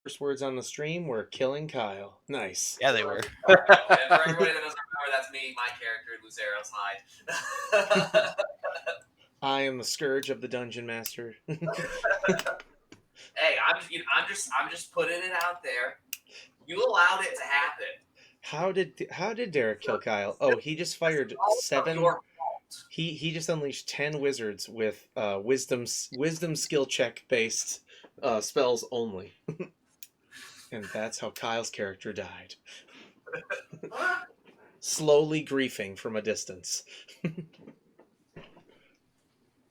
First words on the stream were killing Kyle. Nice. Yeah, they were. And for everybody that doesn't remember, that's me, my character, Lucero's Hyde. I am the scourge of the dungeon master. Hey, I'm just putting it out there. You allowed it to happen. How did Derek kill Kyle? Oh, he just fired All 7. your fault. He just unleashed 10 wizards with wisdom skill check based spells only. And that's how Kyle's character died. Slowly griefing from a distance.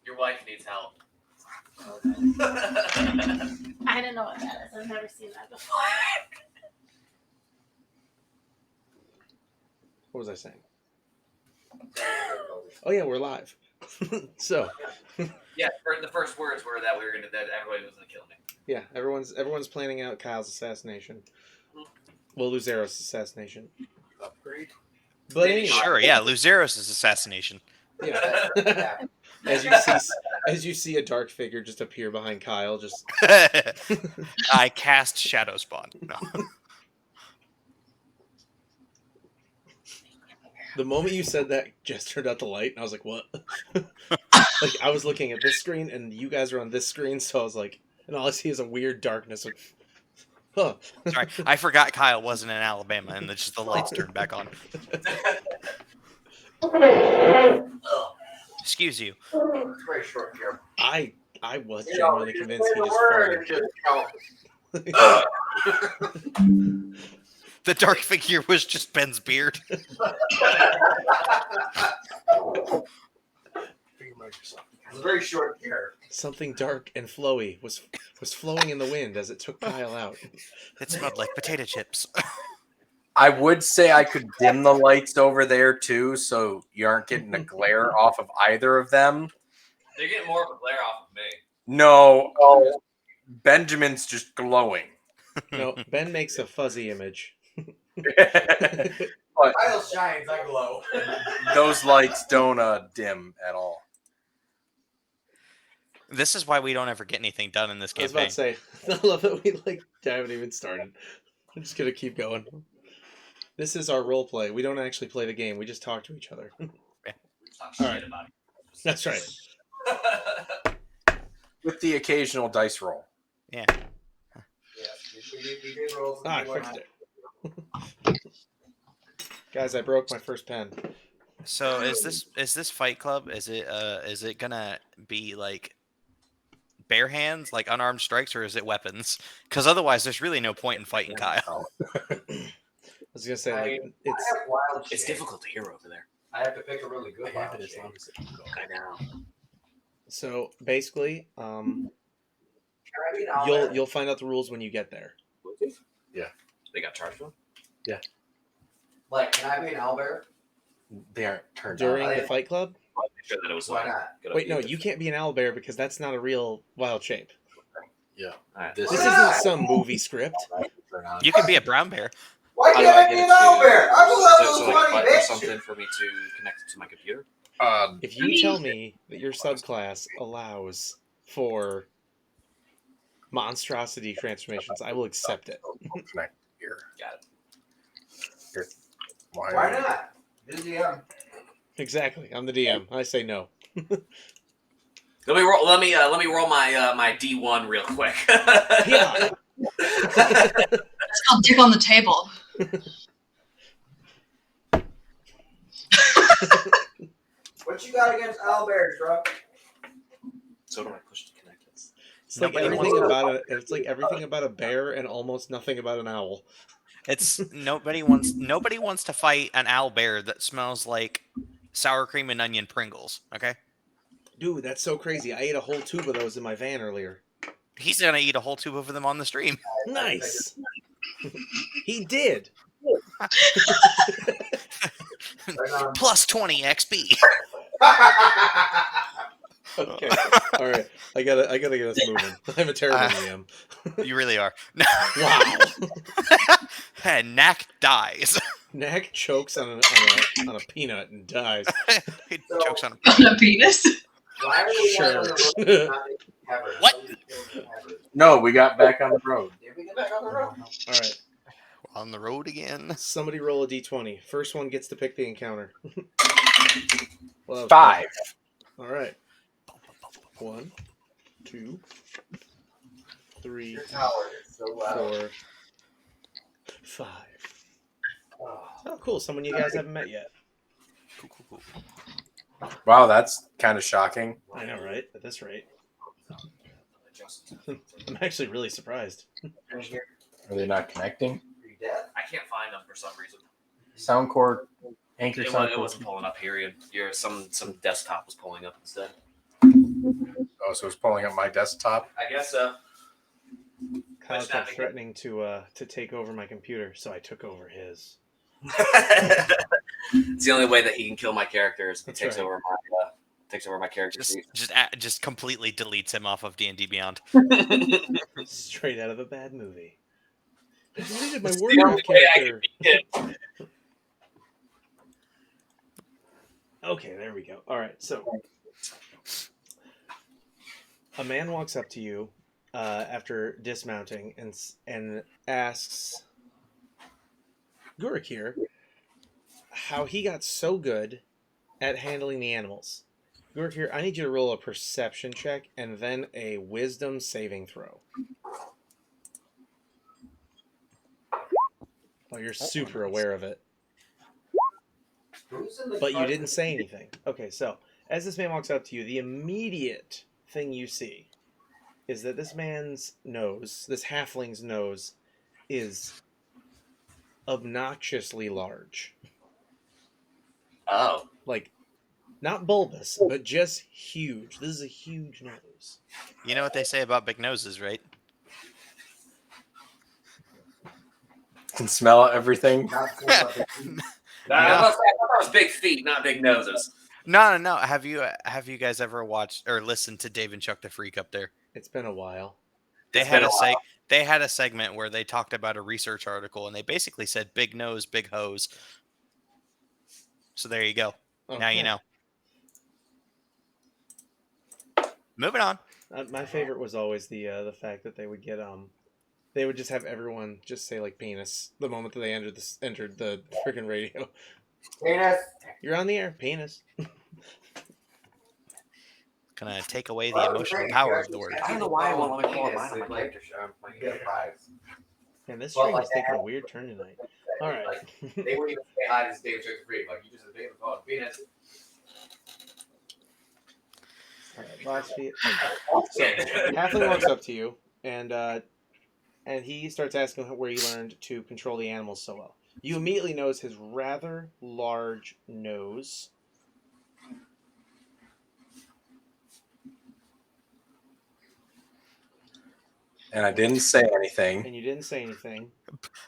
Your wife needs help. I don't know what that is. I've never seen that before. What was I saying? Oh yeah, we're live. So Yeah, the first words were that everybody was gonna kill me. yeah, everyone's planning out Kyle's assassination. Well, Lucero's assassination. Upgrade. But Maybe anyway, Sure, yeah, Luceros' assassination. yeah. As you see a dark figure just appear behind Kyle, just I cast Shadow Spawn. No. the moment you said that, Jess turned out the light, and I was like, "What?" Like I was looking at this screen, and you guys are on this screen, so I was like, and all I see is a weird darkness. Like, huh? Sorry, I forgot Kyle wasn't in Alabama, and just the lights turned back on. Excuse you. It's very short here. I was genuinely convinced he just farted. The dark figure was just Ben's beard. It's a very short here. Something dark and flowy was flowing in the wind as it took Kyle out. It smelled like potato chips. I would say I could dim the lights over there too, so you aren't getting a glare off of either of them. They're getting more of a glare off of me. No, Benjamin's just glowing. No, Ben makes a fuzzy image. Kyle shines, I glow. Those lights don't dim at all. This is why we don't ever get anything done in this I was about campaign. to say, I love that we haven't even started. I'm just gonna keep going. This is our role play. We don't actually play the game. We just talk to each other. We talk All shit right. about it. That's right. With the occasional dice roll. Yeah. We did rolls. Ah, I fixed it. Guys, I broke my first pen. So is this Fight Club? Is it gonna be like bare hands, like unarmed strikes, or is it weapons? Because otherwise, there's really no point in fighting Kyle. I was gonna say like I have wild It's shape. difficult to hear over there. I have to pick a really good I have wild it as shape. long as it can go. I know. So basically, Can I be an you'll find out the rules when you get there. They got charged one? Like, can I be an owlbear? They aren't turned During on. the Fight Club? Make sure that it was Why not? good Wait, no, idea. you can't be an owlbear because that's not a real wild shape. Alright. This Why isn't not? some movie script. You could be a brown bear. Why How do can't I I be get an it to- owlbear? I'm a So level like a 20, button or bitch. something for me to connect it to my computer? If you tell me that your subclass allows for monstrosity transformations, I will accept it. Connect here. Got it. Here. Why not? This is the Exactly. I'm the DM. I say no. Let me roll. Let me roll my my D1 real quick. Yeah. It's called Dick on the Table. What you got against owlbears, bro? So do I push to connect it? It's like Nobody everything wants- about it. It's like everything about a bear and almost nothing about an owl. It's nobody wants to fight an owl bear that smells like sour cream and onion Pringles. Okay, Dude, that's so crazy. I ate a whole tube of those in my van earlier. he's gonna eat a whole tube of them on the stream. Nice. He did. Right on. Plus 20 XP. Okay. All right. I gotta get us moving. I'm a terrible DM. You really are. Wow. And Knack dies. Knack chokes on a peanut and dies. He jokes on On a penis. Why are we Sure. not on the road? What? No, we got back on the road. Did we get back on the road? All right. We're on the road again. Somebody roll a d20. First one gets to pick the encounter. Well, that was 5. All right. 1, 2, 3, Your tower is so loud. 4, 5. Oh. Oh, cool. Someone you guys haven't met yet. Cool. Wow, that's kind of shocking. I know, right? At this rate. I'm actually really surprised. Are you Are they not connecting? dead? I can't find them for some reason. Sound cord, anchor It, sound it cord. wasn't pulling up. Period. Some desktop was pulling up instead. Oh, so it's pulling up my desktop. I guess so. Kyle Which kept navigate- threatening to take over my computer, so I took over his. It's the only way that he can kill my character is he That's takes right. over my character sheet. Just completely deletes him off of D&D Beyond. Straight out of a bad movie. I deleted my It's the only Warcraft way I character. can beat him. Okay, there we go. All right, so a man walks up to you after dismounting and asks Gurukir how he got so good at handling the animals. Gurukir, I need you to roll a perception check and then a wisdom saving throw. Oh, you're super aware of it. Who's in the But you car? didn't say anything. Okay, so as this man walks up to you, the immediate thing you see is that this man's nose, this halfling's nose, is obnoxiously large. Oh. Like, not bulbous, but just huge. This is a huge nose. You know what they say about big noses, right? Can smell everything. Not full of it. I thought that was big feet, not big noses. No. Have you guys ever watched or listened to Dave and Chuck the Freak up there? It's been a while. They It's had been a while. they had a segment where they talked about a research article and they basically said big nose, big hose. So there you go. Now you Okay. know. Moving on. My favorite was always the fact that they would get they would just have everyone just say like penis the moment that they entered the freaking radio. Penis. You're on the air, penis. Gonna take away the emotional power of the word. I don't know why I won't let me pull up mine on my Like, character sheet. you get a prize. Man, this Well, stream like is taking a that. weird turn tonight. All right. Like, they wouldn't even say hi to Dave Chuck the Freak. Like, you just said Dave and called penis. All right, last feet. So Halfling walks up to you and he starts asking where you learned to control the animals so well. You immediately notice his rather large nose. And I didn't say anything. And you didn't say anything.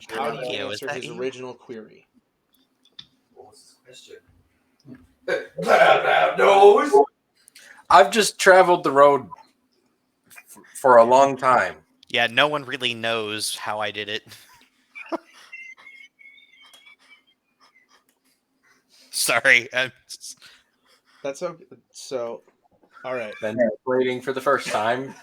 How do you Yeah, was answer that his you? original query? What was his question? Bad nose. I've just traveled the road for a long time. Yeah, no one really knows how I did it. Sorry. That's okay. So, all right. Been waiting for the first time.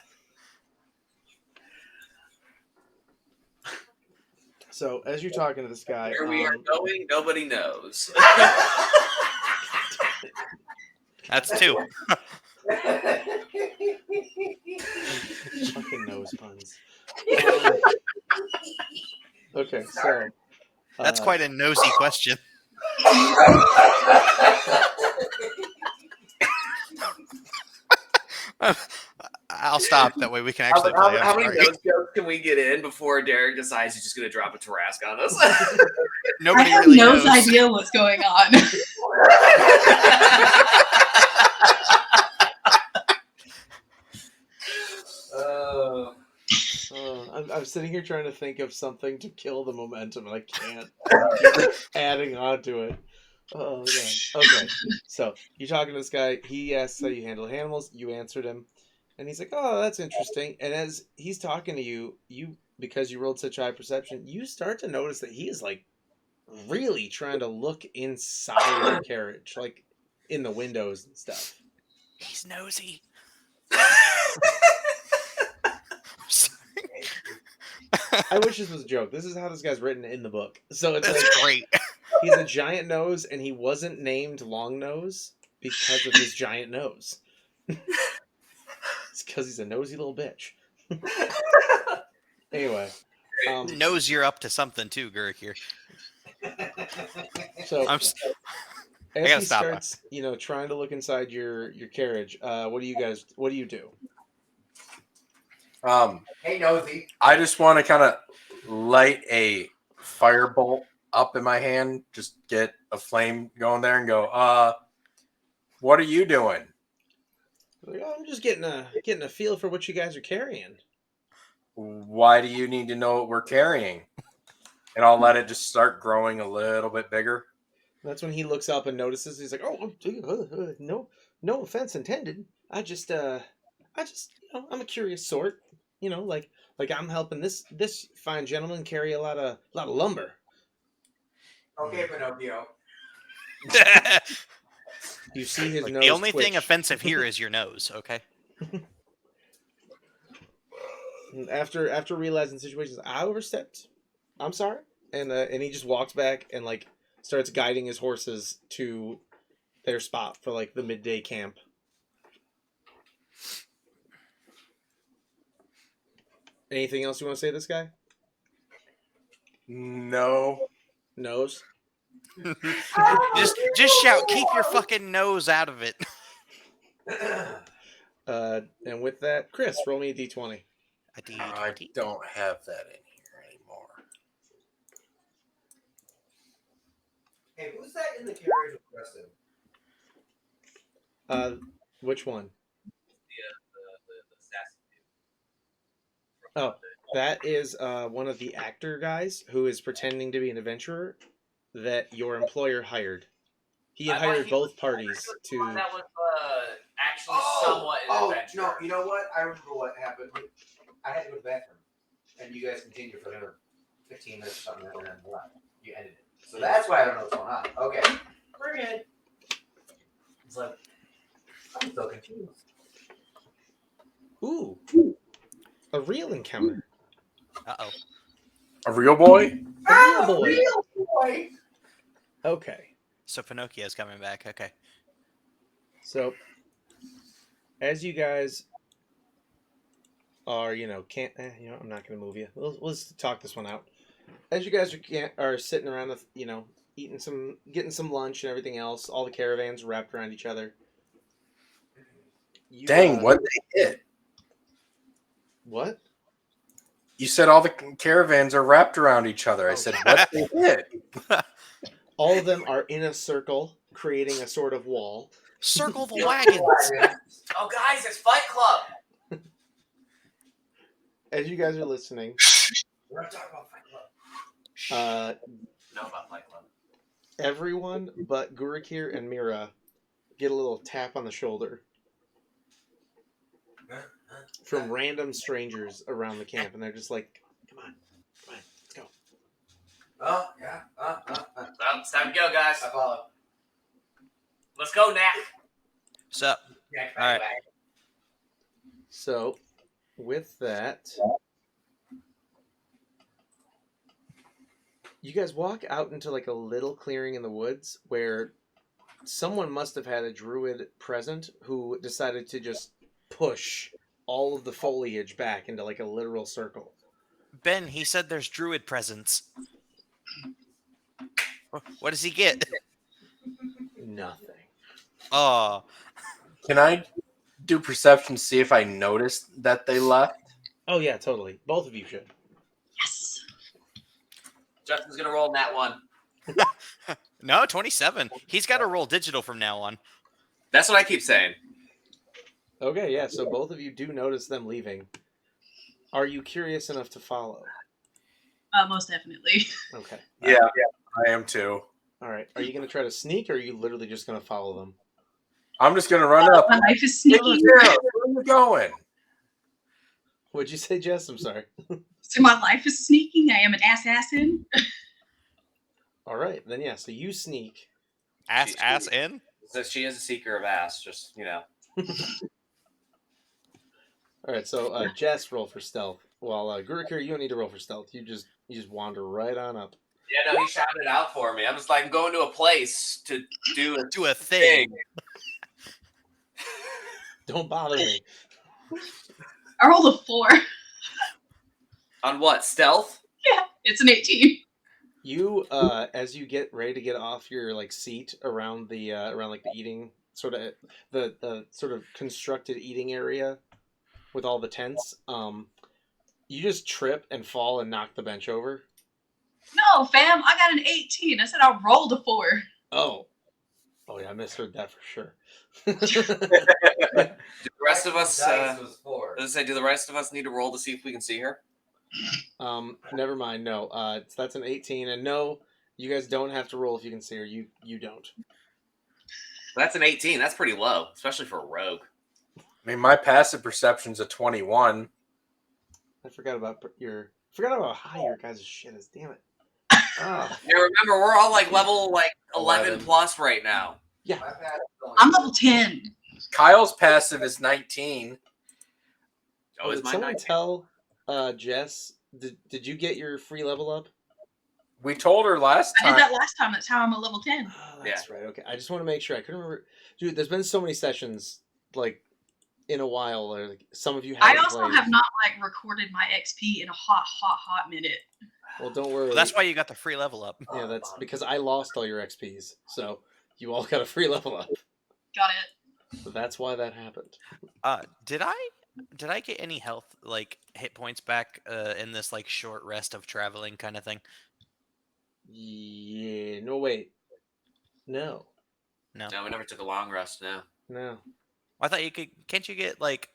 So as you're talking to this guy, Where we are going, nobody knows. That's two. fucking nose puns. Okay, so That's quite a nosy question. I'll stop. That way we can actually play. How I'm many sorry. nose jokes can we get in before Derek decides he's just going to drop a Tarrasque on us? I Nobody have really no knows. idea what's going on. I'm sitting here trying to think of something to kill the momentum, and I can't. I keep adding on to it. Oh god. Okay, so you're talking to this guy. He asks how you handle animals. You answered him, and he's like, "Oh, that's interesting." And as he's talking to you, because you rolled such high perception, you start to notice that he is like really trying to look inside your carriage, like in the windows and stuff. He's nosy. I wish this was a joke. This is how this guy's written in the book. So it's That's like great. he's a giant nose, and he wasn't named Long Nose because of his giant nose. It's because he's a nosy little bitch. Anyway, Knows you're up to something too, Gurik here. so I'm s- as gotta he stop. starts, trying to look inside your carriage, what do you do? Hey, nosy. I just want to kind of light a firebolt up in my hand, just get a flame going there and go, what are you doing? Like, oh, I'm just getting a feel for what you guys are carrying. Why do you need to know what we're carrying? And I'll let it just start growing a little bit bigger. That's when he looks up and notices. He's like, "Oh, no offense intended. I just, I'm a curious sort. Like I'm helping this fine gentleman carry a lot of lumber." Okay, Pinocchio. You see his nose. The only thing twitch. offensive here is your nose. Okay. After realizing situations, I overstepped. I'm sorry, and he just walks back and like starts guiding his horses to their spot for like the midday camp. Anything else you want to say to this guy? No. Nose. just shout, keep your fucking nose out of it. And with that, Chris, roll me a d20. A D20. I don't have that in here anymore. Hey, who's that in the carriage with Preston? Which one? The assassin. Oh, that is one of the actor guys who is pretending to be an adventurer that your employer hired. He had hired both parties to. That was actually somewhat an adventure. No, you know what? I remember what happened. I had to go to the bathroom, and you guys continued for another 15 minutes or something, and then left. You ended it. So that's why I don't know what's going on. Okay. We're good. It's like, I'm so confused. Ooh, a real encounter. Uh-oh. A real boy? A real boy. Real boy. Okay. So Pinocchio's coming back. Okay. So, as you guys are, I'm not going to move you. Let's talk this one out. As you guys are sitting around, getting some lunch and everything else, all the caravans wrapped around each other. Dang, what they hit? What? You said all the caravans are wrapped around each other. I said, what they hit? All of them are in a circle, creating a sort of wall. Circle the wagons. Oh, guys, it's Fight Club. As you guys are listening, We're not talking about Fight Club. No, about Fight Club. everyone but Gurikir and Mira get a little tap on the shoulder from random strangers around the camp, and they're just like, come on, let's go. Oh, yeah. Well, it's time to go, guys. I follow. Let's go, Nat. What's up? Yeah, All right. So, with that, you guys walk out into like a little clearing in the woods where someone must have had a druid present who decided to just push all of the foliage back into like a literal circle. Ben, he said there's druid presents. What does he get? Nothing. Oh, Can I do perception to see if I noticed that they left? Oh yeah, totally. Both of you should. Yes. Justin's gonna roll Nat 1. no, 27. He's got to roll digital from now on. That's what I keep saying. Okay, yeah, so both of you do notice them leaving. Are you curious enough to follow? Most definitely. Okay. Yeah, I am too. All right. Are you going to try to sneak, or are you literally just going to follow them? I'm just going to run up. My life is Hey, sneaking. Sarah, where are you going? What'd you say, Jess? I'm sorry. So my life is sneaking. I am an assassin. All right, then yeah. So you sneak. Ass in? So she is a seeker of ass, just, All right, so Jess, roll for stealth. Well, Gurukir, you don't need to roll for stealth. You just wander right on up. Yeah, no, he shouted out for me. I was like, I'm going to a place to do Do a thing. Don't bother me. I rolled a 4. On what? Stealth? Yeah, it's an 18. You, as you get ready to get off your like seat around the eating sort of the sort of constructed eating area with all the tents, you just trip and fall and knock the bench over. No, fam, I got an 18. I said I rolled a 4. Oh yeah, I misheard that for sure. Do the rest of us? Dice was 4. Do the rest of us need to roll to see if we can see her? Never mind. No, that's an 18, and no, you guys don't have to roll if you can see her. You don't. That's an 18. That's pretty low, especially for a rogue. I mean, my passive perception's a 21. I forgot about how high your guys' shit is. Damn it. Oh. Yeah, remember we're all like level 11 plus right now. Yeah. My pass is only I'm level 10. Kyle's passive is 19. Oh, is Did mine someone 19? tell Jess? Did you get your free level up? We told her last I did time. that last time. That's how I'm a level 10. Oh, that's right. Okay, I just want to make sure. I couldn't remember. Dude, there's been so many sessions like in a while. Or like, some of you I haven't also played. have not recorded my XP in a hot minute. Well, don't worry. Well, that's why you got the free level up. Yeah, that's because I lost all your XPs, so you all got a free level up. Got it. So that's why that happened. Did I get any health like hit points back in this like short rest of traveling kind of thing? Yeah. No, wait. No. No. No, we never took a long rest. No. No. I thought you could. Can't you get like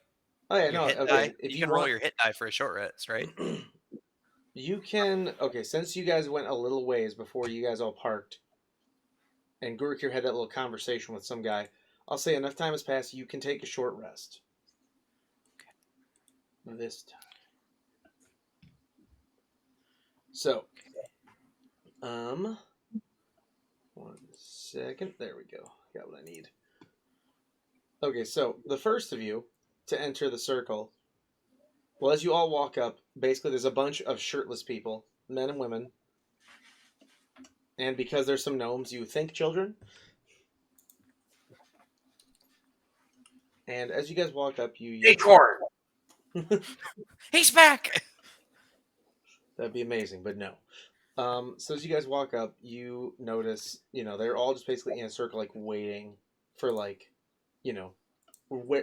Oh yeah, your no. hit Okay. die? If You you can roll want, your hit die for a short rest, right? you can. Okay, since you guys went a little ways before you guys all parked, and Gurukir had that little conversation with some guy, I'll say enough time has passed. You can take a short rest. Okay. This time. So, 1 second. There we go. Got what I need. Okay, so the first of you to enter the circle. Well, as you all walk up, basically there's a bunch of shirtless people, men and women. And because there's some gnomes, you think children. And as you guys walk up, you Acorn. He's back. That'd be amazing, but no. So as you guys walk up, you notice, they're all just basically in a circle, like waiting for, like,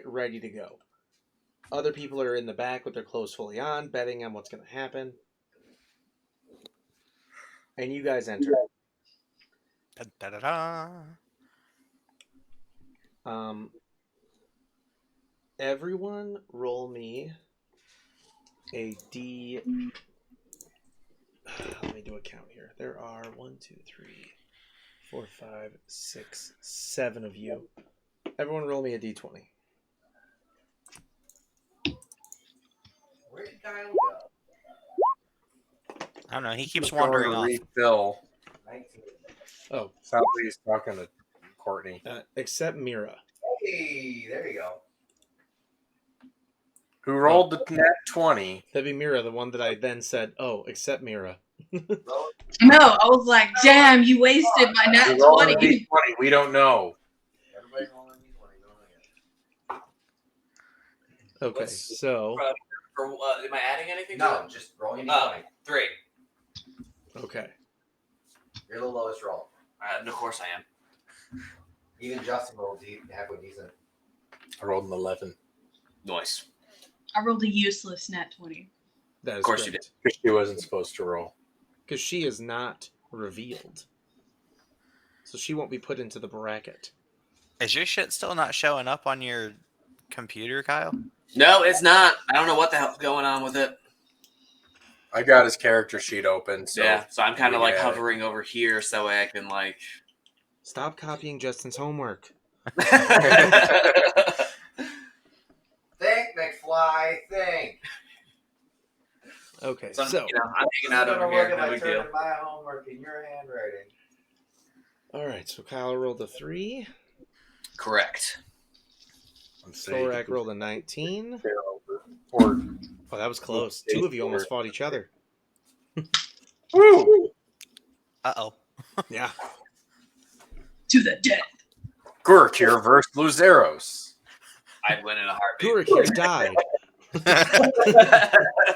ready to go. Other people are in the back with their clothes fully on, betting on what's going to happen. And you guys enter. Da-da-da-da. Everyone roll me a D. Let me do a count here. There are 1, 2, 3, 4, 5, 6, 7 of you. Everyone roll me a D20. Where did Kyle go? I don't know. He keeps Going to wandering off. refill. 19. Oh, Sounds like he's talking to Courtney. except Mira. Hey, there you go. Who rolled the net 20. That'd be Mira, the one that I then said, oh, except Mira. Roll No, I was like, damn, you wasted my nat Who rolled the 20. D20? We don't know. Everybody rolling D20. Don't forget. Okay, What's- so, Am I adding anything? to No, it? just roll your Oh, D20. 3. okay. You're the lowest roll. Of course I am. Even Justin rolled halfway decent. I rolled an 11. Nice. I rolled a useless nat 20. That is Of course you correct. Because she wasn't supposed to roll. Because she is not revealed. So she won't be put into the bracket. Is your shit still not showing up on your computer, Kyle? No, it's not. I don't know what the hell's going on with it. I got his character sheet open, so Yeah, so I'm kind of we like get it. hovering over here so I can like. Stop copying Justin's homework. Think, McFly, think. Okay, So, so, I'm hanging out I'm over gonna here. look at No my big turn deal. in my homework in your handwriting. all right, so Kyle rolled a 3. Correct. I'm saying Thorak rolled a 19. or Oh, that was close. Two of you almost fought each other. Woo! Uh-oh. Yeah. To the death. Gurkir versus Luzeros. I'd win in a heartbeat. Gurkir died.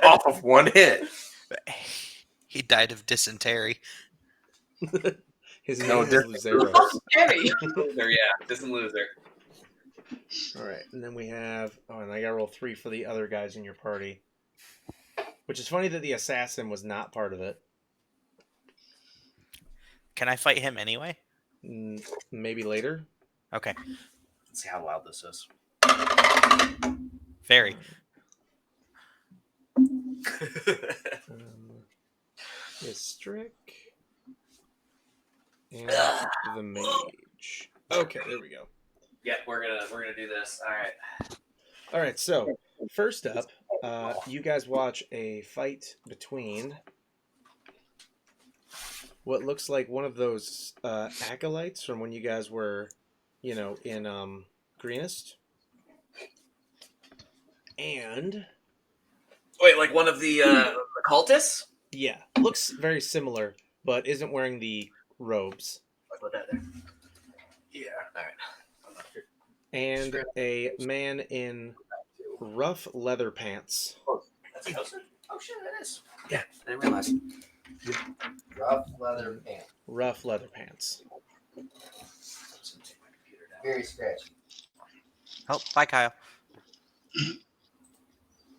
Off of one hit. He died of dysentery. His name No, is different. Luzeros. Scary. Loser, yeah. Distant loser. All right, and then we have. Oh, and I got to roll 3 for the other guys in your party. Which is funny that the assassin was not part of it. Can I fight him anyway? Maybe later. Okay. Let's see how loud this is. Very. Istrick and the mage. Okay, there we go. Yeah, we're gonna do this. All right. All right, so first up, you guys watch a fight between what looks like one of those acolytes from when you guys were, in Greenest. And Wait, like one of the cultists? yeah, looks very similar, but isn't wearing the robes. I put that there. Yeah. All right. And a man in rough leather pants. That's a toaster? Oh shit, that is. Yeah, I didn't realize. Rough leather pants. Rough leather pants. Very scratchy. Oh, bye, Kyle.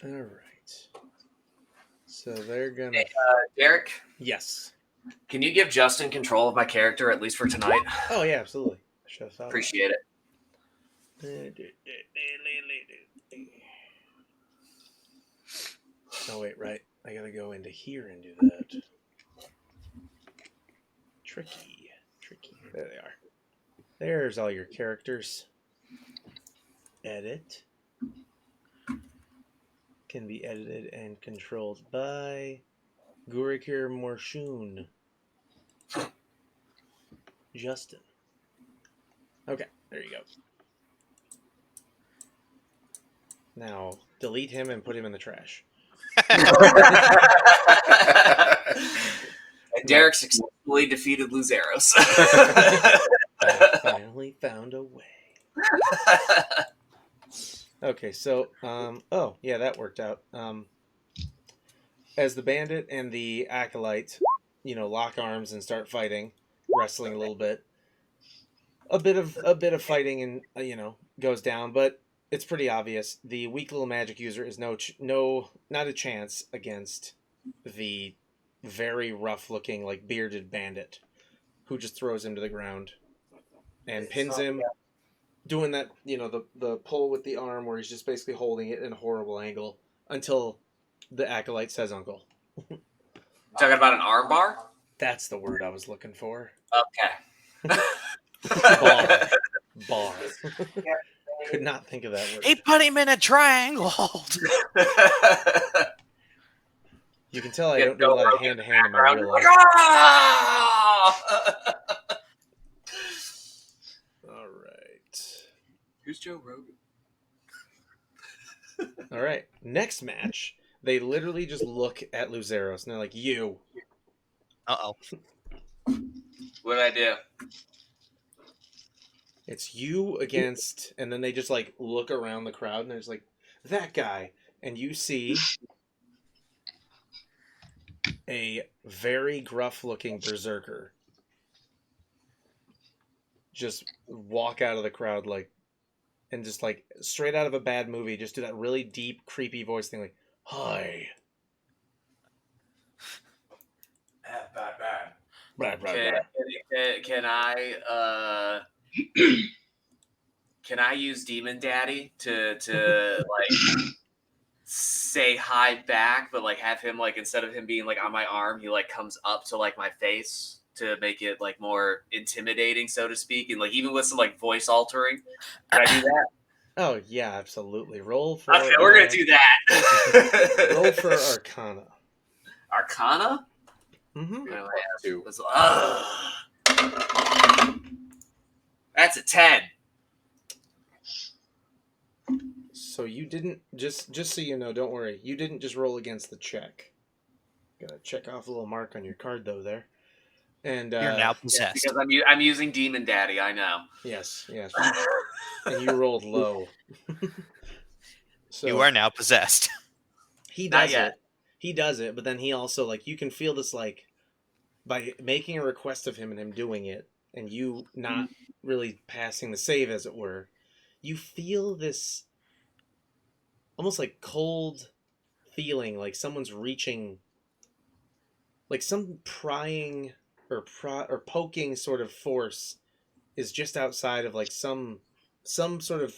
All right. So they're gonna. Hey, Derek, Yes. can you give Justin control of my character at least for tonight? Oh yeah, absolutely. I should have thought. Appreciate it. Oh wait, right. I gotta go into here and do that. Tricky. There they are. There's all your characters. Edit. Can be edited and controlled by Gurikir Morshun. Justin. Okay, there you go. Now, delete him and put him in the trash. And Derek successfully defeated Luzeros. I finally found a way. Okay, so, oh, yeah, that worked out. As the bandit and the acolyte, lock arms and start fighting, wrestling a little bit, a bit of fighting and, goes down, but it's pretty obvious. The weak little magic user is not a chance against the very rough-looking, like, bearded bandit who just throws him to the ground and pins him, doing that, the pull with the arm where he's just basically holding it in a horrible angle until the acolyte says uncle. Talking about an arm bar? That's the word I was looking for. Okay. Bar. Could not think of that word. He put him in a triangle. You can tell I don't do a lot of hand-to-hand in my real life. All right. Who's Joe Rogan? All right. Next match, they literally just look at Luzeros and they're like, you. Uh-oh. What did I do? It's you against, and then they just like look around the crowd and there's like, that guy. And you see a very gruff-looking berserker just walk out of the crowd and just like straight out of a bad movie, just do that really deep, creepy voice thing like, hi. Bad. Can I use Demon Daddy to like say hi back, but like have him like instead of him being like on my arm, he like comes up to like my face to make it like more intimidating, so to speak, and like even with some like voice altering. Can I do that? Oh yeah, absolutely. Roll for. Okay, we're gonna do that. Roll for Arcana. Arcana? Mm-hmm. That's a 10. So you didn't just so you know, don't worry. You didn't just roll against the check. Gotta check off a little mark on your card though there. And You're now possessed. Because I'm using Demon Daddy. I know. yes. And you rolled low. So You are now possessed. he Not does yet. it. He does it, but then he also like you can feel this like by making a request of him and him doing it, and you not really passing the save as it were, you feel this almost like cold feeling, like someone's reaching, like some prying or poking sort of force is just outside of like some sort of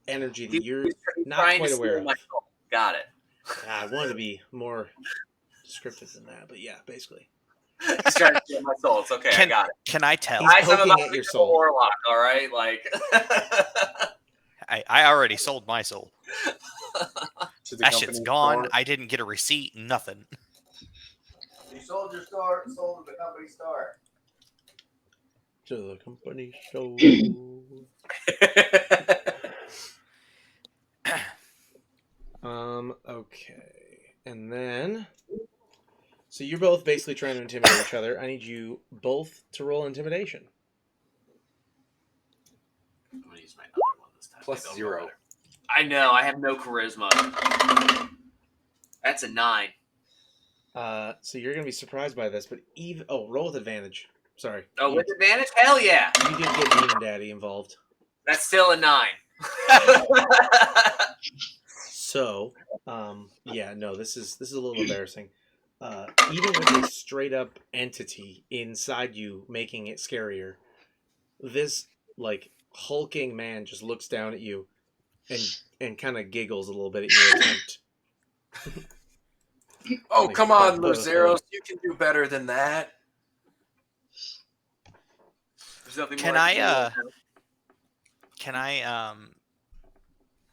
energy that you're not Trying quite to aware steal of. my soul. Got it. I wanted to be more descriptive than that, but yeah, basically. He's trying to steal my soul. It's okay. I got it. Can I tell? He's Guys, I'm poking about at to your become a soul. warlock. All right, like. I already sold my soul. To the That company shit's gone. store. I didn't get a receipt. Nothing. You sold your sold to the company store. To the company show. Okay. And then so you're both basically trying to intimidate each other. I need you both to roll intimidation. I'm gonna use my other one this time. Plus I don't 0. know better. I know. I have no charisma. That's a 9. So you're gonna be surprised by this, but even roll with advantage. Sorry. Oh, you, with advantage? Hell yeah! you did get Demon Daddy involved. That's still a 9. So, yeah, no, this is a little embarrassing. Even with a straight up entity inside you making it scarier, this like hulking man just looks down at you and kind of giggles a little bit at your attempt. Oh, Like, come on, both, Luzeros. You can do better than that. There's nothing Can more I, do.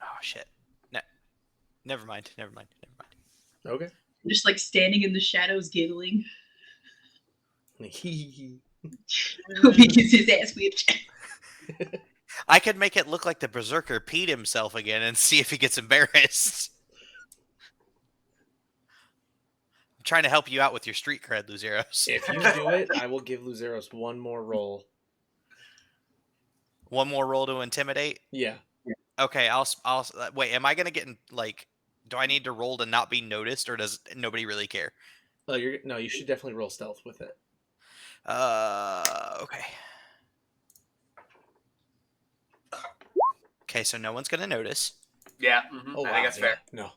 Oh shit. No. Never mind. Okay. Just like standing in the shadows giggling. Hee He gets his ass whipped. I could make it look like the berserker peed himself again and see if he gets embarrassed. I'm trying to help you out with your street cred, Luzeros. If you do it, I will give Luzeros one more roll. One more roll to intimidate. Yeah. Okay, I'll wait. Am I gonna get like? Do I need to roll to not be noticed, or does nobody really care? No, you should definitely roll stealth with it. Okay. Okay, so no one's gonna notice. Yeah, Oh, I wow, think that's fair. yeah, no.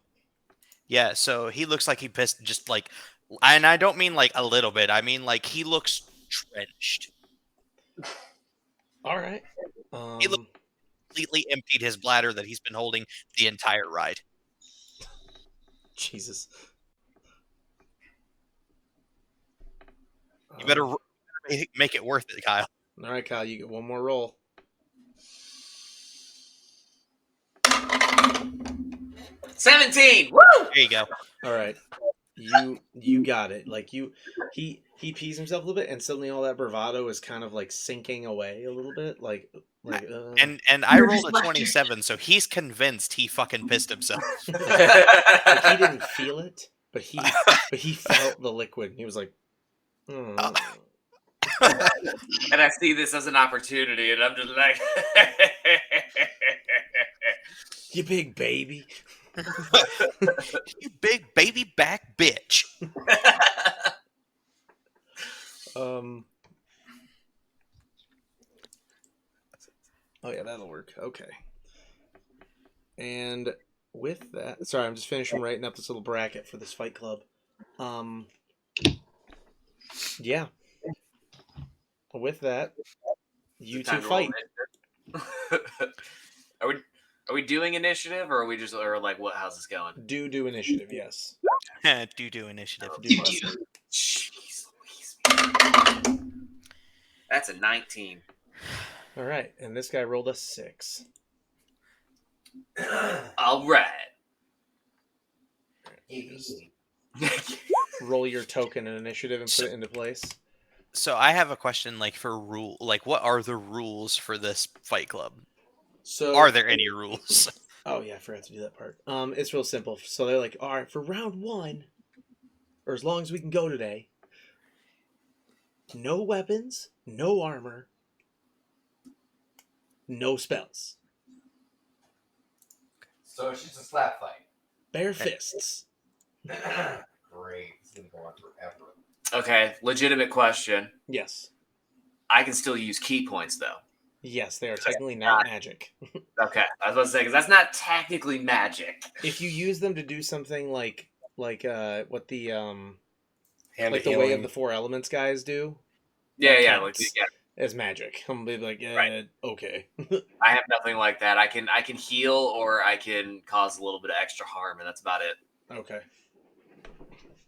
Yeah, so he looks like he pissed just like, and I don't mean like a little bit. I mean like he looks drenched. All right. He completely emptied his bladder that he's been holding the entire ride. Jesus. You better make it worth it, Kyle. All right, Kyle, you get one more roll. 17. Woo! There you go. All right. You got it. Like he pees himself a little bit, and suddenly all that bravado is kind of like sinking away a little bit. And I Nervous rolled a laughter. 27, so he's convinced he fucking pissed himself. like he didn't feel it, but he felt the liquid. And he was like, And I see this as an opportunity, and I'm just like, "You big baby." You big baby back bitch. Oh yeah, that'll work. Okay. And with that, sorry, I'm just finishing writing up this little bracket for this fight club. Yeah. With that, you two Time to roll fight. initiative. Are we doing initiative, or are we just, or like, what? How's this going? Do initiative, yes. Do initiative. Do Do plus. do. Jeez Louise. That's a 19. All right, and this guy rolled a 6. All right. Roll your token and initiative and put it into place. So I have a question, like for rule, like what are the rules for this fight club? So Are there any rules? Oh yeah, I forgot to do that part. It's real simple. So they're like, all right, for round 1, or as long as we can go today, no weapons, no armor, no spells, So it's just a slap fight. bare fists. Great. It's gonna go on forever. Okay, legitimate question. Yes, I can still use key points though. yes, they are technically not magic. Okay, I was about to say because that's not technically magic. If you use them to do something like what the Hand like the way of the 4 elements guys do, Yeah, that yeah, counts like, yeah. as magic. I'm gonna be like, yeah, Right. okay. I have nothing like that. I can heal or I can cause a little bit of extra harm, and that's about it. Okay.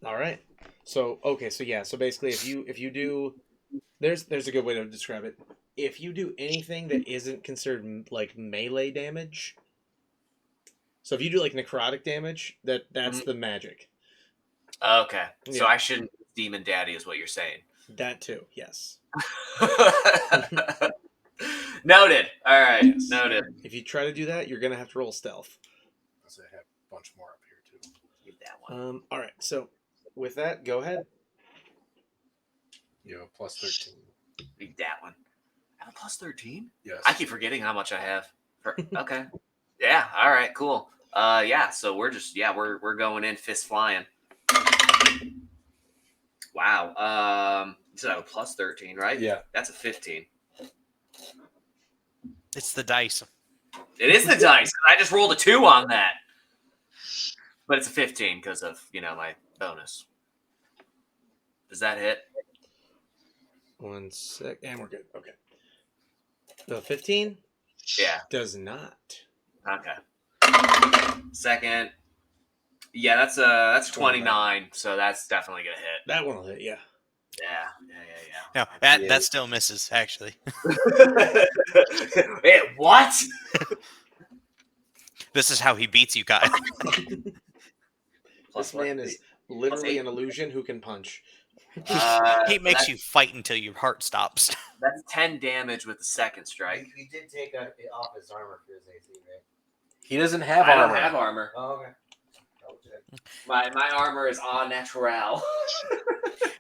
All right. So yeah. So basically, if you do, there's a good way to describe it. If you do anything that isn't considered like melee damage, so if you do like necrotic damage, that's the magic. Okay, so Yeah. I shouldn't use Demon Daddy, is what you're saying. That too. Yes. Noted. All right, noted. If you try to do that, you're gonna have to roll stealth. I have a bunch more up here too. Give that one. All right. So with that, go ahead. You have plus 13. Read that one. I have a plus 13? Yes. I keep forgetting how much I have. Okay. Yeah. All right. Cool. Yeah. So we're just we're going in fist flying. Wow. You said I have a plus 13, right? Yeah. That's a 15. It's the dice. It is the dice. I just rolled a 2 on that. But it's a 15 because of my bonus. Does that hit? 1 sec, and we're good. Okay. The 15 Yeah. does not. Okay. Second. Yeah, that's 29, so that's definitely gonna hit. That one will hit. Yeah. No, that still misses actually. Wait, what? This is how he beats you guys. This man is literally an illusion who can punch. He makes you fight until your heart stops. That's 10 damage with the second strike. You did take off his armor for his AC, right? He doesn't have I armor. don't have armor. Oh, okay. Double check. My armor is au natural.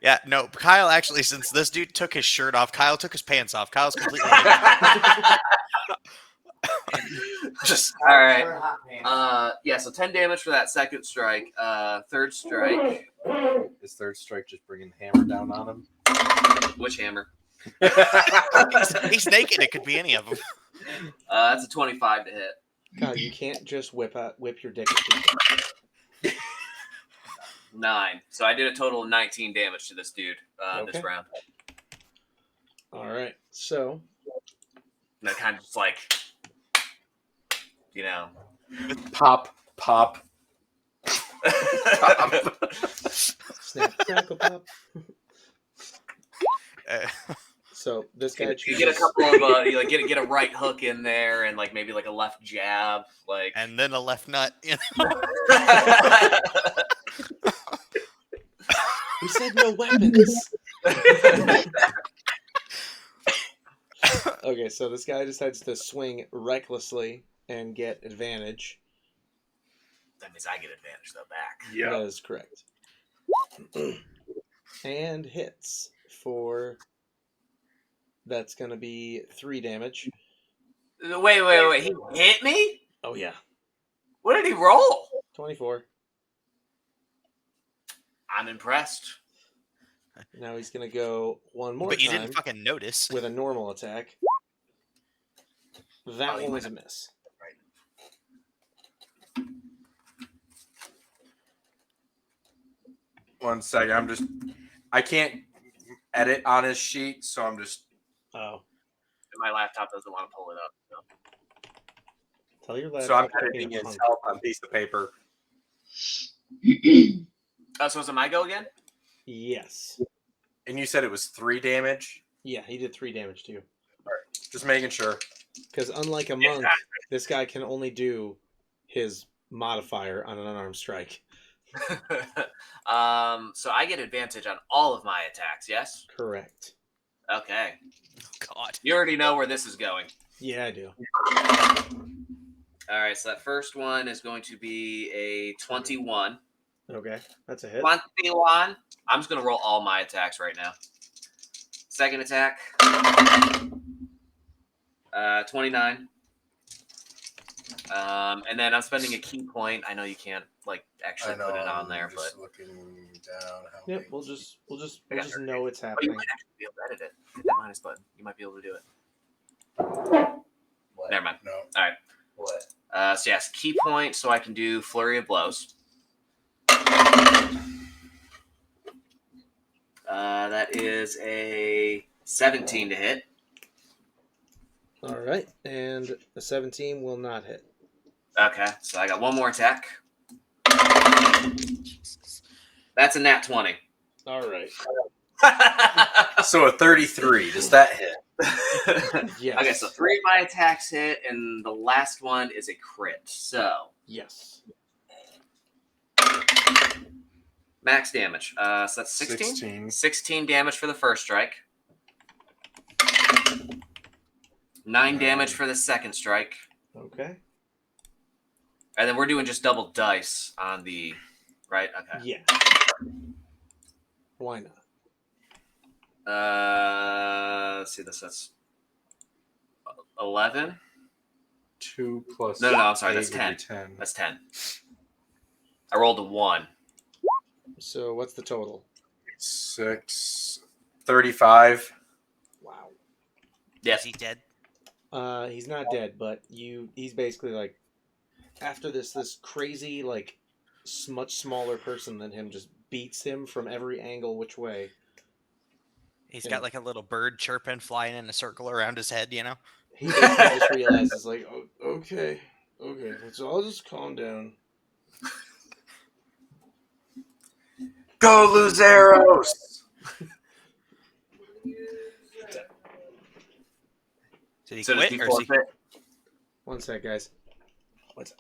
Yeah, no, Kyle actually, since this dude took his shirt off, Kyle took his pants off. Kyle's completely Just all right. Wear hot pants. Yeah, so 10 damage for that second strike. Third strike. His third strike just bringing the hammer down on him. Which hammer? he's naked. It could be any of them. That's a 25 to hit. God, you can't just whip your dick at people. 9. So I did a total of 19 damage to this dude this Okay. round. All right. So And I kind of just like, Pop. snap, crackle, pop. So this guy You get a couple of you get a right hook in there and like maybe like a left jab, like And then a left nut. You know? We said no weapons. Okay, so this guy decides to swing recklessly and get advantage. That means I get advantage though back. That is correct. And hits for. That's going to be 3 damage. Wait! He hit me? Oh yeah, What did he roll? 24. I'm impressed. Now he's going to go one more But you time didn't fucking notice. with a normal attack. That you one might was a miss. One second. I can't edit on his sheet, so I'm just. Oh, And my laptop doesn't want to pull it up. So. tell your laptop. So I'm to be editing a his punk. help on a piece of paper. Oh, so is it my go again? Yes. And you said it was 3 damage? Yeah, he did 3 damage to you. Just making sure. Because unlike a monk, this guy can only do his modifier on an unarmed strike. So I get advantage on all of my attacks, yes? Correct. Okay. God. You already know where this is going. Yeah, I do. All right, so that first one is going to be a 21. Okay, that's a hit. 21. I'm just going to roll all my attacks right now. Second attack, 29. And then I'm spending a key point. I know you can't actually put it on there, but looking down. How Yep, big- we'll just I got know it's you happening. might actually be able to edit it. Hit that minus button. You might be able to do it. What? Never mind. No. What? So yes, key point, so I can do flurry of blows. That is a 17 to hit. All right, and the 17 will not hit. Okay, so I got one more attack. That's a nat 20. All right. So a 33. Does that hit? Yes. Okay, so 3 of my attacks hit, and the last one is a crit. So Yes. max damage. So that's 16? 16 damage for the first strike. 9 damage for the second strike. Okay. And then we're doing just double dice on the... Right? Okay. Yeah. Why not? Let's see this. That's 11. 2 plus. No, I'm sorry. That's 8 would 10. be 10. That's 10. I rolled a 1. So what's the total? 6. 35. Wow. Yeah. Is he dead? He's not dead, but he's basically like, after this crazy, like, much smaller person than him just beats him from every angle which way. He's Yeah. got like a little bird chirping, flying in a circle around his head, you know? He basically just realizes, like, oh, okay, let's all just calm down. Go Luzeros! Did he So does quit? he Or is he... forfeit? One sec, guys. What's up?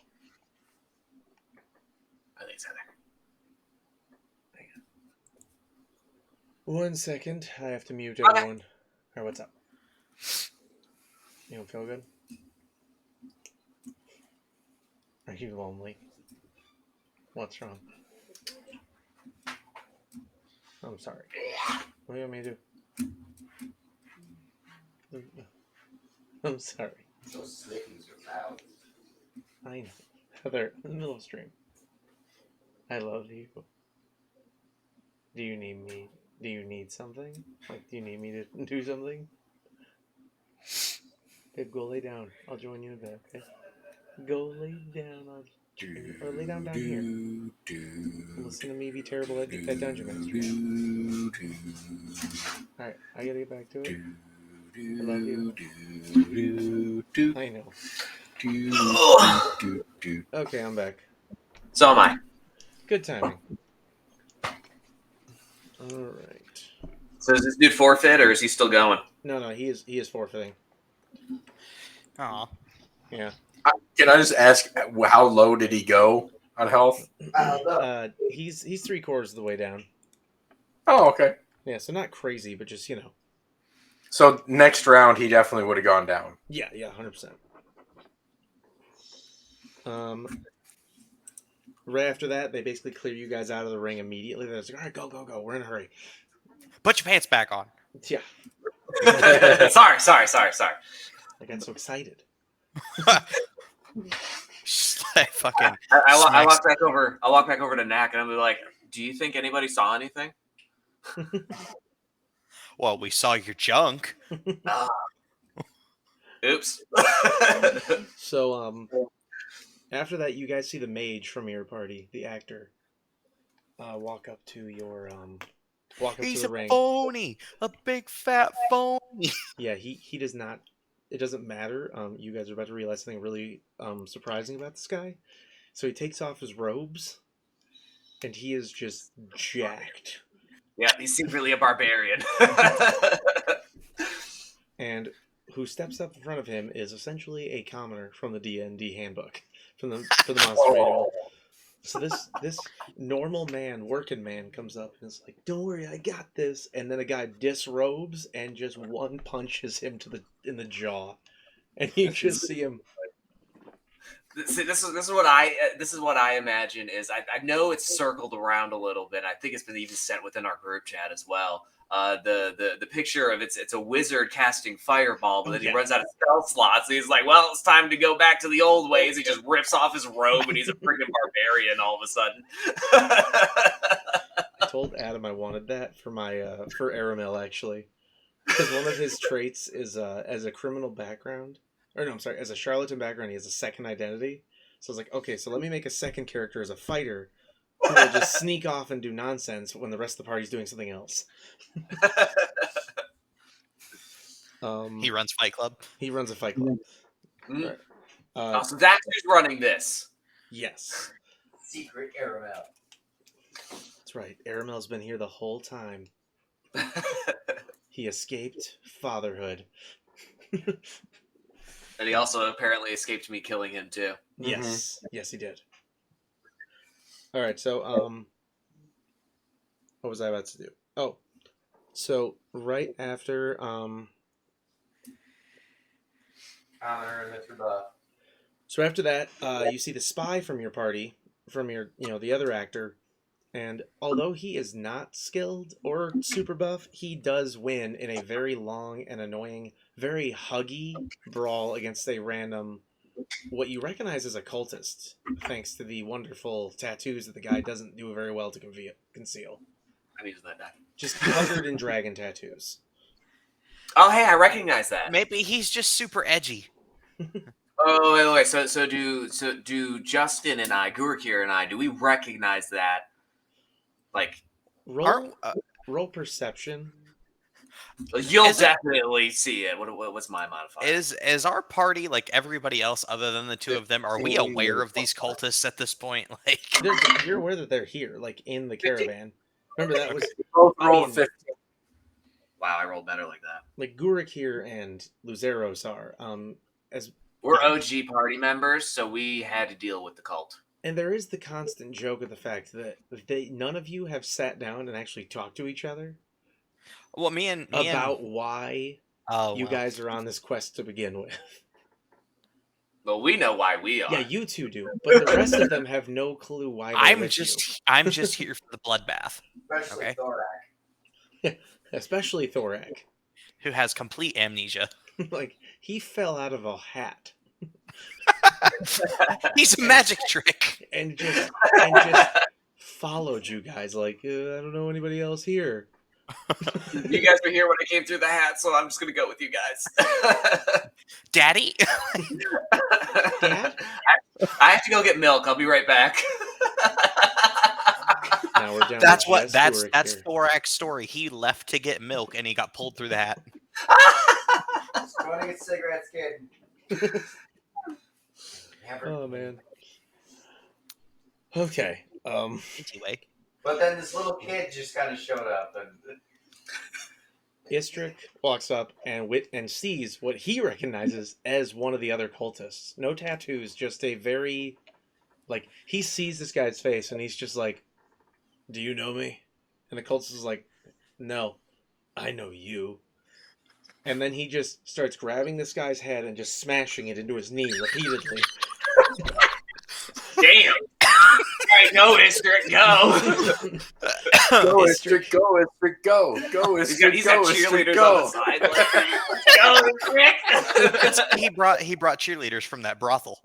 I think it's Heather. 1 second. I have to mute Okay. everyone. Alright, what's up? You don't feel good? Are you lonely? What's wrong? I'm sorry. What do you want me to do? I'm sorry. So slick and so loud. I know. Heather, in the middle of stream. I love you. Do you need me? Do you need something? Like, do you need me to do something? Babe, go lay down. I'll join you in bed, okay? Go lay down. Or lay down here. Listen to me be terrible at Dungeon Master. Alright, I gotta get back to it. I love you. I know. Okay, I'm back. So am I. Good timing. Alright. So is this dude forfeit, or is he still going? No, he is forfeiting. Aw. Yeah. Can I just ask, how low did he go on health? He's 3/4 of the way down. Oh, okay. Yeah, so not crazy, but just, So next round, he definitely would have gone down. Yeah, 100%. Right after that, they basically clear you guys out of the ring immediately. They're just like, all right, go. We're in a hurry. Put your pants back on. Yeah, Sorry. I got so excited. Just like fucking. I walk back over. I walk back over to Knack, and I'm like, "Do you think anybody saw anything?" Well, we saw your junk. Oops. So, after that, you guys see the mage from your party, the actor, walk up to your, He's to a the ring. phony, a big fat phony. Yeah, he does not. It doesn't matter. You guys are about to realize something really surprising about this guy. So he takes off his robes, and he is just jacked. Yeah, he's secretly a barbarian. And who steps up in front of him is essentially a commoner from the D&D handbook, for the monster manual. So this normal man, working man, comes up and is like, "Don't worry, I got this." And then a guy disrobes and just one punches him in the jaw, and you just see him This is what I imagine is I know it's circled around a little bit. I think it's been even sent within our group chat as well. The picture of it's a wizard casting fireball, but then he runs out of spell slots. And he's like, well, it's time to go back to the old ways. He just rips off his robe and he's a freaking barbarian all of a sudden. I told Adam I wanted that for my for Aramil actually, because one of his traits is as a criminal background, or no, I'm sorry, as a charlatan background, he has a second identity. So I was like, okay, so let me make a second character as a fighter who will just sneak off and do nonsense when the rest of the party's doing something else. He runs Fight Club. He runs a fight club. Mm. Right. So that's who's running this. Yes, Secret Aramel. that's right. Aramil's been here the whole time. He escaped fatherhood. And he also apparently escaped me killing him too. Yes, yes, he did. All right, so what was I about to do? Oh, so right after Honor and Mr. Buff. so after that, you see the spy from your party, from your the other actor, and although he is not skilled or super buff, he does win in a very long and annoying, very huggy brawl against a random, what you recognize as a cultist, thanks to the wonderful tattoos that the guy doesn't do very well to conceal. I'm using that die. Just covered in dragon tattoos. Oh, hey, I recognize that. Maybe he's just super edgy. Oh, wait. So do Justin and I, Gurkir and I, do we recognize that? Like, Roll perception. you'll Is it- definitely see it. What's my modifier? Is our party like everybody else other than the two of them? Are we aware of these cultists at this point? Like, You're aware that they're here, like in the caravan. Remember that was Both I rolled mean- 15. Wow, I rolled better like that. like Gurukir and Luzeros are. As We're OG party members, so we had to deal with the cult. and there is the constant joke of the fact that none of you have sat down and actually talked to each other well, me and about why oh, you well. guys are on this quest to begin with. But we know why we are. Yeah, you two do, but the rest of them have no clue why. They're with you. I'm just here for the bloodbath. Especially Okay. Thorak. Especially Thorak. Who has complete amnesia? Like he fell out of a hat He's a magic trick. and just followed you guys. Like I don't know anybody else here. You guys were here when I came through the hat, so I'm just gonna go with you guys. Daddy? Dad? I have to go get milk. I'll be right back. Now we're down. That's to what Jess that's Stewart that's here. Thorak's story. He left to get milk and he got pulled through the hat. Just going to get cigarettes, kid. Never. Oh man. Okay. Anyway. But then this little kid just kind of showed up, and Istrik walks up and sees what he recognizes as one of the other cultists. No tattoos, just a very, like, he sees this guy's face and he's just like, "Do you know me?" And the cultist is like, "No, I know you." And then he just starts grabbing this guy's head and just smashing it into his knee repeatedly. Damn. All right, go, Istrik, go. Go, Istrik. Istrik, go, Istrik, go. Go, He's got Istrik, go, cheerleaders Istrik, go. on the side. Like, go, Istrik. He brought cheerleaders from that brothel.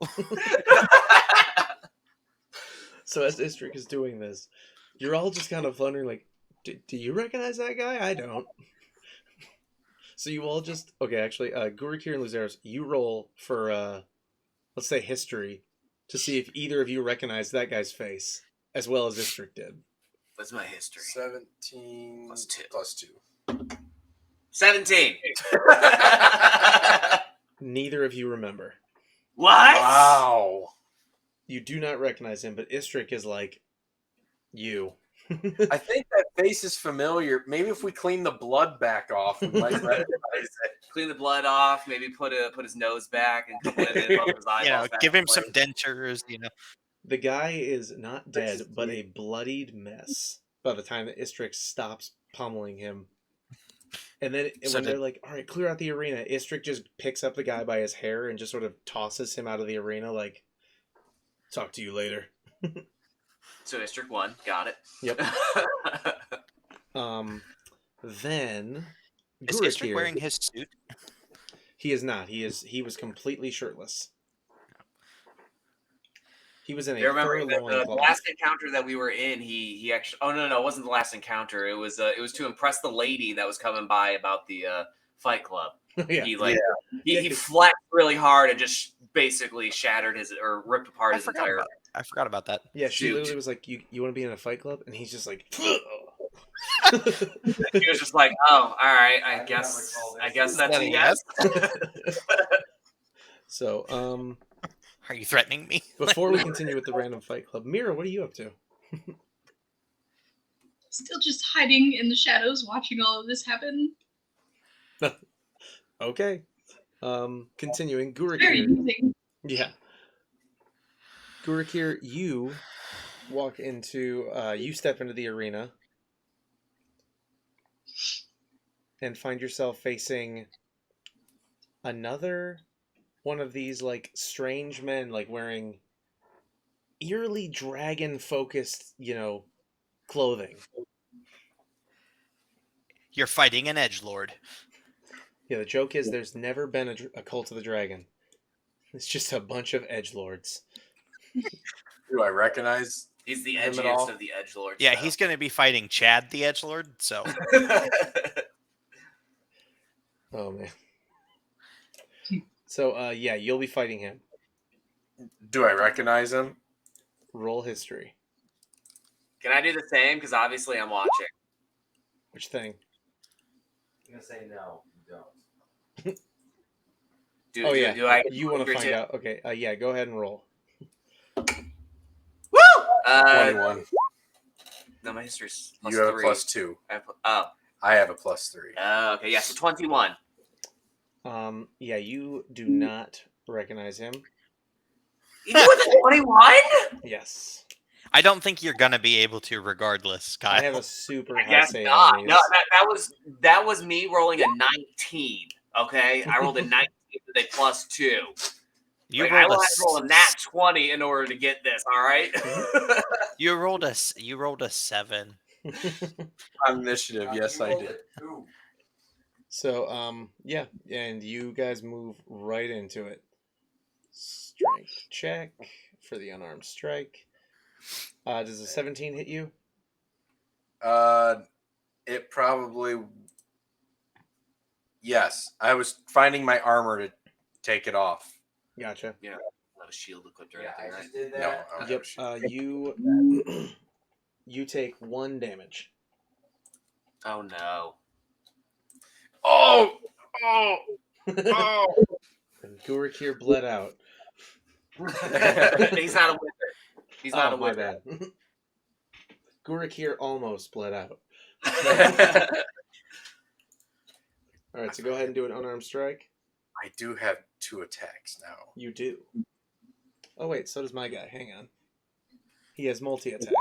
So as Istrik is doing this, you're all just kind of wondering, like, do you recognize that guy? I don't. So you all just... Okay, actually, Gurukir and Luzeros, you roll for, let's say, history, to see if either of you recognize that guy's face, as well as Istrik did. What's my history? 17 Plus 2. plus 2. 17. Neither of you remember. What? Wow. You do not recognize him, but Istrik is like, you. I think that face is familiar. Maybe if we clean the blood back off, we might recognize it. Clean the blood off. Maybe put his nose back and put it in his eyeballs. Give him some dentures, The guy is not dead, but a bloodied mess by the time that Istrik stops pummeling him. And then So when they're like, all right, clear out the arena, Istrik just picks up the guy by his hair and just sort of tosses him out of the arena like, Talk to you later. So District 1, got it. Yep. Then Is Istrick Gurakir. wearing his suit? He is not. He was completely shirtless. He was in a You remember fur the loincloth. last encounter that we were in? He actually. Oh no, it wasn't the last encounter. It was to impress the lady that was coming by about the Fight Club. Yeah. He flexed really hard and just basically shattered his or ripped apart I his forgot entire. about. I forgot about that. Yeah, she Shoot. literally was like, "You want to be in a fight club?" And he's just like, He was just like, "Oh, all right. I I do not guess recall I this. guess Is that's that a a yes." So, Are you threatening me? before we continue with the random fight club, Mira, what are you up to? Still just hiding in the shadows, watching all of this happen. Okay. Continuing, Very Gurakir. amusing. Yeah. Gurakir, you walk into, you step into the arena and find yourself facing another one of these, like, strange men, like, wearing eerily dragon-focused, clothing. You're fighting an edgelord. Yeah, the joke is there's never been a Cult of the Dragon. It's just a bunch of edgelords. Do I recognize? He's the Him at all? edgiest of the edgelords. Yeah, though. he's going to be fighting Chad the edgelord. So Oh, man. So, yeah, you'll be fighting him. Do I recognize him? Roll history. Can I do the same? Because obviously I'm watching. Which thing? I'm gonna say no. You don't. Do, Oh, do- yeah. Do I? You want to Your find tip? out? Okay, yeah, go ahead and roll. Woo! 21. No, my history's plus You have a 3. +2. Oh. I have a +3. Okay. Yeah. So 21. Yeah, you do not recognize him. Even with a 21? Yes. I don't think you're going to be able to, regardless, Kyle. I have a super I high guess save not. on these. No, that was me rolling a 19. Okay, I rolled a 19 with a +2. You Like, I rolled will a have to roll a nat 20 in order to get this. All right. you rolled a 7. On initiative, yes, I did. So, yeah, and you guys move right into it. Strength check for the unarmed strike. Does a 17 hit you? It probably. Yes, I was finding my armor to take it off. Gotcha. Not a shield equipped or Yeah, I anything, right? just did that. No, I don't Yep. have a shield. You take 1 damage. Oh no. Oh! And Gurakir bled out. He's not a wizard. He's not a my wizard. bad. Gurakir almost bled out. All right, so go ahead and do an unarmed strike. I do have 2 attacks now. You do. Oh wait, so does my guy. Hang on. He has multi-attack.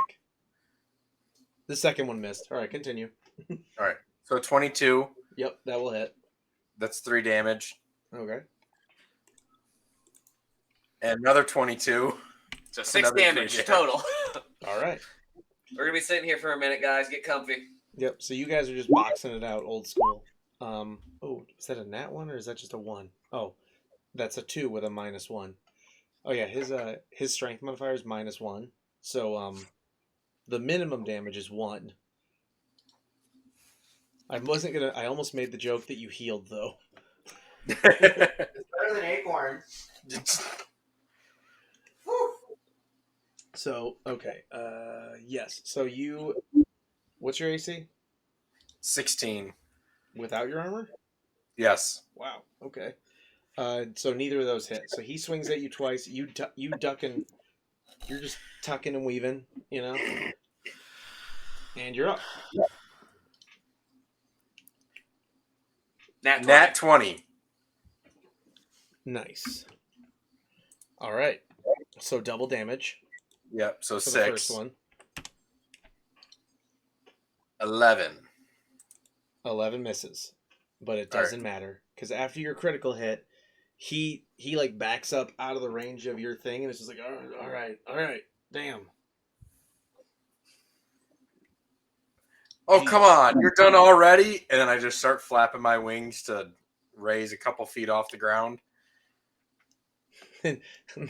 The second one missed. All right, continue. All right, so 22. Yep, that will hit. That's 3 damage. Okay. And another 22. So 6 Another 3 damage damage. total. All right. We're gonna be sitting here for a minute, guys. Get comfy. Yep. So you guys are just boxing it out, old school. Oh, is that a nat 1 or is that just a 1? Oh, that's a 2 with a -1. Oh yeah, his strength modifier is -1. So the minimum damage is 1. I almost made the joke that you healed though. It's better than acorn. So okay, yes. So what's your AC 16. without your armor? Yes. Wow. Okay. So neither of those hit. So he swings at you twice. You duck and you're just tucking and weaving, and you're up. Nat 20. Nat 20. Nice. All right. So double damage Yep, so for 6. the first one. 11. 11 misses, but it All right. doesn't matter because after your critical hit, he like backs up out of the range of your thing, and it's just like, all right, damn. Oh, come on. You're done already? And then I just start flapping my wings to raise a couple feet off the ground. And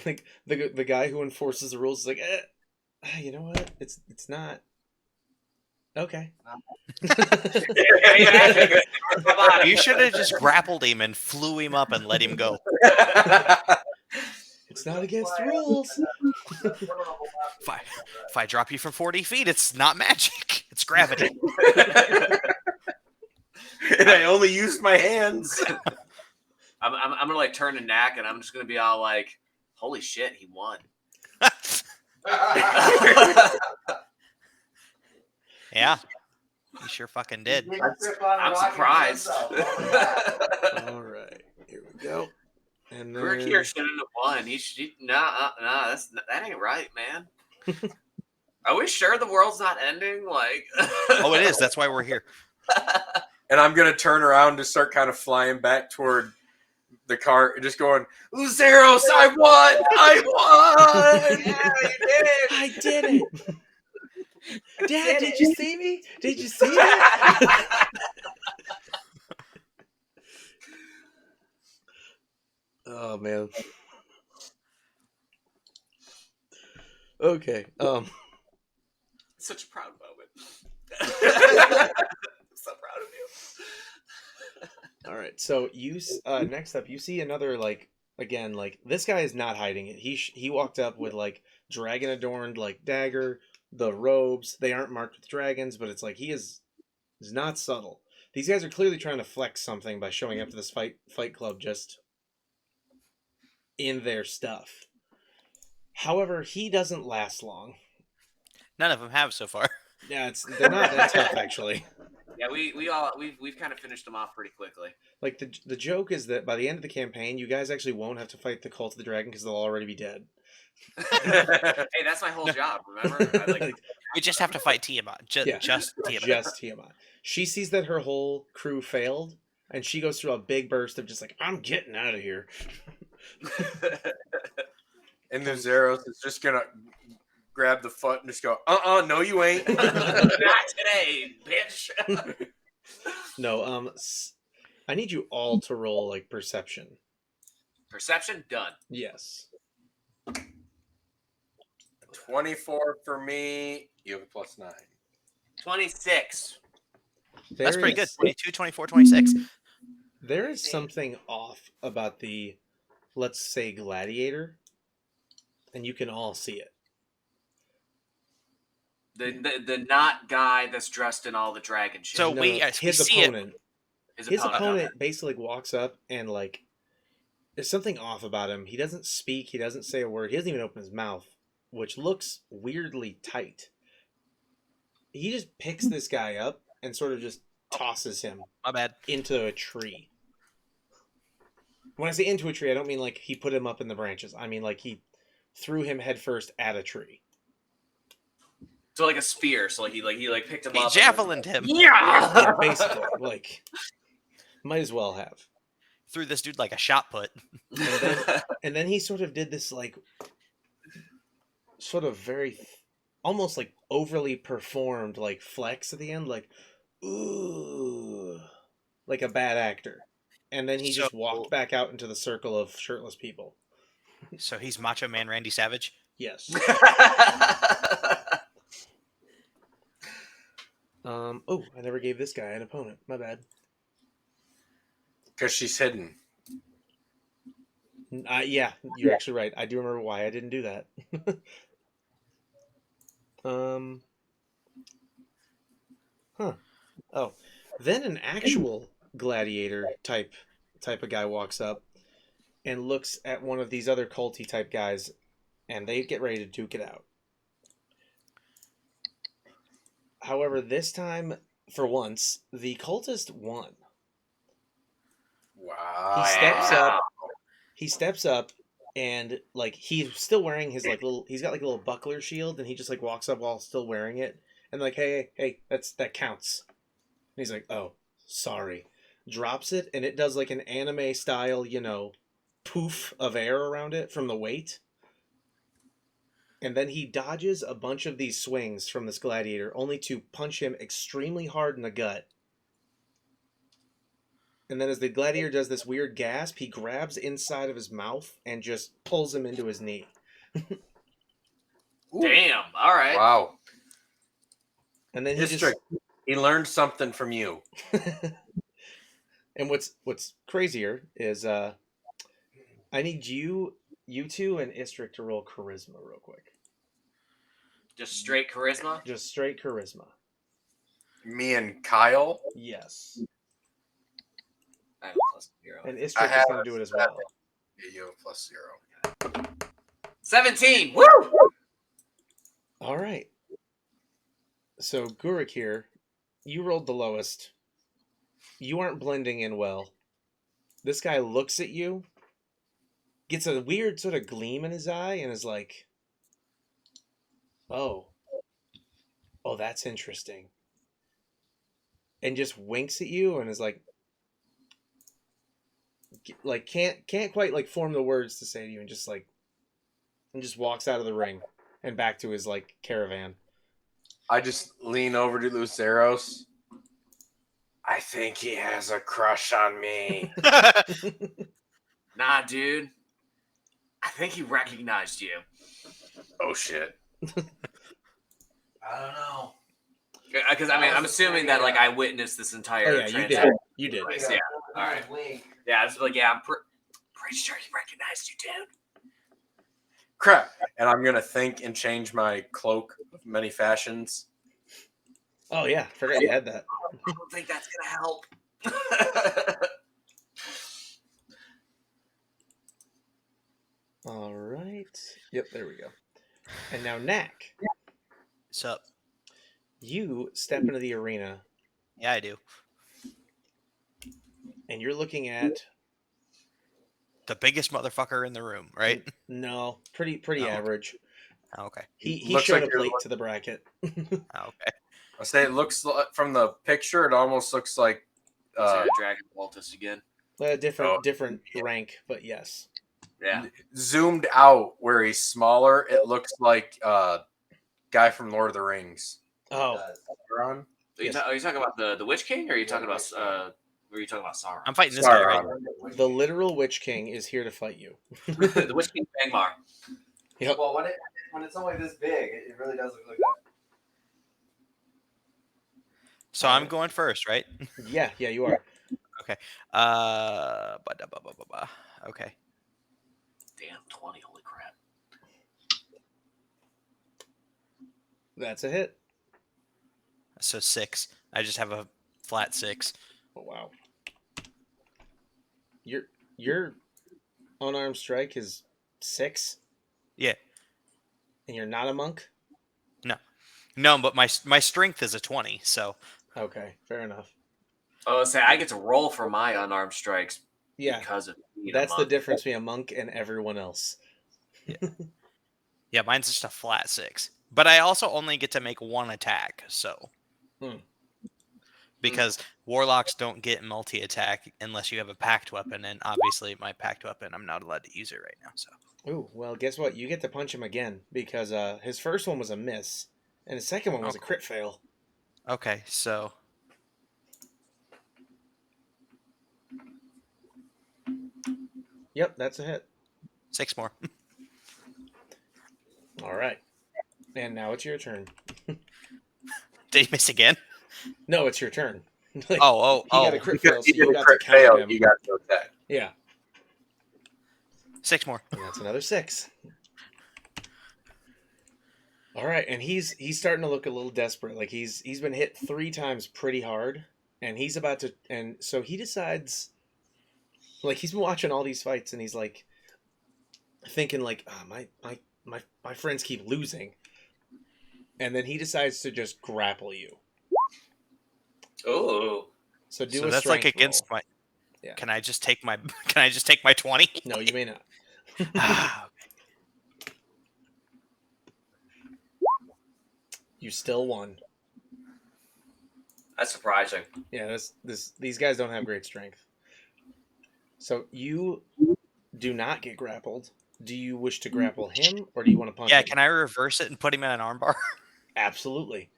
like the guy who enforces the rules is like, you know what? It's not. Okay. You should have just grappled him and flew him up and let him go. It's not against the rules. If I drop you from 40 feet, it's not magic. It's gravity. And I only used my hands. I'm gonna like turn a knack, and I'm just gonna be all like, "Holy shit, he won!" Yeah, he sure fucking did. I'm surprised. All right, here we go. And then Kurkir shouldn't have won. Nah, that ain't right, man. Are we sure the world's not ending? Like, Oh, it is. That's why we're here. And I'm going to turn around to start kind of flying back toward the car and just going, Luceros, I won! I won! Yeah, you did it. I did it. Dad, did you see me? Did you see that? Oh man. Okay. Such a proud moment. I'm so proud of you. All right. So next up, you see another again this guy is not hiding it. He walked up with dragon adorned dagger, the robes. They aren't marked with dragons, but it's he's not subtle. These guys are clearly trying to flex something by showing up to this fight club just in their stuff. However, he doesn't last long. None of them have so far. Yeah, they're not that tough actually. Yeah, we've kind of finished them off pretty quickly. The joke is that by the end of the campaign, you guys actually won't have to fight the Cult of the Dragon because they'll already be dead. Hey, that's my whole job. Remember? We just have to fight Tiamat. Just Tiamat. Just Tiamat. She sees that her whole crew failed, and she goes through a big burst of just I'm getting out of here. And the Zeros is just going to grab the foot and just go, no, you ain't. Not today, bitch. No, I need you all to roll perception. Perception done. Yes. 24 for me. You have a +9. 26. That's pretty good. 22, 24, 26. There is something off about the, let's say, gladiator, and you can all see it. The not guy that's dressed in all the dragon shit. So his see opponent. His His opponent. opponent basically walks up and there's something off about him. He doesn't speak. He doesn't say a word. He doesn't even open his mouth, which looks weirdly tight. He just picks this guy up and sort of just tosses him My bad. into a tree. When I say into a tree, I don't mean he put him up in the branches. I mean he threw him headfirst at a tree. So a spear. So he picked him He up. javelined him. Yeah, basically, might as well have. Threw this dude like a shot put. And then he sort of did this sort of very almost overly performed flex at the end, ooh, like a bad actor. And then he just walked back out into the circle of shirtless people. So he's Macho Man Randy Savage. Yes. Oh, I never gave this guy an opponent. My bad. Because she's hidden. Yeah, you're actually right. I do remember why I didn't do that. Oh, then an actual gladiator type of guy walks up and looks at one of these other culty type guys, and they get ready to duke it out. However, this time, for once, the cultist won. Wow. He steps up and he's still wearing his he's got a little buckler shield, and he just walks up while still wearing it and hey, that counts. And he's oh, sorry. Drops it, and it does an anime style, poof of air around it from the weight. And then he dodges a bunch of these swings from this gladiator, only to punch him extremely hard in the gut. And then as the gladiator does this weird gasp, he grabs inside of his mouth and just pulls him into his knee. Ooh. Damn. All right. Wow. And then he District, he learned something from you. And what's crazier is I need you two and Istrick to roll charisma real quick. Just straight charisma. Just straight charisma. Me and Kyle. Yes. I have a +0. And I Istrick is have going to do it as well. Yeah, you have +0. 17. Woo! All right. So Gurik here, you rolled the lowest. You aren't blending in well. This guy looks at you, gets a weird sort of gleam in his eye, and is like, oh, that's interesting. And just winks at you and is like can't quite like form the words to say to you, and just walks out of the ring and back to his like caravan. I just lean over to Luceros. I think he has a crush on me. Nah, dude. I think he recognized you. Oh shit. I don't know. Because I mean, I'm assuming that like I witnessed this entire. Oh yeah, you did. transaction. You did. Yeah. All right. Yeah, I was like, yeah, I'm pretty sure he recognized you, dude. Crap. And I'm gonna think and change my cloak of many fashions. Oh yeah, forgot you had that. I don't think that's gonna help. All right. Yep, there we go. And now Knack, What's up? you step into the arena Yeah, I do. and you're looking at The biggest motherfucker in the room, right? no, pretty Oh. average. Oh, okay. He Looks showed like up you're late to the bracket. Oh, okay. I say it looks from the picture. It almost looks like Dragon Baltus again. Different rank, but yes. Yeah. zoomed out where he's smaller. It looks like guy from Lord of the Rings. Oh, Sauron? Are you talking about the Witch King, or are you talking about Sauron? I'm fighting this guy, right? Sauron. the literal Witch King is here to fight you. The Witch King Bangmar. Yep. Well, when it's only this big, it really does look like that. So I'm going first, right? Yeah, you are. Okay. Damn, 20. Holy crap. That's a hit. So 6. I just have a flat 6. Oh wow. Your unarmed strike is 6, Yeah. and you're not a monk. No, but my strength is a 20. So Okay, fair enough. Oh, say I get to roll for my unarmed strikes Yeah, because of being a that's the monk. difference between a monk and everyone else. yeah, mine's just a flat 6. But I also only get to make one attack. So because warlocks don't get multi-attack unless you have a packed weapon, and obviously my packed weapon, I'm not allowed to use it right now. So Ooh, well, guess what? You get to punch him again because his first one was a miss, and his second one was a crit fail. okay, so Yep, that's a hit. 6 more. All right, and now it's your turn. Did he miss again? No, it's your turn. Like, Oh, he got a crit fail, Because he so you did a got to crit count fail, him. you got to attack. Yeah, 6 more. and that's another 6. All right, and he's starting to look a little desperate. Like he's been hit 3 times pretty hard, and he's about to. And so he decides, like he's been watching all these fights, and he's like thinking, like, oh, my friends keep losing, and then he decides to just grapple you. Oh. So do So a that's like strength against roll. my. Yeah. Can I just take my? Can I just take my 20? No, you may not. Ah, You still won. That's surprising. Yeah, these guys don't have great strength. So you do not get grappled. Do you wish to grapple him, or do you want to punch Yeah, him? can I reverse it and put him in an armbar? Absolutely.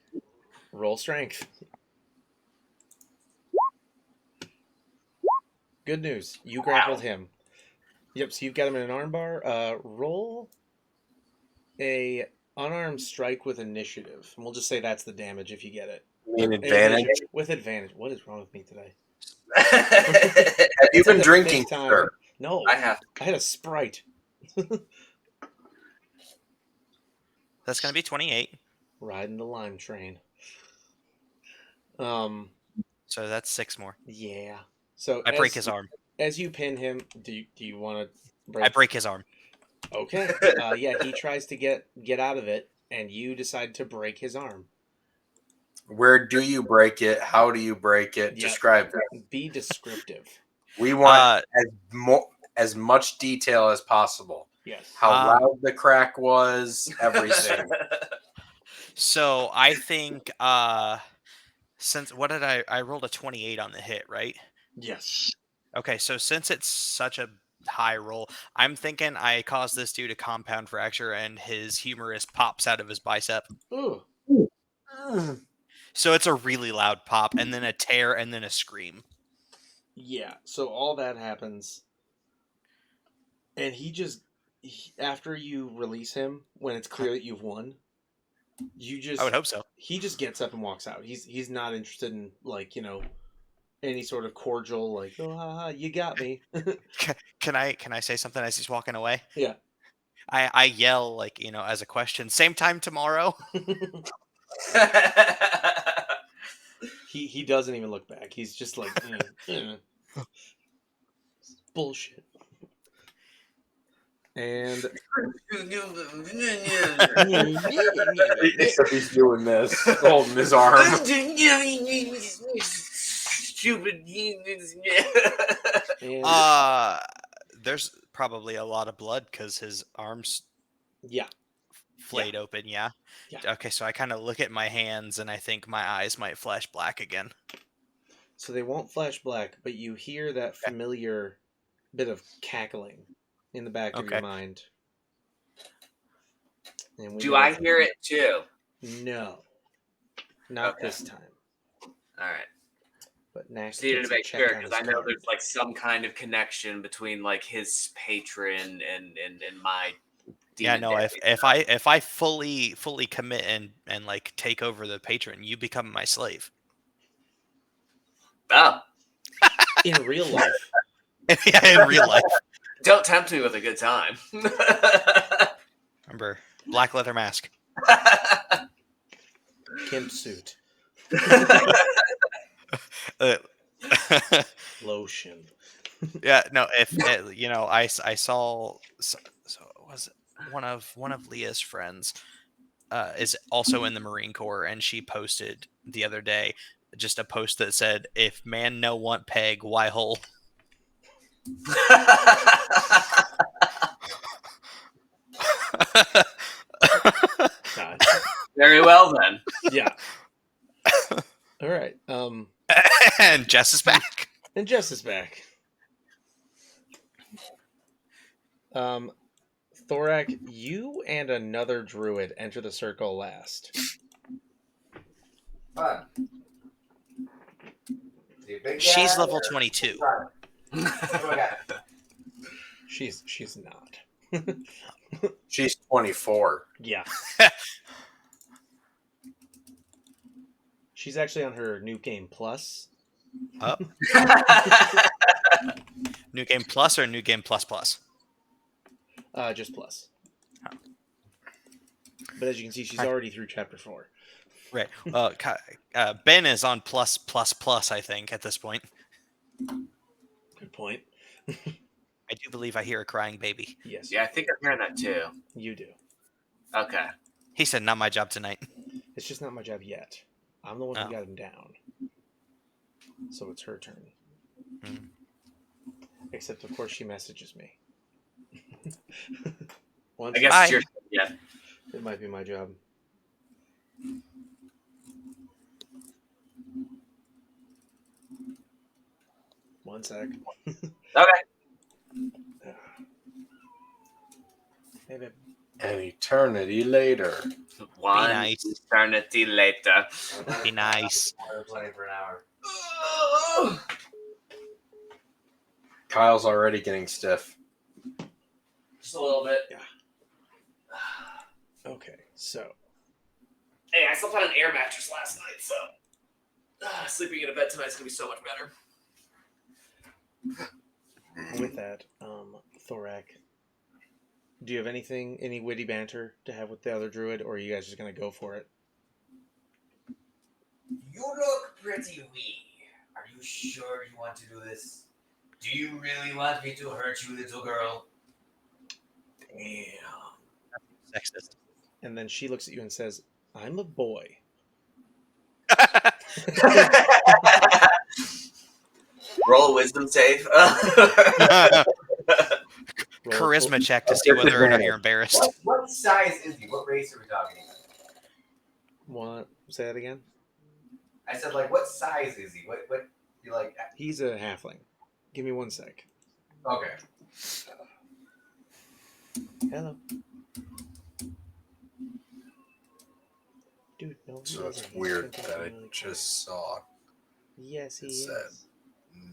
Roll strength. Good news. You grappled him. Yep, so you've got him in an armbar. Roll a unarmed strike with initiative. And we'll just say that's the damage if you get it. An advantage. With advantage. What is wrong with me today? Have you It's like been the drinking, fifth time. sir? No. I have. I had a Sprite. That's gonna be 28. Riding the lime train. So that's 6 more. Yeah. So I break his arm. As you pin him, do you want to break? I break his arm. Okay. Yeah, he tries to get out of it, and you decide to break his arm. Where do you break it? How do you break it? Yep. Describe that. Be descriptive. We want as much detail as possible. Yes. How loud the crack was, everything. So I think since what did I rolled a 28 on the hit, right? Yes. Okay, so since it's such a high roll, I'm thinking I caused this dude a compound fracture and his humerus pops out of his bicep. Ooh. So it's a really loud pop and then a tear and then a scream. Yeah. So all that happens, and after you release him, when it's clear that you've won, I would hope so. He just gets up and walks out. He's not interested in any sort of cordial oh haha, you got me. Can I say something as he's walking away? Yeah. I yell as a question. Same time tomorrow. He doesn't even look back. He's just like bullshit. And Except he's doing this, holding his arm. Stupid. and There's probably a lot of blood because his arms yeah. flayed open. Yeah. Okay, so I kind of look at my hands and I think my eyes might flash black again. So they won't flash black, but you hear that familiar bit of cackling in the back of your mind. And Do I hear it too? No. Not this time. All right. But next, Just needed to make sure because I know there's some kind of connection between his patron and my. Yeah, no. Daddy. If I fully commit and take over the patron, you become my slave. Oh. In real life. Yeah, in real life. Don't tempt me with a good time. Remember, black leather mask. Gimp suit. Lotion. Yeah, no. If I saw. So was it one of Leah's friends is also in the Marine Corps, and she posted the other day just a post that said, "If man no want peg, why hole?" God. Very well then. Yeah. All right. And Jess is back. And Jess is back. Thorak, you and another druid enter the circle last. Fun. She's level 22. She's not. She's 24. Yeah. She's actually on her New Game Plus. Up. New Game Plus or New Game Plus Plus? Just Plus. Oh. But as you can see, she's already through Chapter 4. Right. Ben is on plus plus plus, I think, at this point. Good point. I do believe I hear a crying baby. Yes. Yeah, I think I'm hearing that too. You do. Okay. He said, "Not my job tonight." It's just not my job yet. I'm the one who got him down. So it's her turn. Mm. Except, of course, she messages me. I guess it's your yeah. It might be my job. One sec. Okay. Maybe. An eternity later. One nice. eternity later. Be nice. We're playing for an hour. Kyle's already getting stiff. Just a little bit. Okay, so Hey, I slept on an air mattress last night, so sleeping in a bed tonight's gonna be so much better. with that, Thorak, do you have any witty banter to have with the other druid, or are you guys just gonna go for it? You look pretty weak. Are you sure you want to do this? Do you really want me to hurt you, little girl? Damn. Sexist. And then she looks at you and says, "I'm a boy." Roll a wisdom save. Roll Charisma check to see whether or not you're embarrassed. What size is he? What race are we talking about? Say that again. I said, like, what size is he? What you like? He's a halfling. Give me 1 sec. Okay. Hello. Dude, no. he So it's isn't. He's weird thinking that I really quick. just saw Yes, he it is. said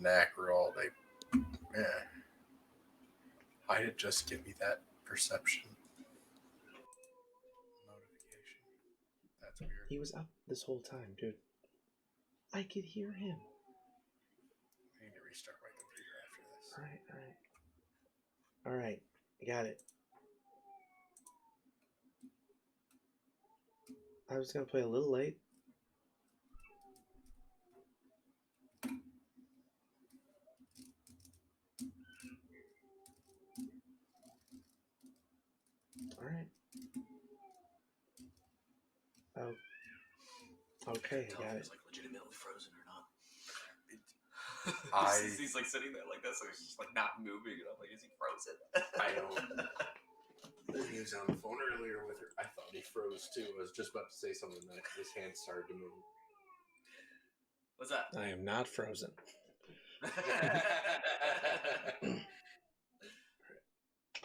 Necrol. Yeah. Why did it just give me that perception notification? That's weird. He was up this whole time, dude. I could hear him. I need to restart my computer after this. All right. I got it. I was gonna play a little late. All right. Oh. Okay, I got it. like legitimately frozen or not. I- he's like sitting there like this, so he's just like not moving. And I'm like, is he frozen? I don't. He was on the phone earlier with her. I thought he froze too. I was just about to say something that his hand started to move. What's that? I am not frozen. I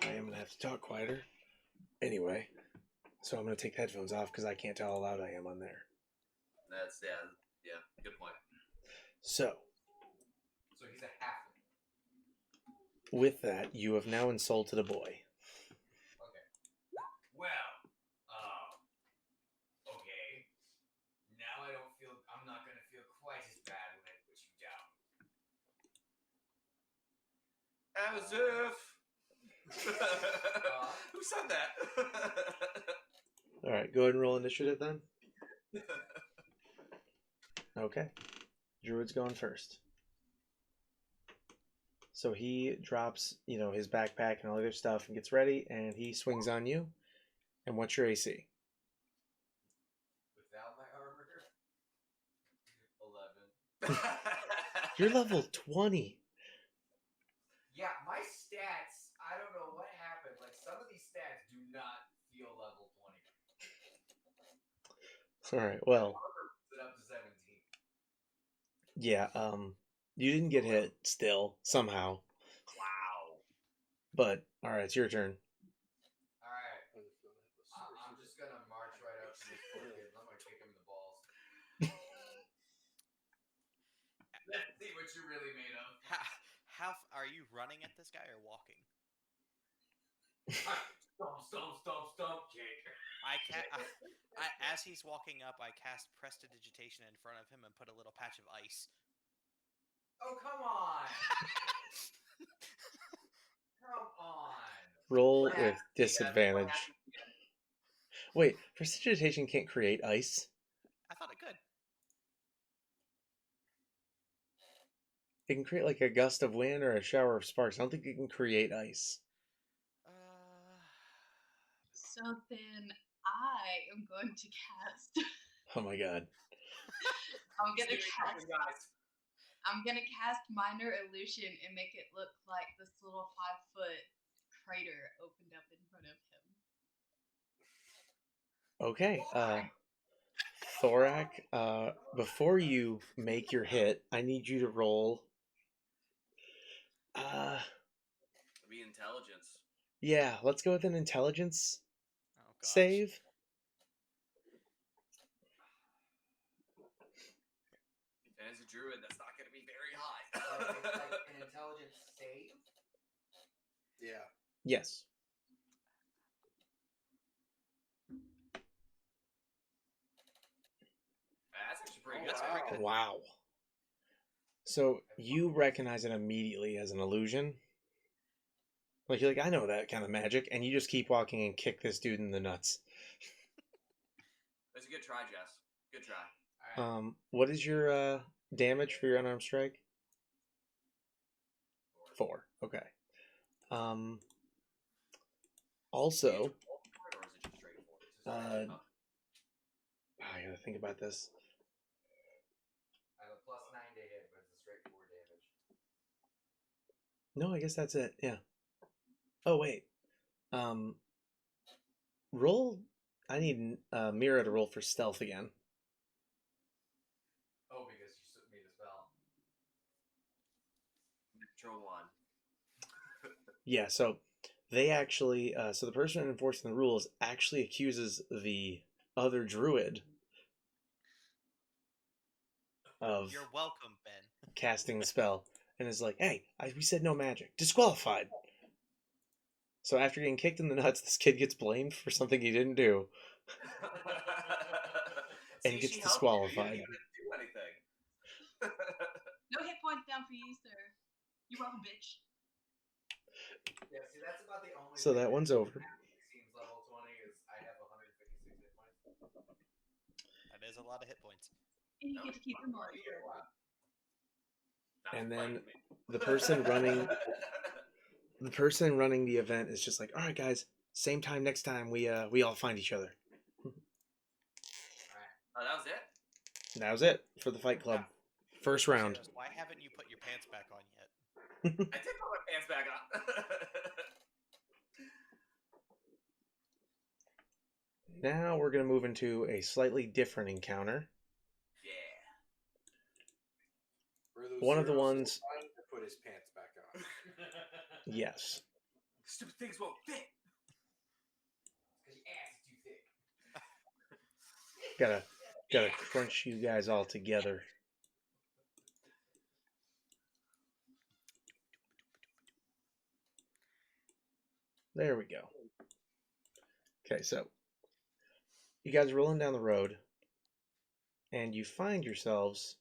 am gonna have to talk quieter. Anyway, so I'm gonna take the headphones off because I can't tell how loud I am on there. That's yeah, good point. So, So he's a half. with that, you have now insulted a boy. Well, okay. Now I'm not gonna feel quite as bad when I put you down. As if. Who said that? All right, go ahead and roll initiative then. Okay, Druid's going first. So he drops, his backpack and all the other stuff and gets ready, and he swings on you. And what's your AC? Without my armor, 11. You're level 20. Yeah, my stats. I don't know what happened. Like some of these stats do not feel level 20. All right, well, Armor puts it up to 17. yeah, you didn't get hit still, somehow. Wow. But, all right, it's your turn. All right. I'm just gonna march right up to this poor kid. I'm gonna kick him in the balls. Let's see what you're really made of. How are you running at this guy or walking? Stomp, stomp, stomp, stomp, kick. As he's walking up, I cast Prestidigitation in front of him and put a little patch of ice. Oh, come on. Come on. Roll What with happened? disadvantage. What happened? Wait, prestidigitation can't create ice? I thought it could. It can create like a gust of wind or a shower of sparks. I don't think it can create ice. So then I am going to cast. Oh my god. I'm gonna Stay cast. guys. I'm gonna cast minor illusion and make it look like this little 5-foot crater opened up in front of him. Okay, Thorak, before you make your hit, I need you to roll Intelligence. Yeah, let's go with an intelligence Oh gosh. save. And as a druid, that's not going to be very It's high. like an intelligence save. Yeah. Yes. That's actually pretty Oh, good. That's wow. very good. Wow. So you recognize it immediately as an illusion. Like you're like, I know that kind of magic, and you just keep walking and kick this dude in the nuts. That's a good try, Jess. Good try. All right. What is your damage for your unarmed strike? 4. Okay. Also, Or is it just straight forward? I gotta think about this. I have a +9 to hit, but it's a straightforward damage. No, I guess that's it. Yeah. Oh wait. Roll. I need Mira to roll for stealth again. Oh, because you made a spell. Natural 1. Yeah. So they actually. So the person enforcing the rules actually accuses the other druid of You're welcome, Ben. casting the spell, and is like, "Hey, we said no magic. Disqualified." So after getting kicked in the nuts, this kid gets blamed for something he didn't do. And gets she helped you. You disqualified. didn't even do anything. No hit points down for you, sir. You're welcome, bitch. Yeah, see, that's about the only. So thing that one's over. Seems level 20 is I have 156 hit points. That is a lot of hit points. And you get to keep them all. Not And for then fighting me. the person running the event is just like, all right, guys, same time next time we all find each other. Oh, that was it? And that was it for the Fight Club. First round. Just, why haven't you put your pants back on yet? I did put my pants back on. Now we're going to move into a slightly different encounter. Yeah. One of the ones- to put his pants back on. Yes. Stupid things won't fit. Because your ass is too thick. Gotta crunch you guys all together. There we go. Okay, so you guys are rolling down the road, and you find yourselves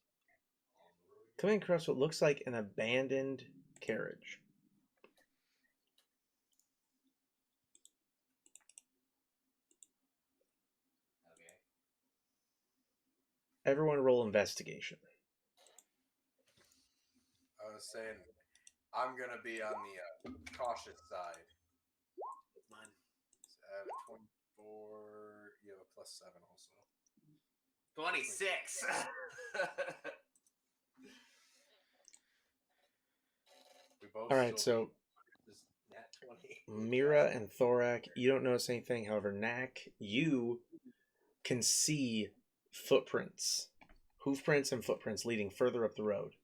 coming across what looks like an abandoned carriage. Okay. Everyone roll investigation. I was saying, I'm gonna be on the cautious side. None. I have a 24. You have a +7 also. 26. We both. All right, still so just nat 20. Mira and Thorak, you don't notice anything. However, Knack, you can see footprints, hoofprints and footprints leading further up the road.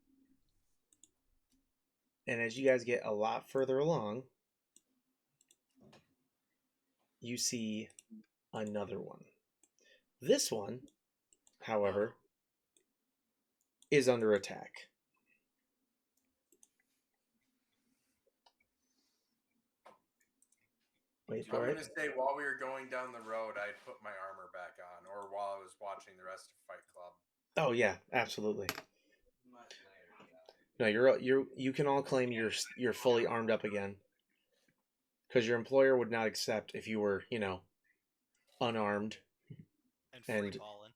And as you guys get a lot further along, you see another one. This one, however, is under attack. Wait I'm for gonna it. say while we were going down the road, I'd put my armor back on, or while I was watching the rest of Fight Club. Oh yeah, absolutely. Much later. No, you can all claim you're fully armed up again. Because your employer would not accept if you were, unarmed And And- free balling.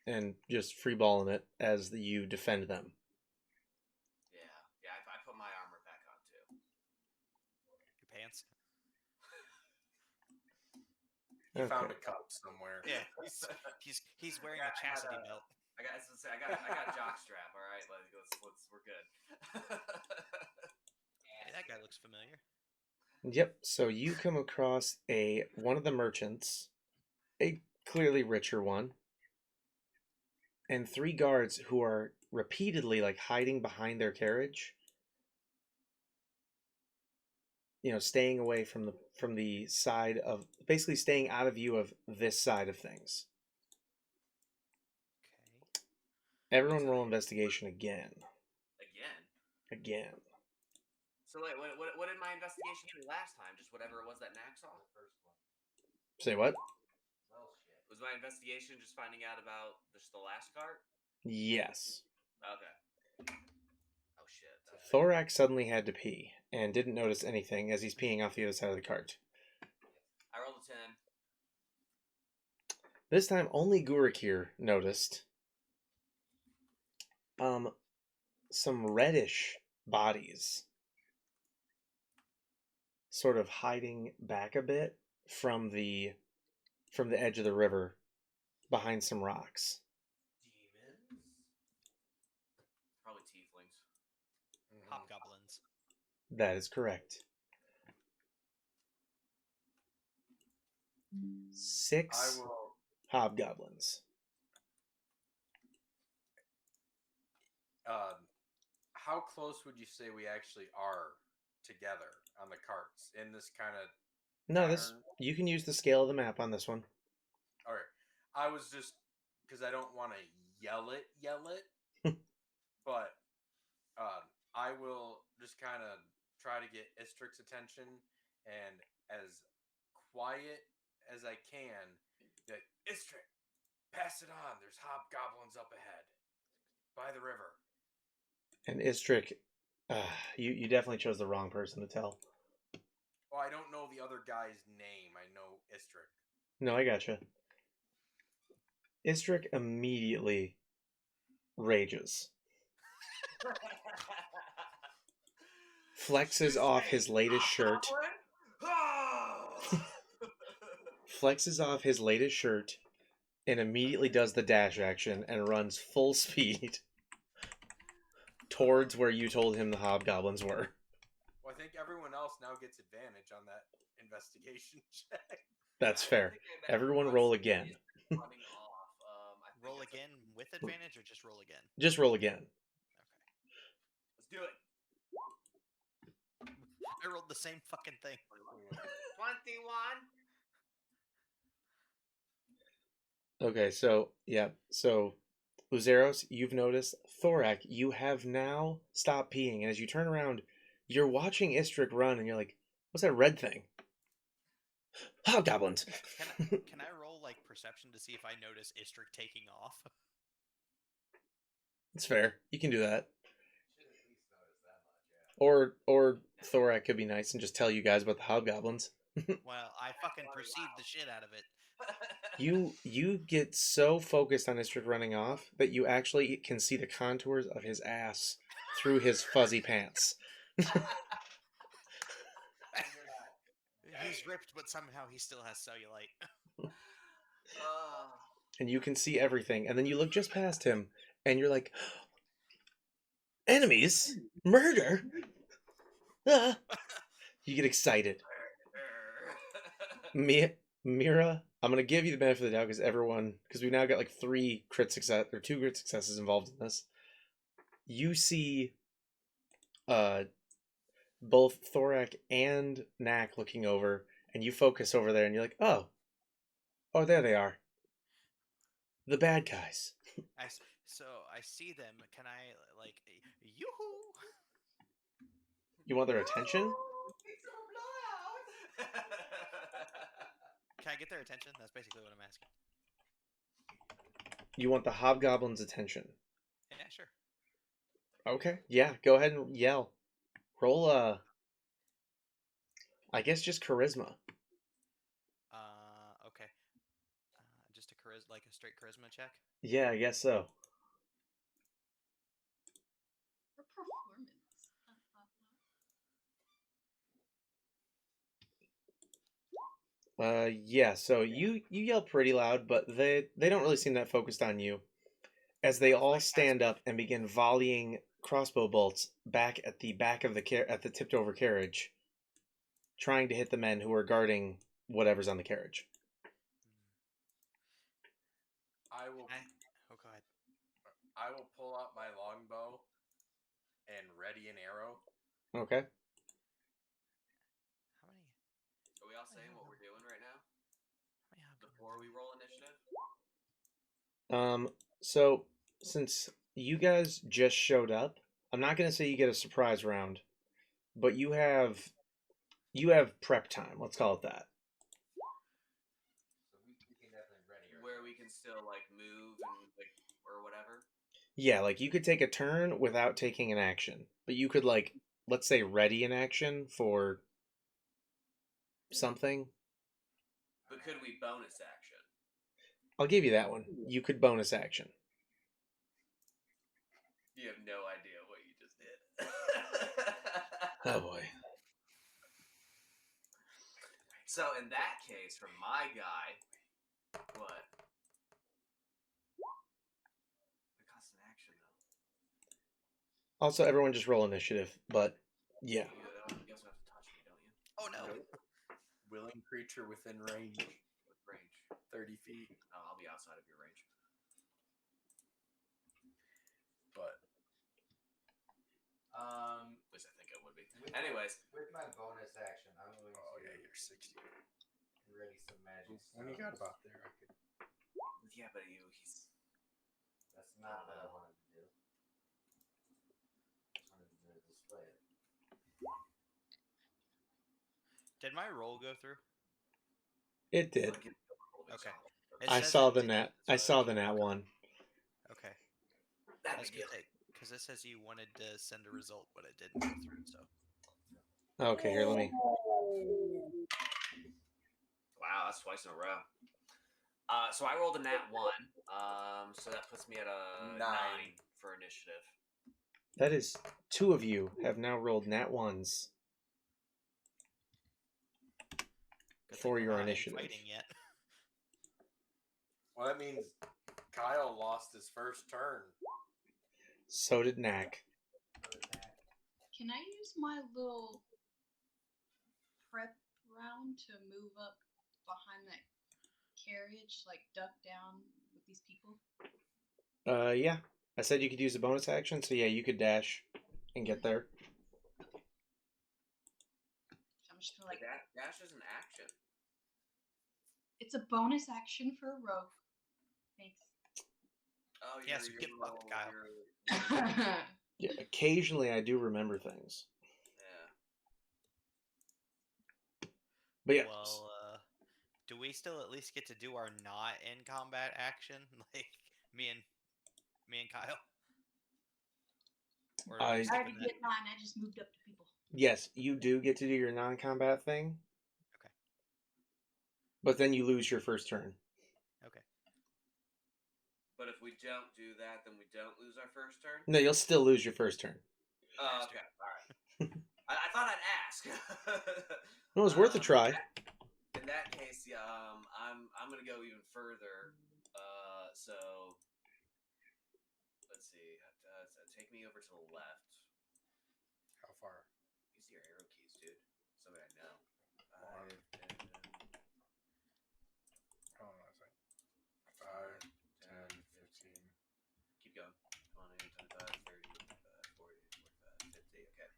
and just freeballing it as you defend them. Yeah, I put my armor back on too. Your pants. He found a Okay. cup somewhere. Yeah, he's wearing a chastity belt. I got a jock strap. All right, let's we're good. Hey, that guy looks familiar. Yep. So you come across one of the merchants, a clearly richer one, and 3 guards who are repeatedly hiding behind their carriage. staying away from the side of, basically staying out of view of this side of things. Okay. Everyone roll investigation again. Again. So wait, what did my investigation give me last time? Just whatever it was that Knack saw? First one. Say what? Well, shit. Was my investigation just finding out about just the last cart? Yes. Okay. Oh shit. That's Thorak suddenly had to pee and didn't notice anything as he's peeing off the other side of the cart. I rolled a 10. This time, only Gurukir noticed some reddish bodies sort of hiding back a bit from the edge of the river behind some rocks. Demons? Probably tieflings. Hobgoblins. That is correct. 6 I will. hobgoblins. How close would you say we actually are together on the carts in this kind of? No, you can use the scale of the map on this one. All right. I was just because I don't want to yell it, but I will just kind of try to get Istrik's attention and as quiet as I can. That Istrik, pass it on. There's hobgoblins up ahead by the river. And Istrik, you definitely chose the wrong person to tell. Oh, I don't know the other guy's name. I know Istrik. No, I gotcha. Istrik immediately rages. Flexes off his latest shirt. Flexes off his latest shirt and immediately does the dash action and runs full speed towards where you told him the hobgoblins were. Well, I think everyone else now gets advantage on that investigation check. That's fair. Everyone roll again. Running off. I think Roll it's again with advantage or just roll again? Just roll again. Let's do it. I rolled the same fucking thing. 21. Okay, so Uzeros, you've noticed. Thorak, you have now stopped peeing, and as you turn around, you're watching Istrik run, and you're like, "What's that red thing?" Hobgoblins. Can I roll like perception to see if I notice Istrik taking off? It's fair. You can do that. Should at least notice that much, yeah. Or Thorak could be nice and just tell you guys about the hobgoblins. Well, I fucking perceived the shit out of it. You get so focused on Istrik running off that you actually can see the contours of his ass through his fuzzy pants. He's ripped, but somehow he still has cellulite. And you can see everything. And then you look just past him, and you're like, enemies? Murder? Ah. You get excited. Mira, I'm going to give you the benefit of the doubt because we've now got like 2 crit successes involved in this. You see both Thorak and Knack looking over, and you focus over there, and you're like, oh, there they are. The bad guys. So I see them. Can I like yoo-hoo? You want their attention? Can I get their attention? That's basically what I'm asking. You want the hobgoblin's attention? Yeah, sure. Okay, yeah, go ahead and yell. Roll I guess just charisma. Okay. Just a straight charisma check. Yeah, I guess so. Her performance. Yeah, so you yell pretty loud, but they don't really seem that focused on you. As they all stand up and begin volleying crossbow bolts back at the back of the tipped over carriage, trying to hit the men who are guarding whatever's on the carriage. I will. Oh, go ahead. I will pull out my longbow and ready an arrow. Okay. So since you guys just showed up, I'm not gonna say you get a surprise round, but you have prep time. Let's call it that. So we can definitely ready her. Where we can still like move and like or whatever. Yeah, like you could take a turn without taking an action, but you could like let's say ready an action for something. But could we bonus action? I'll give you that one. You could bonus action. You have no idea what you just did. Oh boy. So in that case, for my guy, what? It costs an action though. Also, everyone just roll initiative, but yeah. You also have to touch me, don't you? Oh no. Willing creature within range, With range. 30 feet. Oh, I'll be outside of your range. But At least I think it would be. Anyways, With my bonus action, I'm going to oh yeah, you're 60. ready some magic. When you got spells. about there, I could. yeah, but he's That's not what I wanted to do. I wanted to display it. Did my roll go through? It did. Okay. It I says saw it the did, nat. so I saw was the nat wondering. one. Okay. That'd That's be good good. because it says you wanted to send a result, but it didn't go through. So Okay, here, let me. Wow, that's twice in a row. So I rolled a nat 1. So that puts me at a 9 for initiative. That is two of you have now rolled nat ones good for thing your we're not in initiative. fighting yet. Well, that means Kyle lost his first turn. So did Knack. Can I use my little prep round to move up behind that carriage, like duck down with these people? Yeah. I said you could use a bonus action, so yeah, you could dash and get there. So I'm just gonna like. That dash is an action. It's a bonus action for a rogue. Thanks. Oh, Yeah, so get fucked, Kyle. Yeah, occasionally I do remember things. Yeah. But yeah, Well, do we still at least get to do our not in combat action, like me and Kyle? Or are we I- I skipping already that? did mine. I just moved up to people. yes, you do get to do your non-combat thing. Okay. But then you lose your first turn. Okay. But if we don't do that, then we don't lose our first turn? No, you'll still lose your first turn. Oh, okay. All right. I thought I'd ask. It was worth a try. In that case, yeah, I'm gonna go even further. So let's see. Take me over to the left. How far? Use your arrow keys, dude. Somebody I know. One. 5, 10, Hold on a second. 5, 10, 15. keep going. 20, 25, 30, 35, 40, 45, 50. Okay.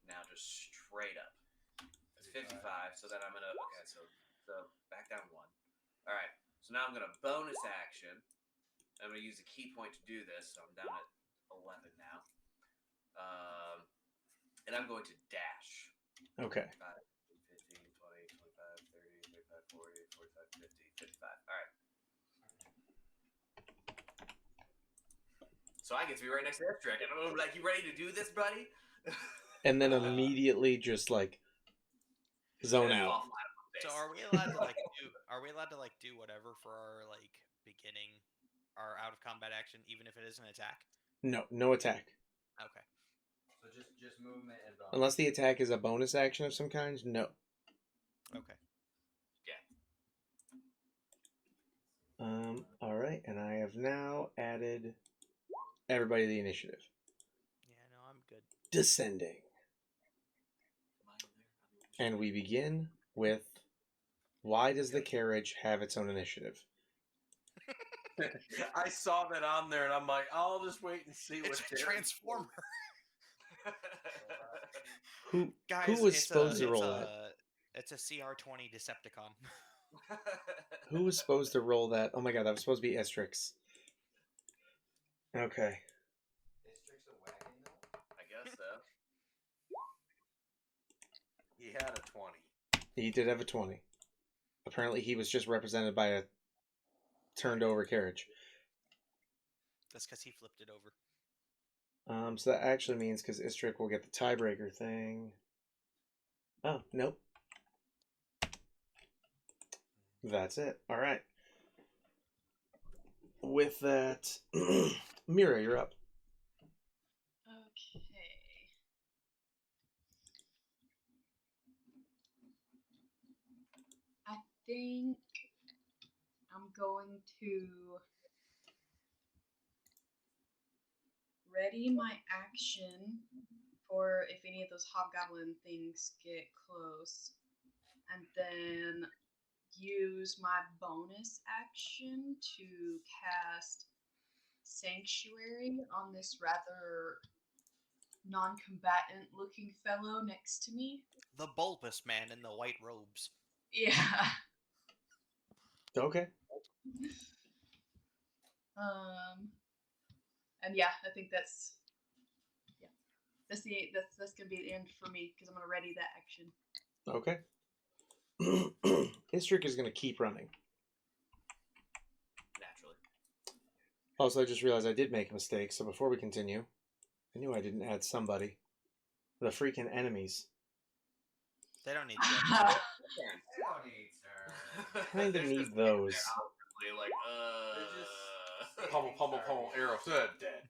Now just straight up. It's 55. So then I'm gonna. Okay. So back down 1. All right. So now I'm gonna bonus action. I'm gonna use a key point to do this. So I'm down at 11 now. And I'm going to dash. Okay. 5, 15, 20, 25, 30, 35, 40, 45, 50, 55. All right. So I get to be right next to Estrick. And I'm like, you ready to do this, buddy? And then immediately just like zone And then out. fall flat on my face. So are we allowed to like do? Are we allowed to like do whatever for our like beginning, our out of combat action, even if it is an attack? No, no attack. Okay. So just movement and bonus. Unless the attack is a bonus action of some kind, no. Okay. All right, and I have now added everybody to the initiative. Yeah, no, I'm good. Descending. Am I in there? And we begin with why does the carriage have its own initiative? I saw that on there, and I'm like, I'll just wait and see what. It's a Darren transformer. Who Guys, was it's supposed to it's roll a, that? It's a CR20 Decepticon. Who was supposed to roll that? Oh my god, that was supposed to be Estrix. Okay. District's a wagon though? I guess so. He had a 20. He did have a 20. Apparently, he was just represented by a turned over carriage. That's because he flipped it over. So that actually means because Istrik will get the tiebreaker thing. Oh, nope. That's it. All right. With that, Mira, you're up. Okay. I think I'm going to ready my action for if any of those hobgoblin things get close, and then use my bonus action to cast Sanctuary on this rather non-combatant looking fellow next to me. The bulbous man in the white robes. Yeah. Okay. And yeah, I think that's that's gonna be the end for me because I'm gonna ready that action. Okay. Istrik is going to keep running. Naturally. Also, I just realized I did make a mistake, so before we continue, I knew I didn't add somebody. The freaking enemies. They don't need to. I don't need her. Kinda They're need just those. outwardly like, They're just pummel, pummel, pummel, arrow, dead.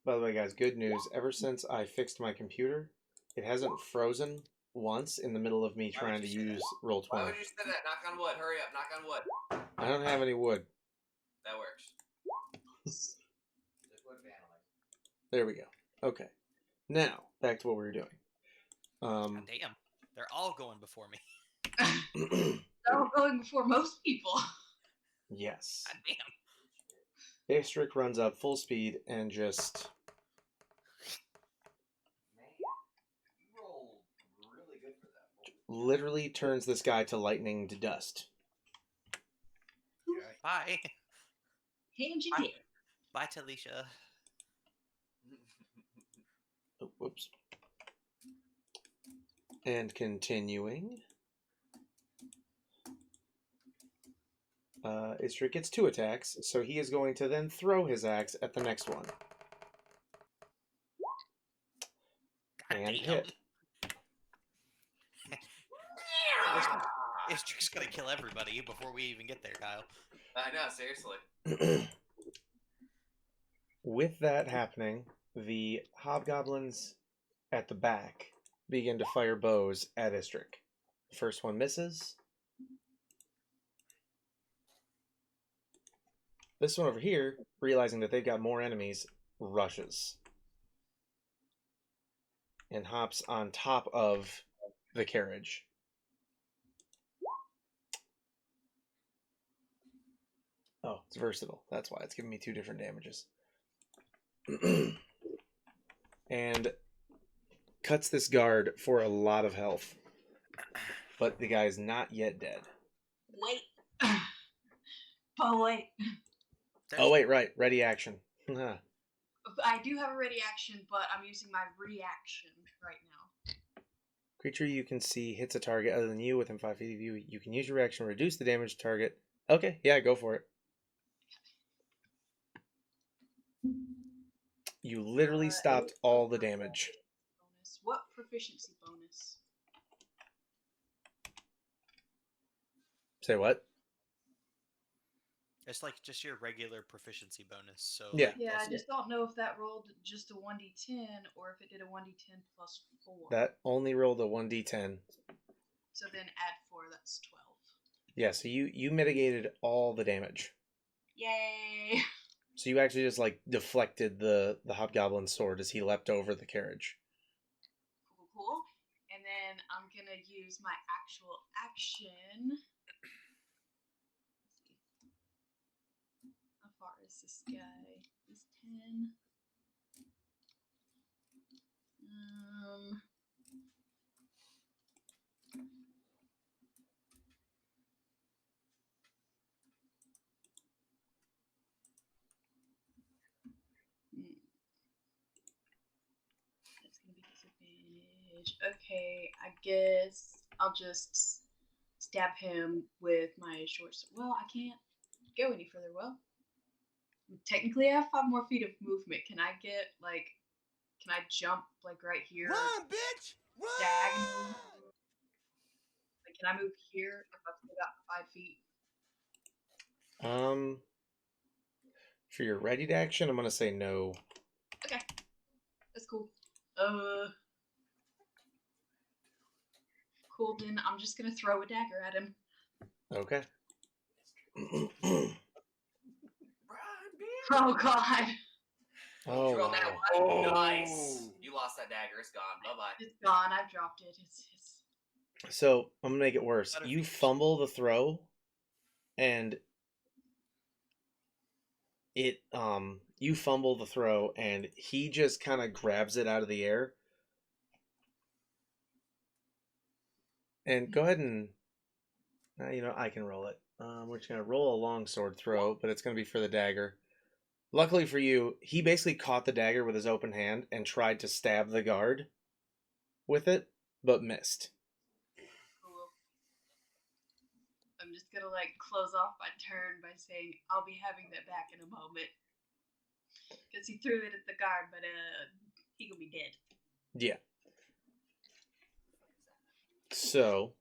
By the way, guys, good news. Ever since I fixed my computer, it hasn't frozen once in the middle of me Why would trying to you say use that? Roll20. Why would you say that? Knock on wood. Hurry up. Knock on wood. I don't have any wood. That works. Just wood paneling. There we go. Okay. Now, back to what we were doing. God damn. They're all going before me. They're all going before most people. Yes. God damn. Istrik runs up full speed and just Man, you rolled really good for that. literally turns this guy to lightning to dust. Bye. Hands you Bye. did. Bye, Talisha. Oh, whoops. And continuing. Istrik gets 2 attacks, so he is going to then throw his axe at the next one. God And damn. hit. Istrik's gonna kill everybody before we even get there, Kyle. I know, seriously. With that happening, the hobgoblins at the back begin to fire bows at Istrik. The first one misses. This one over here, realizing that they've got more enemies, rushes. And hops on top of the carriage. Oh, it's versatile. That's why it's giving me 2 different damages. And cuts this guard for a lot of health. But the guy's not yet dead. Wait. But wait. Oh, wait, right. Ready action. I do have a ready action, but I'm using my reaction right now. Creature you can see hits a target other than you within 5 feet of you. You can use your reaction to reduce the damage to target. Okay, yeah, go for it. You literally stopped all the damage. Bonus. What proficiency bonus? Say what? It's like just your regular proficiency bonus. So Yeah. like, Yeah, I plus- just don't know if that rolled just a 1d10 or if it did a 1d10 plus 4. That only rolled a 1d10. So then add 4, that's 12. Yeah, so you mitigated all the damage. Yay! So you actually just like deflected the hobgoblin sword as he leapt over the carriage. Cool. And then I'm gonna use my actual action. Let's see. How far is this guy? He's 10. disadvantage. Okay, I guess I'll just stab him with my short sword. Well, I can't go any further. Well, technically, I have 5 more feet of movement. Can I get like? Can I jump like right here? Run, bitch! Run! Diagonally? Like, can I move here if I've still got 5 feet? For your ready to action, I'm gonna say no. Okay, that's cool. Cool. Then I'm just gonna throw a dagger at him. Okay. Oh God, Oh, You rolled that wow. one. Nice. You lost that dagger. It's gone. Bye bye. it's gone. I've dropped it. It's So I'm gonna make it worse. Better You features. fumble the throw, and you fumble the throw, and he just kind of grabs it out of the air. And go ahead and, I can roll it. We're just gonna roll a longsword throw, but it's gonna be for the dagger. Luckily for you, he basically caught the dagger with his open hand and tried to stab the guard with it, but missed. cool. I'm just gonna like close off my turn by saying I'll be having that back in a moment. Because he threw it at the guard, but he gonna be dead. Yeah. So,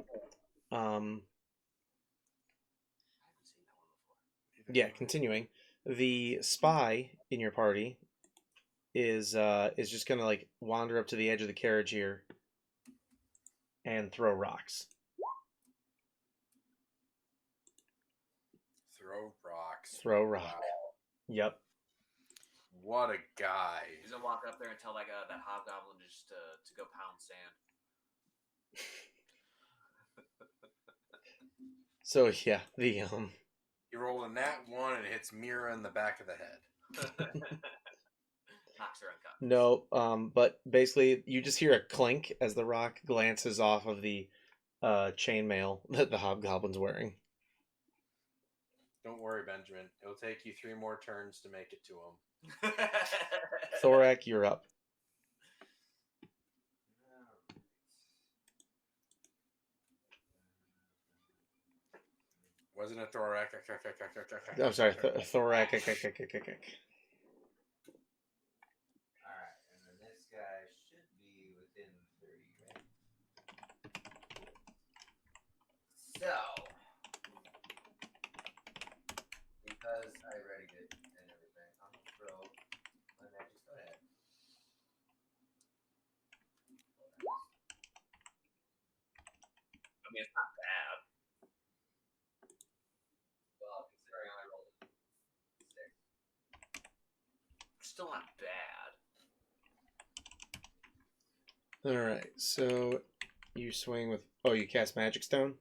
yeah, continuing. The spy in your party is just gonna like wander up to the edge of the carriage here and throw rocks. Throw rocks. Throw rock. Wow. Yep. What a guy. He's gonna walk up there and tell that hobgoblin just to go pound sand. So yeah, the You roll a nat 1 and it hits Mira in the back of the head. Knocks her unconscious. no, but basically you just hear a clink as the rock glances off of the chainmail that the hobgoblin's wearing. Don't worry, Benjamin. It'll take you 3 more turns to make it to him. Thorak, you're up. Wasn't it Thorak? I'm sorry, Thorak. Alright, and then this guy should be within 30, right? So, because I already did and everything, I'm gonna throw my magic. Go ahead. I mean, it's not bad. Well, considering I rolled a 6. Still not bad. All right, so you swing with. Oh, you cast Magic Stone.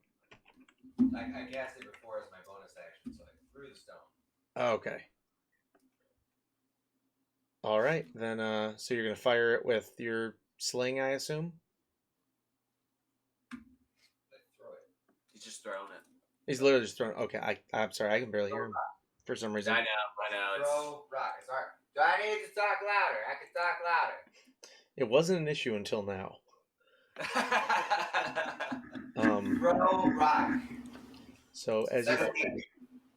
I cast it before as my bonus action, so I threw the stone. Okay. All right, then. So you're gonna fire it with your sling, I assume. I throw it. He's just throwing it. He's literally just throwing. Okay, I'm sorry, I can barely hear him for some reason. I know. Throw rock. It's hard. Do I need to talk louder? I can talk louder. It wasn't an issue until now. Throw rock. So as you 17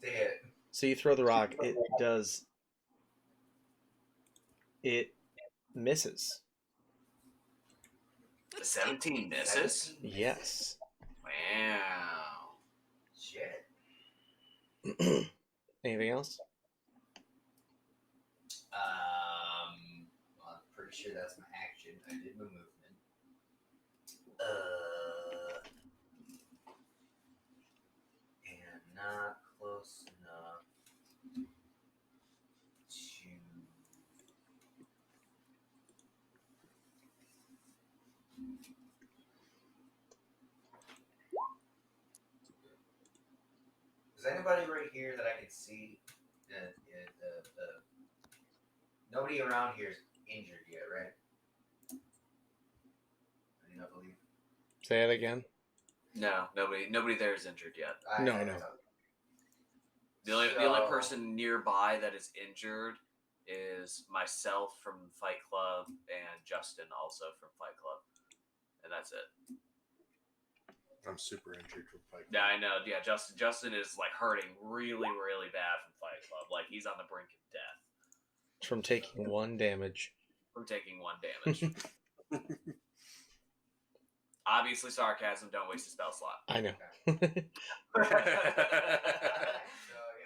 to hit. so you throw the rock, it does. It misses. 17 misses? Yes. Wow. Shit. Anything else? Well, I'm pretty sure that's my action. I did my movement. And not close enough to. Is anybody right here that I can see? Nobody around here is injured yet, right? I do not believe. Say it again. No, nobody there is injured yet. No. The only person nearby that is injured is myself from Fight Club and Justin. Justin, also from Fight Club, and that's it. I'm super intrigued with Fight Club. Yeah, I know. Yeah, Justin is like hurting really, really bad from Fight Club. Like he's on the brink of death From taking 1 damage. from taking 1 damage. Obviously, sarcasm. Don't waste a spell slot. I know. So yeah,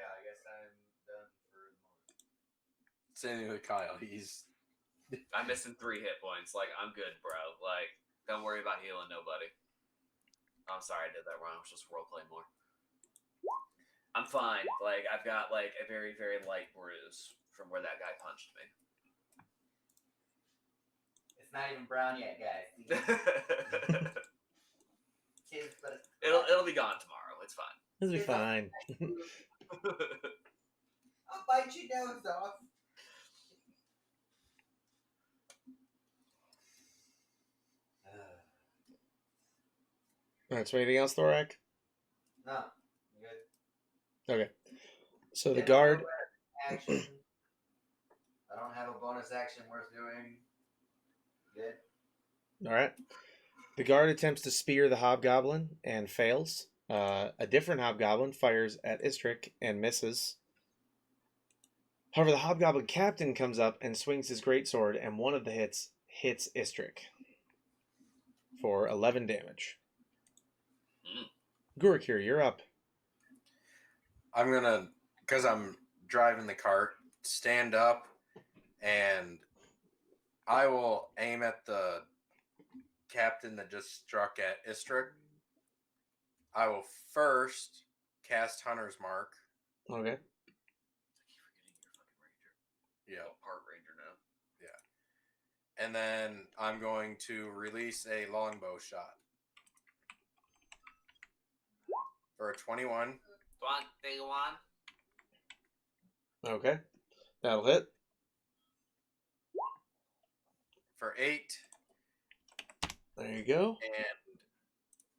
I guess I'm done for the moment. Same with Kyle. He's I'm missing 3 hit points. Like I'm good, bro. Like don't worry about healing nobody. I'm sorry I did that wrong. I was just roleplay more. I'm fine. Like I've got like a very, very light bruise from where that guy punched me. It's not even brown yet, guys. Kids, but it's It'll be gone tomorrow. It's fine. It'll be fine. I'll bite your nose off. Alright, so anything else, Thorak? No, good. Okay. So the Get a guard. bonus action. I don't have a bonus action worth doing. Good. Alright. The guard attempts to spear the hobgoblin and fails. A different hobgoblin fires at Istrik and misses. However, the hobgoblin captain comes up and swings his greatsword, and one of the hits hits Istrik for 11 damage. Gurukir, you're up. I'm gonna, because I'm driving the cart, stand up, and I will aim at the captain that just struck at Istrik. I will first cast Hunter's Mark. Okay. Yeah. Part ranger now. And then I'm going to release a longbow shot. For a 21. 21. Okay. That'll hit. For 8. There you go. And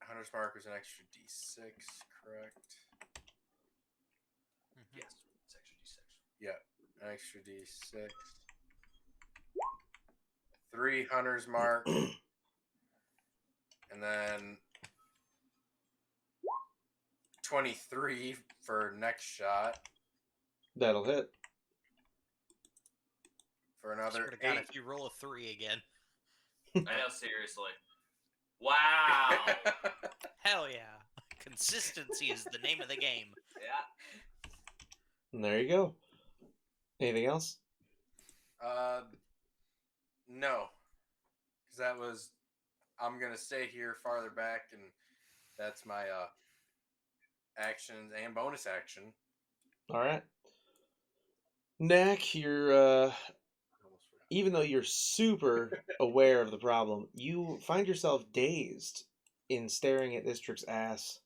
Hunter's Mark was an extra D6, correct? Yes. It's extra D6. Yeah, an extra D6. 3 Hunter's Mark. And then 23 for next shot. That'll hit. For another Swear to God, 8. if you roll a 3 again. I know, seriously. Wow. Hell yeah. Consistency is the name of the game. Yeah. And there you go. Anything else? No. Because that was... I'm going to stay here farther back, and that's my actions and bonus action. Alright. Knack, you're, even though you're super aware of the problem, you find yourself dazed in staring at Istrik's ass.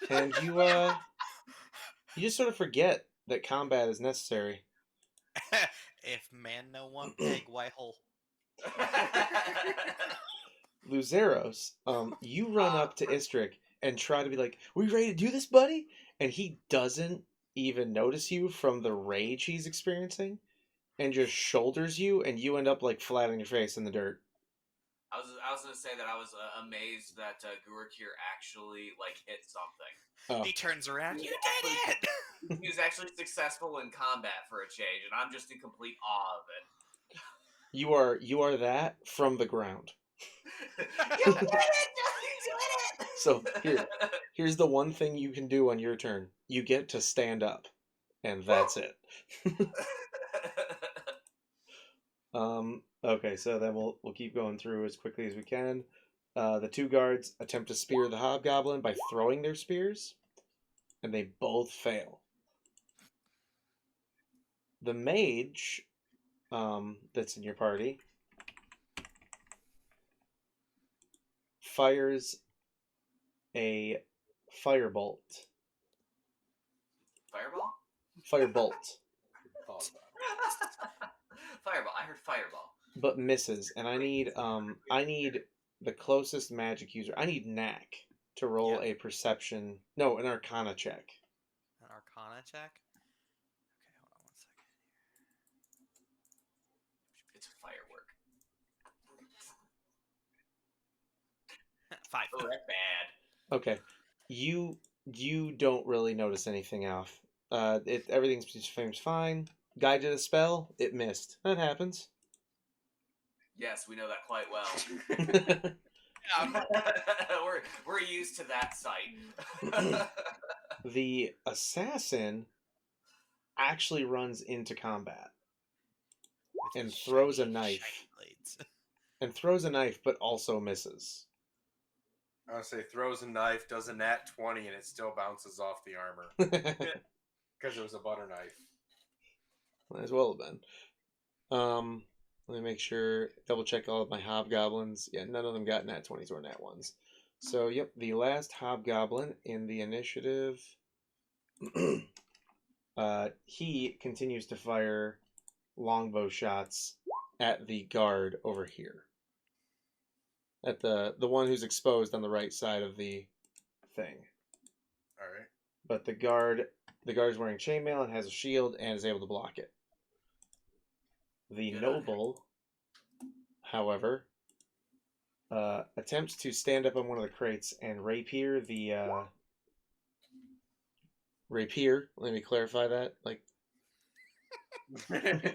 And you just sort of forget that combat is necessary. If man no one peg, why hole? Luzeros, you run up to Istrik and try to be like, "We ready to do this, buddy?" And he doesn't even notice you from the rage he's experiencing, and just shoulders you, and you end up like flat on your face in the dirt. I was gonna say that I was amazed that Gurukir actually like hit something. Oh. He turns around. You did it! He was actually successful in combat for a change, and I'm just in complete awe of it. You are that from the ground. You did it! You did it! So here's the one thing you can do on your turn. You get to stand up, and that's it. Okay, so then we'll keep going through as quickly as we can. The 2 guards attempt to spear the hobgoblin by throwing their spears, and they both fail. The mage that's in your party fires a firebolt. Fireball? Firebolt, Fireball. I heard fireball. but misses. And I need the closest magic user. I need Knack to roll Yeah. a perception. No, an Arcana check. An Arcana check? Okay, hold on one second. It's a firework. 5. Oh, that's bad. Okay. You don't really notice anything off. Everything seems fine. Guy did a spell. It missed. That happens. Yes, we know that quite well. Yeah, we're used to that sight. The assassin actually runs into combat with and his throws a shiny knife. blades. And throws a knife, but also misses. I would say throws a knife, does a nat 20, and it still bounces off the armor because it was a butter knife. Might as well have been. Let me make sure, double check all of my hobgoblins. Yeah, none of them got nat 20s or nat 1s. So, yep, the last hobgoblin in the initiative, he continues to fire longbow shots at the guard over here. At the one who's exposed on the right side of the thing. All right. But the guard's wearing chainmail and has a shield and is able to block it. The Good noble, however, attempts to stand up on one of the crates and rapier the rapier. Let me clarify that. Like the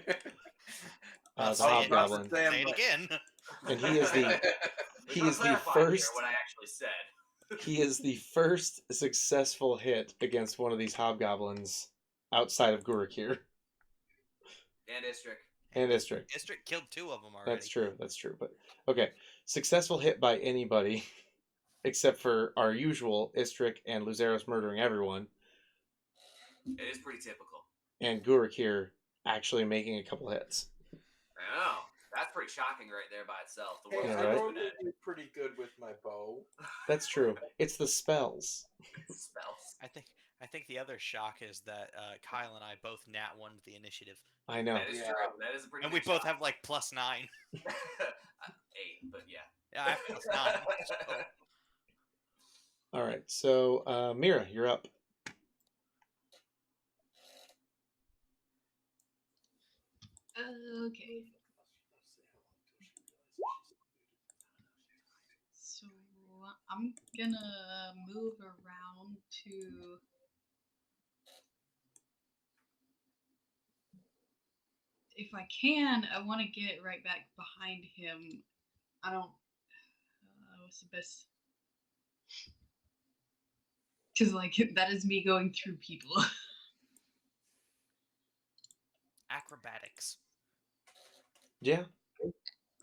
hobgoblin, Say it again. and he is the first. What I actually said. He is the first successful hit against one of these hobgoblins outside of Gurukir And Istrik. and Istrik. Istrik killed 2 of them already. That's true. But okay, successful hit by anybody except for our usual Istrik and Luzeros murdering everyone, It is pretty typical. and Gurukir actually making a couple hits. Oh, that's pretty shocking right there by itself. The Hey, world's Yeah, I right? normally do pretty good with my bow. That's true. It's the spells. spells. I think the other shock is that Kyle and I both nat 1'd the initiative, I know. That is Yeah. true. That is a pretty and we big both shock. have like +9. 8, but yeah. Yeah, I have +9. So. All right, so Mira, you're up. Okay. So I'm gonna move around to. If I can, I want to get right back behind him. I don't. What's the best? Because, like, that is me going through people. Acrobatics. Yeah.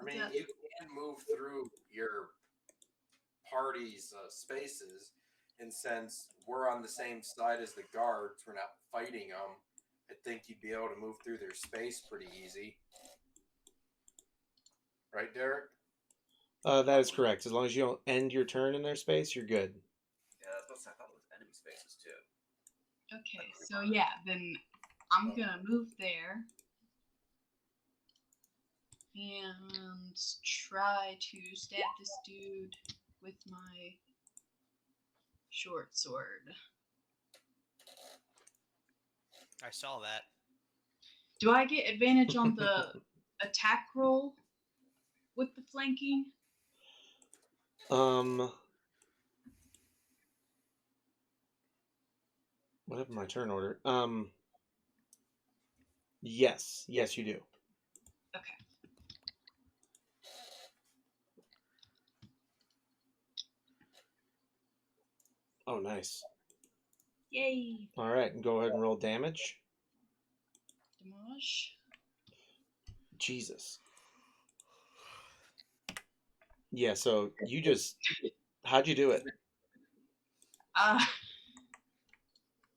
I mean, Yeah. you can move through your party's spaces, and since we're on the same side as the guards, we're not fighting them. I think you'd be able to move through their space pretty easy. Right, Derek? That is correct. As long as you don't end your turn in their space, you're good. Yeah, that's what I thought it was enemy spaces too. Okay, so yeah, then I'm gonna move there and try to stab this dude with my short sword. I saw that. Do I get advantage on the attack roll with the flanking? What happened to my turn order? Yes, you do. Okay. Oh, nice. Yay! All right, go ahead and roll damage. Damage. Jesus. Yeah, so you just, how'd you do it?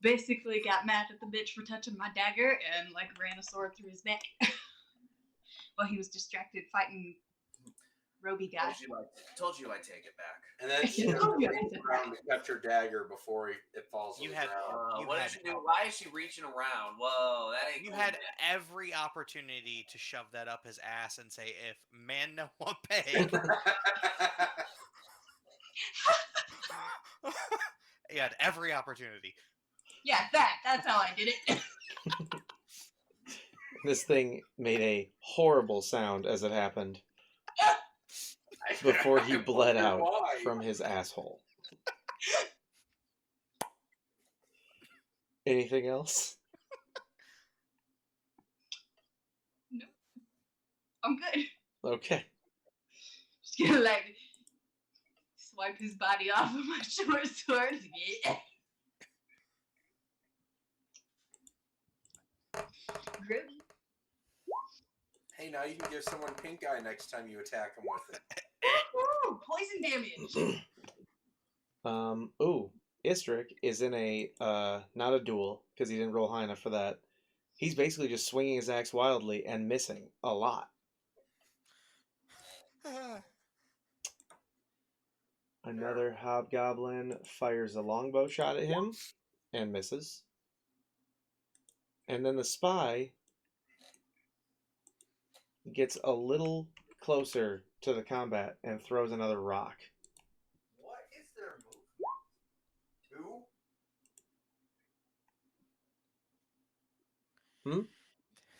Basically got mad at the bitch for touching my dagger and like ran a sword through his neck while he was distracted fighting Roby guy. Told you I'd take it back. And then she Oh, yeah. reaches around to catch her dagger before it falls You on had- the ground. You What had- is she doing? Why is she reaching around? Whoa, that ain't You cool, had man. every opportunity to shove that up his ass and say, "If man no one pay." You had every opportunity. Yeah, that's how I did it. This thing made a horrible sound as it happened. before he I bled wonder out why. from his asshole. Anything else? No, I'm good. Okay. Just gonna like swipe his body off with my short sword. Yeah. Grody. Hey, now you can give someone pink eye next time you attack them with it. Woo! Poison damage. Ooh, Istrik is in a not a duel because he didn't roll high enough for that. He's basically just swinging his axe wildly and missing a lot. Another hobgoblin fires a longbow shot at him and misses. And then the spy gets a little closer to the combat and throws another rock. What is their move? 2?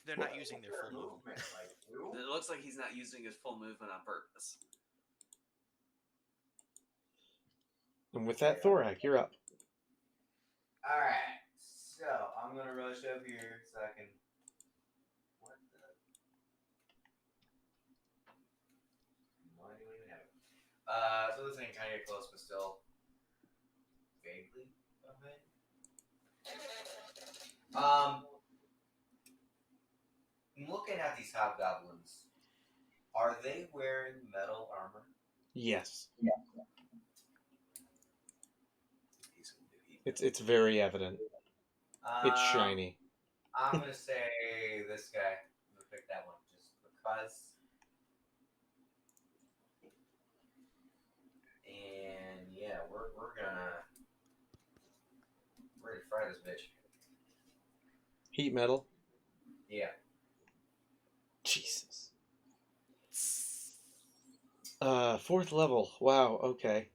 They're not using their full movement. Like 2? It looks like he's not using his full movement on purpose. And with that, Thorak, you're up. Alright, so I'm gonna rush up here so I can. What the? No idea what even happened. So this thing kind of get close, but still vaguely behind. Looking at these hobgoblins, are they wearing metal armor? Yes. It's very evident. It's shiny. I'm gonna say this guy. I'm gonna pick that one just because. And yeah, we're gonna fry this bitch. Heat metal. Yeah. Jesus. 4th level. Wow. Okay.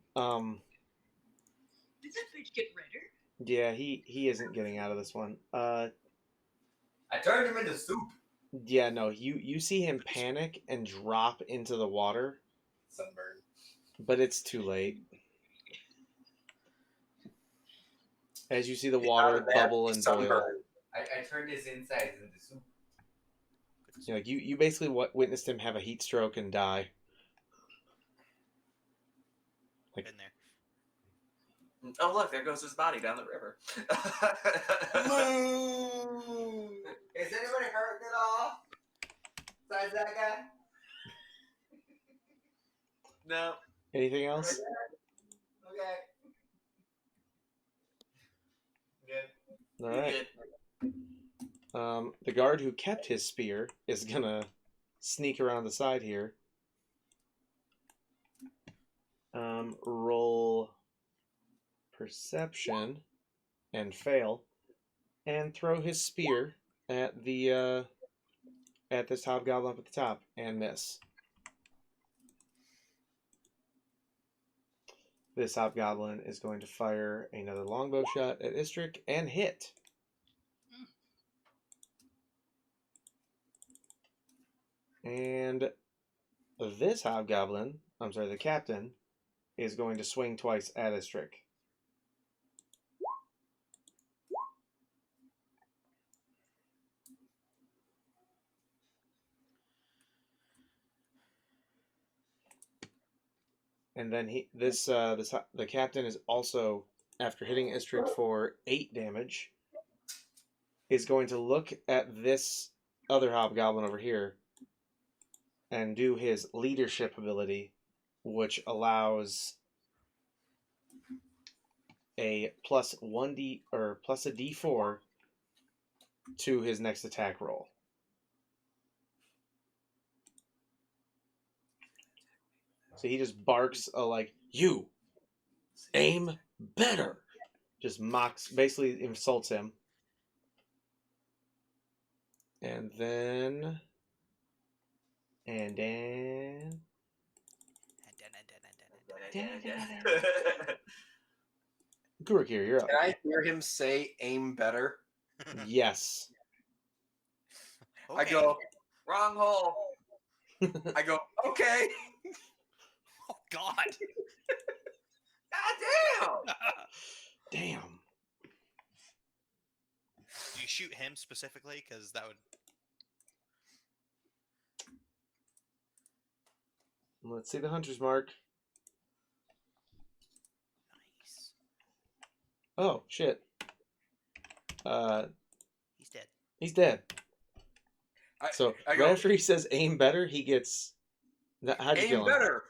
Did that bitch get redder? Yeah, he isn't getting out of this one. I turned him into soup. Yeah, no. You see him panic and drop into the water, Sunburn. but it's too late. As you see the water bubble and boil. I turned his insides into soup. You know, you basically witnessed him have a heat stroke and die. Been there. Oh look, there goes his body down the river. Is anybody hurt at all? Besides that guy? No. Anything else? Okay. Good. All right. Good. The guard who kept his spear is gonna sneak around the side here. Roll perception and fail, and throw his spear at the at this hobgoblin up at the top and miss. This hobgoblin is going to fire another longbow shot at Istrik and hit. And this hobgoblin, I'm sorry, the captain, is going to swing twice at Istrik. And then the captain is also, after hitting Istrik for 8 damage, is going to look at this other hobgoblin over here and do his leadership ability, which allows a plus a D4 to his next attack roll. So he just barks you aim better. Just basically insults him. And then Gurukir, you're up. Can I hear him say aim better? Yes. I go, Wrong hole. I go, okay. god! God damn! Damn. Do you shoot him specifically? Because that would. Let's see the hunter's mark. Nice. Oh, shit. He's dead. He's dead. So, I right go, after he says aim better, he gets... How'd you aim kill him? better.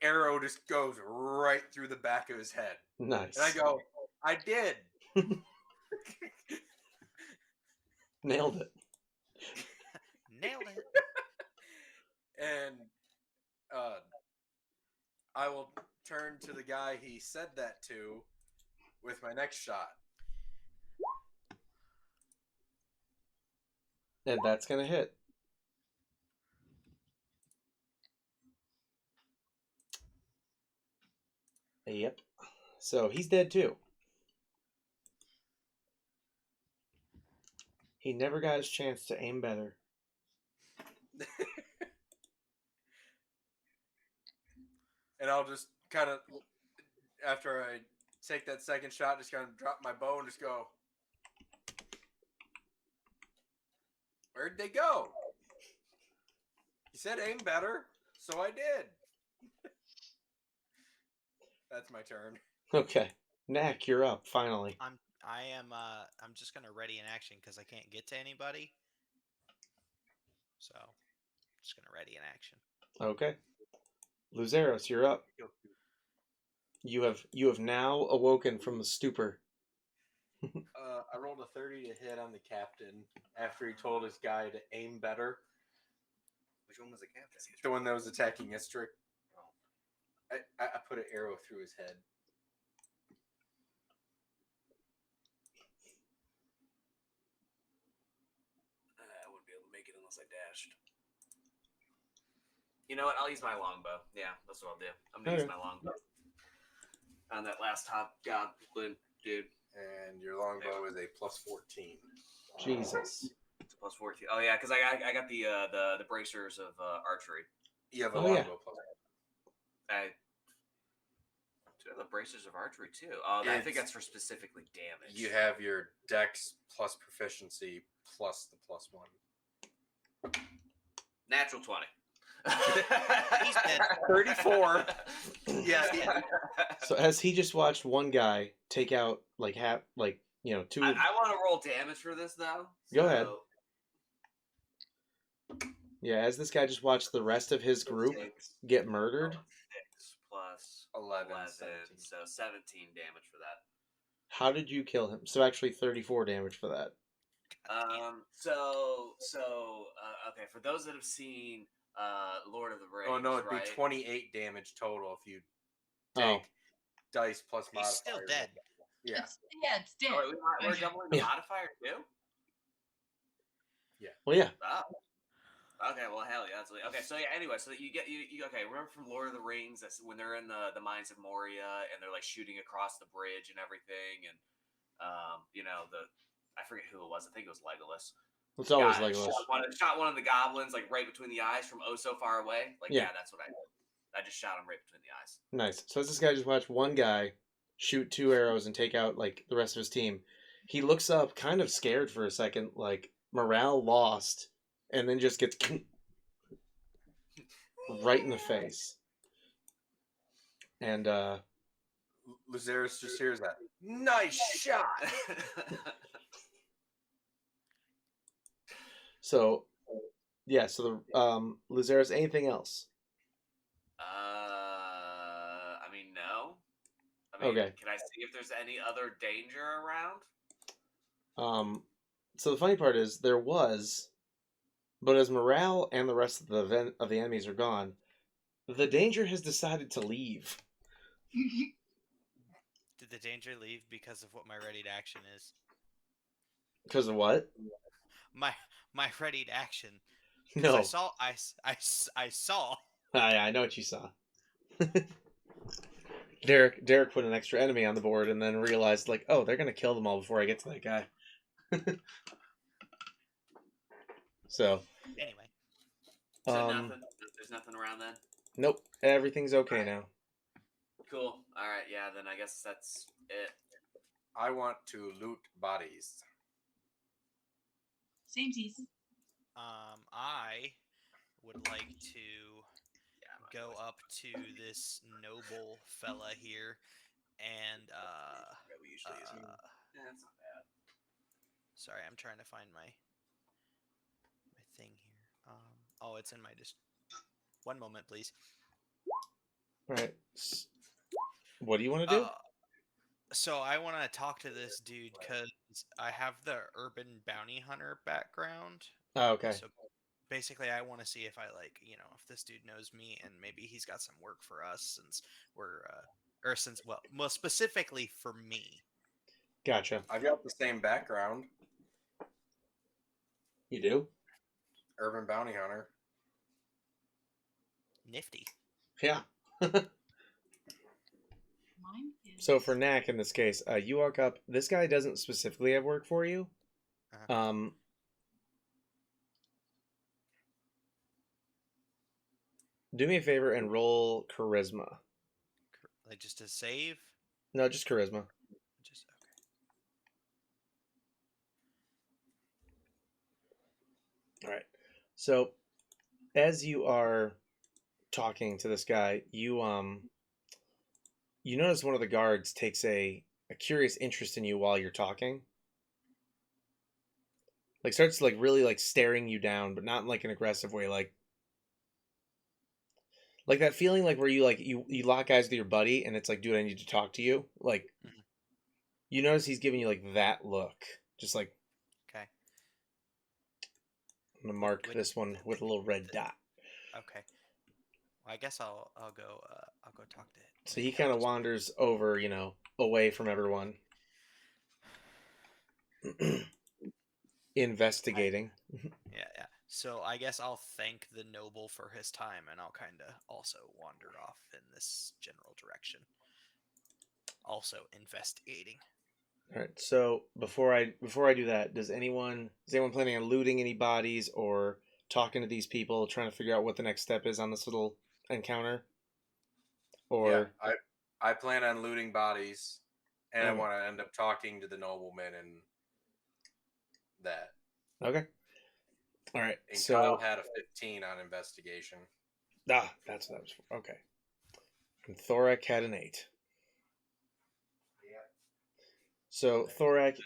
Arrow just goes right through the back of his head. Nice. And I go, I did. Nailed it. Nailed it. And I will turn to the guy he said that to with my next shot. And that's going to hit. Yep. So he's dead too. He never got his chance to aim better. And I'll just kind of, after I take that second shot, just kind of drop my bow and just go, where'd they go? He said aim better, so I did. That's my turn. Okay. Knack, you're up, finally. I'm just gonna ready in action because I can't get to anybody. So just gonna ready in action. Okay. Luzeros, you're up. You have now awoken from the stupor. I rolled a 30 to hit on the captain after he told his guy to aim better. Which one was the captain? The one that was attacking Istrick. I put an arrow through his head. I wouldn't be able to make it unless I dashed. You know what? I'll use my longbow. Yeah, that's what I'll do. I'm gonna use my longbow on that last top goblin dude. And your longbow is a plus 14. Jesus. It's a plus 14. Oh yeah, because I got the bracers of archery. You have a Oh, longbow plus. I do have the bracers of archery too. Oh, I think that's for specifically damage. You have your dex plus proficiency plus the plus 1. Natural 20. He's dead. 34. Yeah. So as he just watched one guy take out two. I want to roll damage for this though. Go ahead. Yeah, as this guy just watched the rest of his group get murdered. 6 plus 11, 17. So 17 damage for that. How did you kill him? So actually 34 damage for that. Okay, for those that have seen Lord of the Rings, Oh no, it'd right? be 28 damage total if you take dice plus He's modifier. still dead. Yeah. It's dead. Oh, we're doubling the Yeah. modifier too? Well, yeah. Oh. Okay, well, hell yeah. Okay, so yeah, anyway, so you okay, remember from Lord of the Rings, that's when they're in the mines of Moria and they're like shooting across the bridge and everything, and I forget who it was. I think it was Legolas. It's always Yeah, Legolas. shot one of the goblins like right between the eyes from oh so far away. Like Yeah. that's what I did. I just shot him right between the eyes. Nice. So as this guy just watched one guy shoot 2 arrows and take out like the rest of his team, he looks up kind of scared for a second, like morale lost, and then just gets right in the face. And Luzeris just hears that. Nice shot. so yeah, so the Luzeris, anything else? I mean, no. I mean, Okay. Can I see if there's any other danger around? So the funny part is there was, but as morale and the rest of the enemies are gone, the danger has decided to leave. Did the danger leave because of what my ready to action is? Because of what? My ready to action. No, I saw. I know what you saw. Derek put an extra enemy on the board and then realized, like, oh, they're gonna kill them all before I get to that guy. So Anyway, So nothing. There's nothing around then. Nope. Everything's okay now. Cool. All right. Yeah. Then I guess that's it. I want to loot bodies. Samesies. I would like to Yeah. I'm not go gonna- up to this noble fella here and Yeah, we usually use them. Yeah, that's not bad. sorry, I'm trying to find my thing here. Oh, it's in my one moment, please. All right. What do you want to do? So I want to talk to this dude because I have the urban bounty hunter background. Oh, okay. So basically, I want to see if I if this dude knows me and maybe he's got some work for us since we're well specifically for me. Gotcha. I've got the same background. You do? Urban bounty hunter. Nifty. Yeah. Mine is. So for Knack in this case, you walk up. This guy doesn't specifically have work for you. Uh-huh. Do me a favor and roll charisma. Like just to save. No, just charisma. Just okay. All right. So as you are talking to this guy, you notice one of the guards takes a curious interest in you while you're talking. Like starts like really like staring you down, but not in like an aggressive way, like that feeling like where you lock eyes with your buddy and it's like, dude, I need to talk to you. Like you notice he's giving you like that look. Just like Okay. I'm gonna mark this one with a little red dot. Okay. Well, I guess I'll go talk to him. So he kind of wanders over, away from everyone. Investigating. Yeah. So I guess I'll thank the noble for his time, and I'll kind of also wander off in this general direction. Also investigating. All right. So before I do that, is anyone planning on looting any bodies or talking to these people, trying to figure out what the next step is on this little encounter? Or Yeah, I plan on looting bodies, and I Okay. want to end up talking to the nobleman and that. okay. All right. And So Kyle had a 15 on investigation. that's what that was for. Okay. And Thorak had an 8. Yeah. So Thorak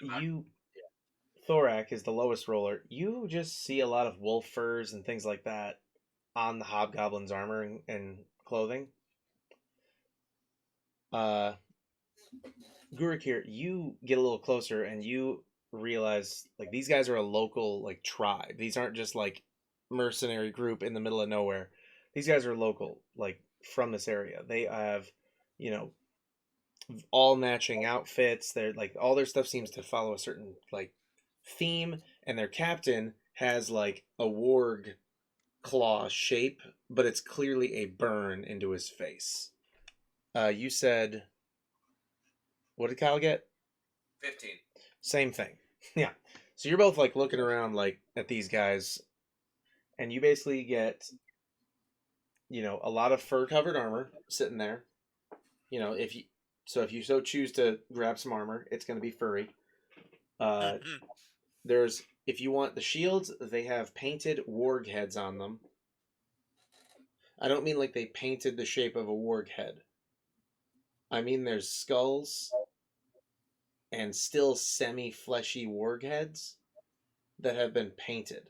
is the lowest roller. You just see a lot of wolf furs and things like that on the hobgoblin's armor and clothing. Gurik here, you get a little closer and you realize like these guys are a local like tribe. These aren't just like mercenary group in the middle of nowhere. These guys are local, like from this area. They have, all matching outfits. They're like all their stuff seems to follow a certain like theme, and their captain has like a warg claw shape, but it's clearly a burn into his face. You said, what did Kyle get? 15. Same thing. Yeah. So you're both like looking around like at these guys, and you basically get, a lot of fur covered armor sitting there. If you so choose to grab some armor, it's going to be furry. There's, if you want the shields, they have painted warg heads on them. I don't mean like they painted the shape of a warg head. I mean there's skulls and still semi-fleshy warg heads that have been painted.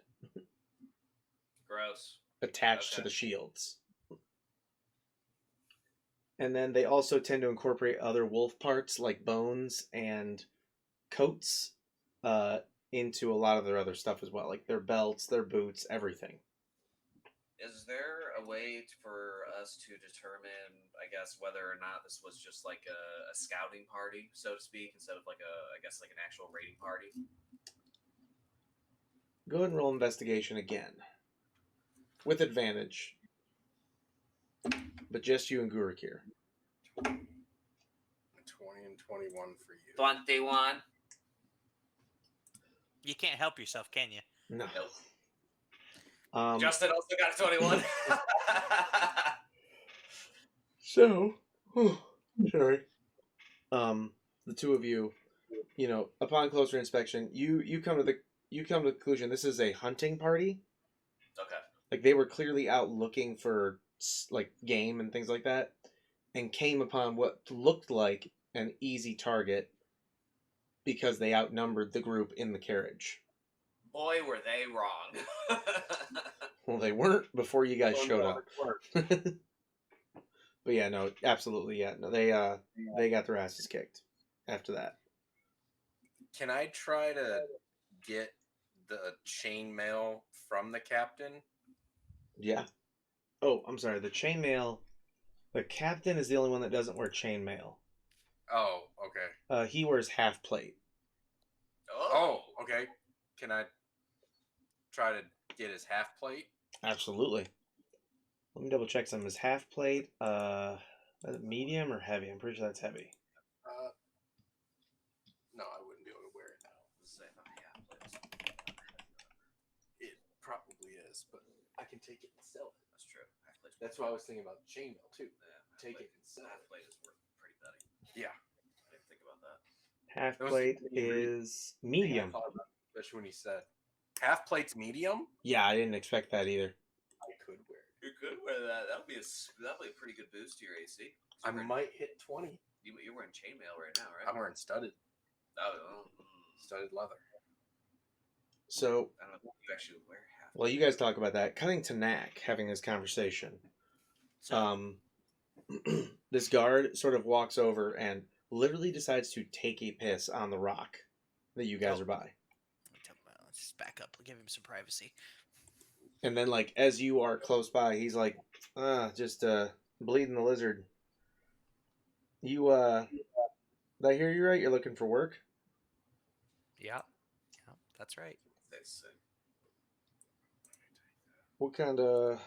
Gross. Attached to Okay. the shields. And then they also tend to incorporate other wolf parts like bones and coats into a lot of their other stuff as well, like their belts, their boots, everything. Is there a way for us to determine, I guess, whether or not this was just like a scouting party, so to speak, instead of like an actual raiding party? Go ahead and roll investigation again. With advantage. But just you and Gurik here. 20 and 21 for you. 21. You can't help yourself, can you? No. Nope. Justin also got a 21. So, sorry. The two of you, upon closer inspection, you come to the conclusion this is a hunting party. Okay. Like they were clearly out looking for like game and things like that, and came upon what looked like an easy target because they outnumbered the group in the carriage. Boy, were they wrong. Well, they weren't before you guys showed up. But yeah, no, absolutely, yeah, no, they got their asses kicked after that. Can I try to get the chainmail from the captain? Yeah. Oh, I'm sorry. The chainmail. The captain is the only one that doesn't wear chainmail. Oh, okay. He wears half plate. Oh, okay. Can I try to get his half plate? Absolutely. Let me double check some. Is half plate medium or heavy? I'm pretty sure that's heavy. No, I wouldn't be able to wear it now. It probably is, but I can take it and sell it. That's true. That's why I was thinking about the chainmail too. Yeah, Take it and sell half it. plate is worth pretty penny. Yeah. I didn't think about that. Half That was plate the only is medium. I thought about it, especially when he said half plate's medium. Yeah, I didn't expect that either. I could wear it. You could wear that. That'll be a pretty good boost to your AC. I might hit 20. You're wearing chainmail right now, right? I'm wearing studded Oh, studded leather. So, I don't know if you actually wear half. while you guys talk about that, cutting to Knack having this conversation. So, This guard sort of walks over and literally decides to take a piss on the rock that you guys are by. let's just back up. Give him some privacy. And then, like, as you are close by, he's like, just bleeding the lizard. You, did I hear you right? You're looking for work? Yeah, that's right. What kind of...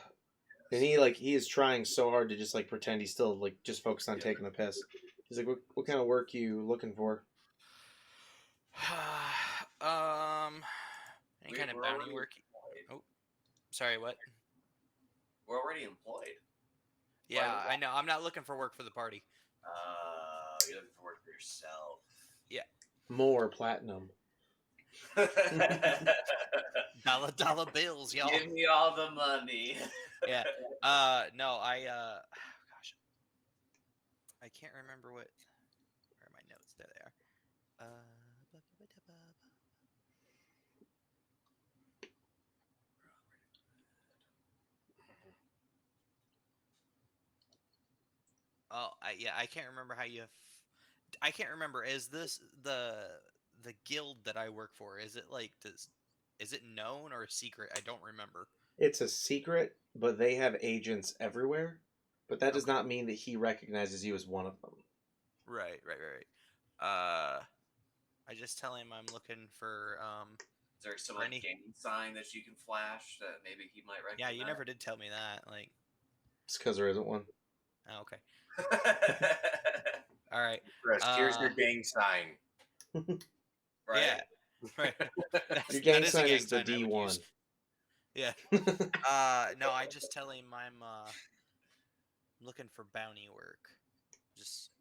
And he is trying so hard to just, like, pretend he's still, like, just focused on taking the piss. He's like, what kind of work you looking for? Any kind of bounty work? Oh, sorry, what? We're already employed. Yeah, I know. I'm not looking for work for the party. You're looking for work for yourself. More platinum. Dollar bills, y'all. Give me all the money. Yeah. No, gosh. I can't remember where are my notes? There they are. Oh, I can't remember how you. I can't remember. Is this the guild that I work for? Is it like is it known or a secret? I don't remember. It's a secret, but they have agents everywhere. But that does not mean that he recognizes you as one of them. Right. I just tell him I'm looking for Is there some like gang sign that you can flash that maybe he might recognize? Yeah, you never did tell me that. Like, It's because there isn't one. oh, okay. All right. Chris, here's your gang sign. Right. Yeah. Right. Your gang that sign a gang is the sign I would D1. use. Yeah. No, I just tell him I'm looking for bounty work. Just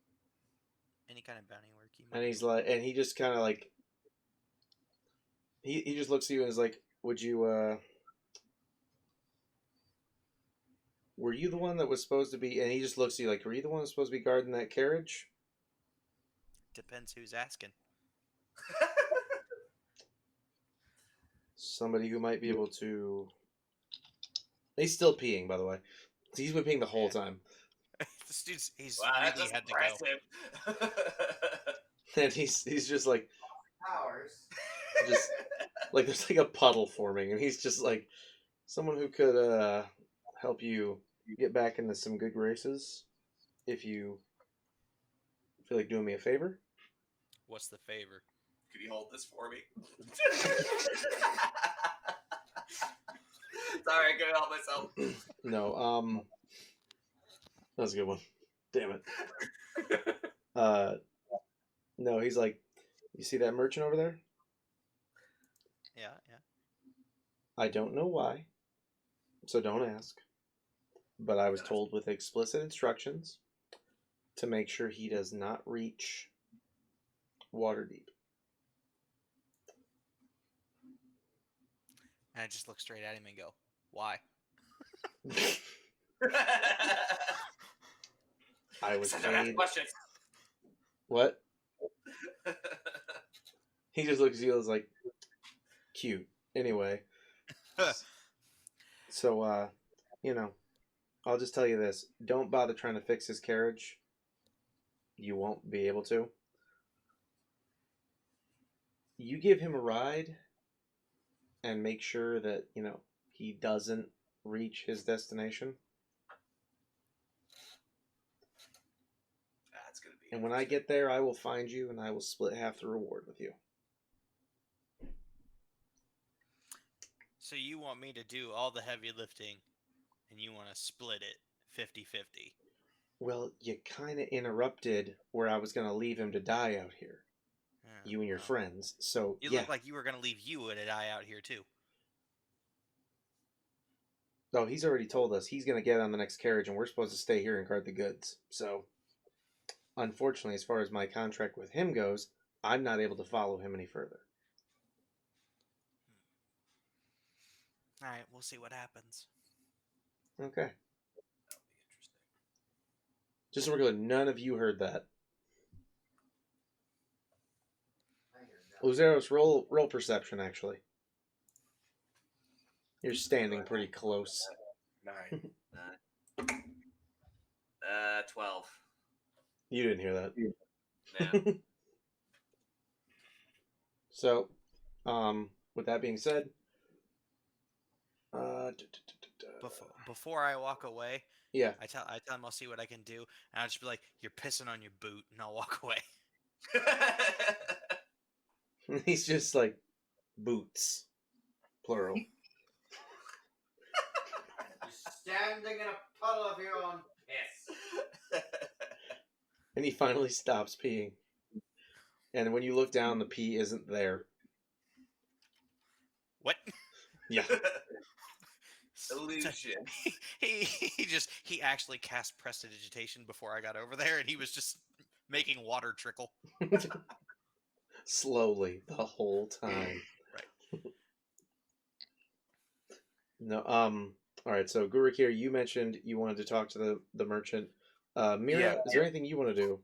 any kind of bounty work. And he's like, and he just kind of like, he just looks at you and is like, would you, were you the one that was supposed to be, and he just looks at you like, were you the one that was supposed to be guarding that carriage? Depends who's asking. Somebody who might be able to. He's still peeing, by the way. He's been peeing the whole time. This dude's he's Wow, really that's had to go. impressive. And he's just like, Hours. just like there's like a puddle forming, and he's just like, someone who could help you get back into some good graces, if you feel like doing me a favor. What's the favor? Could you hold this for me? Sorry, I couldn't help myself. No, that was a good one. Damn it. No, he's like, you see that merchant over there? Yeah. I don't know why, so don't ask. But I was told with explicit instructions to make sure he does not reach Waterdeep. And I just look straight at him and go, "Why?" I was Don't ask paid. questions. What? He just looks at you and is like, cute. Anyway. So, I'll just tell you this. Don't bother trying to fix his carriage. You won't be able to. You give him a ride and make sure that, he doesn't reach his destination. That's gonna be. And when I get there, I will find you and I will split half the reward with you. So you want me to do all the heavy lifting, and you want to split it 50-50? Well, you kind of interrupted where I was going to leave him to die out here. You and your friends. So, You yeah. look like you were going to leave you to die out here, too. Oh, he's already told us he's going to get on the next carriage, and we're supposed to stay here and guard the goods. So, unfortunately, as far as my contract with him goes, I'm not able to follow him any further. All right, we'll see what happens. Okay. That'll be interesting. Just so we're clear, none of you heard that. Luzeros, roll perception, actually. You're standing pretty close. 9. 12. You didn't hear that. Yeah. So, with that being said, Before I walk away, yeah, I tell him I'll see what I can do, and I'll just be like, "You're pissing on your boot," and I'll walk away. he's just like boots, plural. You're standing in a puddle of your own piss. And he finally stops peeing. And when you look down, the pee isn't there. What? Yeah. Illusion. He actually cast prestidigitation before I got over there, and he was just making water trickle. Slowly the whole time. Right. No. All right. So Gurukir, you mentioned you wanted to talk to the merchant. Mira, Yeah. is there anything you want to do?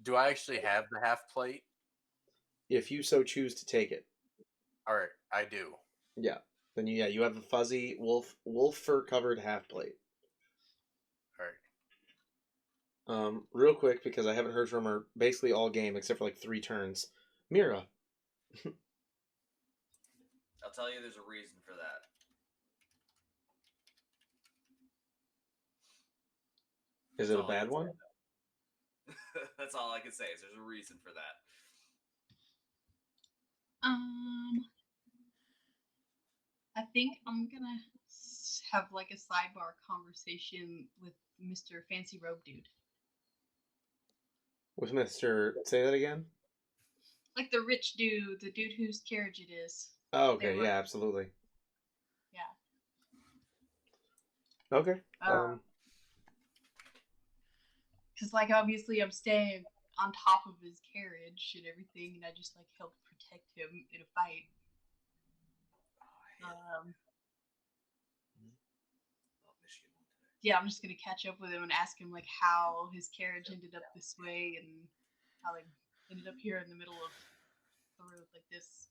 Do I actually have the half plate? If you so choose to take it. All right, I do. Yeah. Then you have the fuzzy wolf fur covered half plate. All right. Real quick, because I haven't heard from her basically all game except for like 3 turns. Mira. I'll tell you there's a reason for that. Is it a bad one? That's all I can say is there's a reason for that. I think I'm gonna have like a sidebar conversation with Mr. Fancy Robe Dude. With Mr. Say that again? Like the rich dude, the dude whose carriage it is. Oh, okay. They were- Yeah, absolutely. Yeah. Okay. Because, like, obviously I'm staying on top of his carriage and everything, and I just, like, help protect him in a fight. Yeah, I'm just going to catch up with him and ask him, like, how his carriage ended up this way and how they ended up here in the middle of the road like this.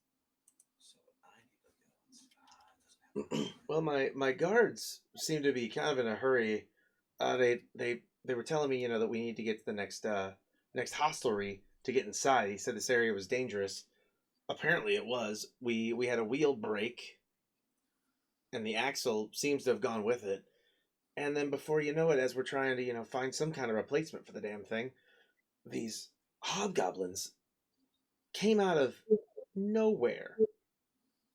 Well, my guards seem to be kind of in a hurry. They were telling me, that we need to get to the next hostelry to get inside. He said this area was dangerous. Apparently it was. We had a wheel break, and the axle seems to have gone with it. And then before you know it, as we're trying to, find some kind of replacement for the damn thing, these hobgoblins came out of nowhere.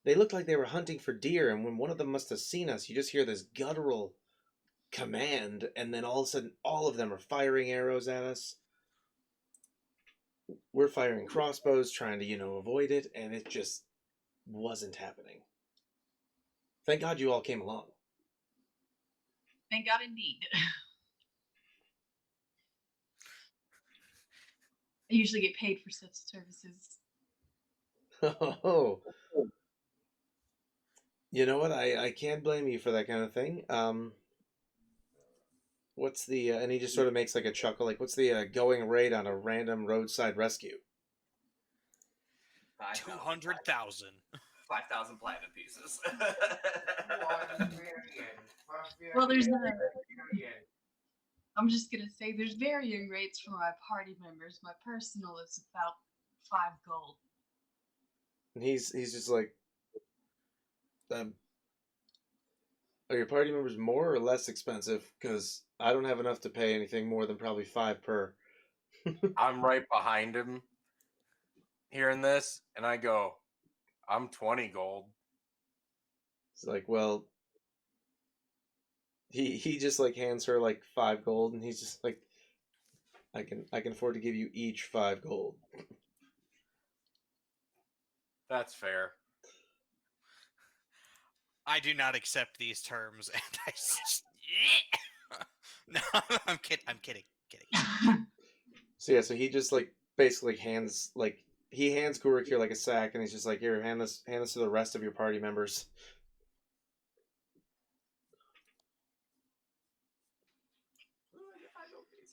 They looked like they were hunting for deer, and when one of them must have seen us, you just hear this guttural command, and then all of a sudden, all of them are firing arrows at us. We're firing crossbows, trying to, avoid it, and it just wasn't happening. Thank God you all came along. Thank God indeed. usually get paid for such services. Oh, you know what? I can't blame you for that kind of thing. What's the and he just sort of makes like a chuckle, like what's the going rate on a random roadside rescue? 200,000. 5,000 platinum pieces. Well, I'm just gonna say there's varying rates for my party members. My personal is about 5 gold. And he's just like, are your party members more or less expensive? Because I don't have enough to pay anything more than probably 5 per. I'm right behind him hearing this, and I go, I'm 20 gold. It's like, well, he just like hands her like 5 gold, and he's just like, I can afford to give you each 5 gold. That's fair. I do not accept these terms, and I just... No, I'm kidding. I'm kidding. So yeah, so he just like basically hands Gurukir like a sack, and he's just like, here, hand this to the rest of your party members.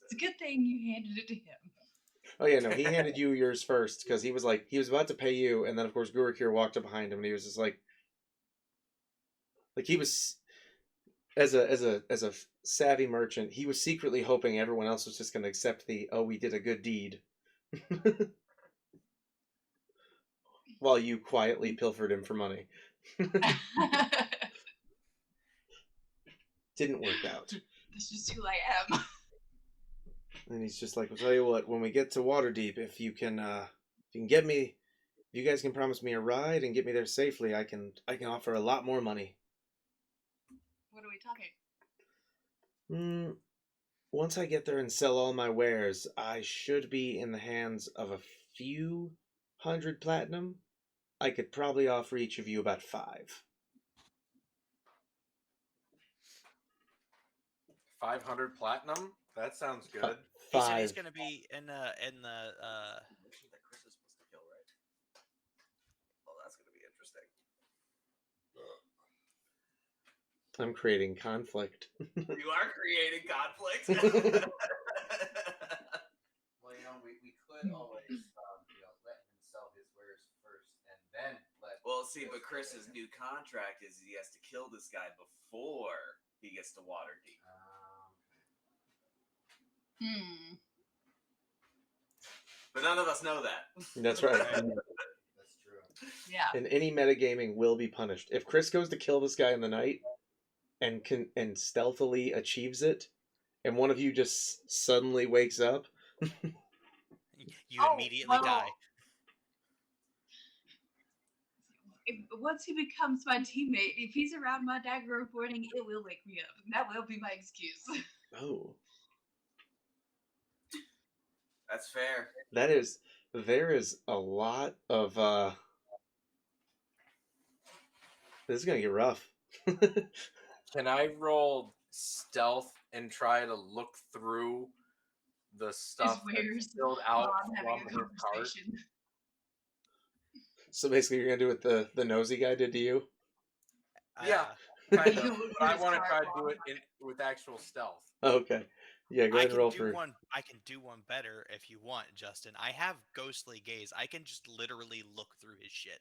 It's a good thing you handed it to him. Oh yeah, no, he handed you yours first because he was about to pay you, and then of course Gurukir walked up behind him, and he was just like he was as a savvy merchant, he was secretly hoping everyone else was just going to accept the we did a good deed, while you quietly pilfered him for money. Didn't work out. This is who I am. And he's just like, "I'll tell you what. When we get to Waterdeep, if you get me, if you guys can promise me a ride and get me there safely, I can offer a lot more money." What are we talking? Once I get there and sell all my wares, I should be in the hands of a few hundred platinum. I could probably offer each of you about 5. 500 platinum? That sounds good. He said he's 5. going to be in the That Chris is supposed to kill, right? Oh, that's gonna be interesting. I'm creating conflict. You are creating conflict. Well, we could always let him sell his wares first, and then let. Well, see, but Chris's new contract is he has to kill this guy before he gets to Waterdeep. But none of us know that. That's right. That's true. Yeah. And any metagaming will be punished. If Chris goes to kill this guy in the night and stealthily achieves it, and one of you just suddenly wakes up, you immediately die. Once he becomes my teammate, if he's around my dagger reporting, it will wake me up. And that will be my excuse. oh, That's fair. there is a lot of this is gonna get rough. Can I roll stealth and try to look through the stuff that's filled out while I'm having a from his cart? conversation. So basically, you're gonna do what the nosy guy did to you. Yeah, kind of. But I want to try to do it with actual stealth. Okay, yeah, go ahead and roll for. I can do one better if you want, Justin. I have ghostly gaze. I can just literally look through his shit.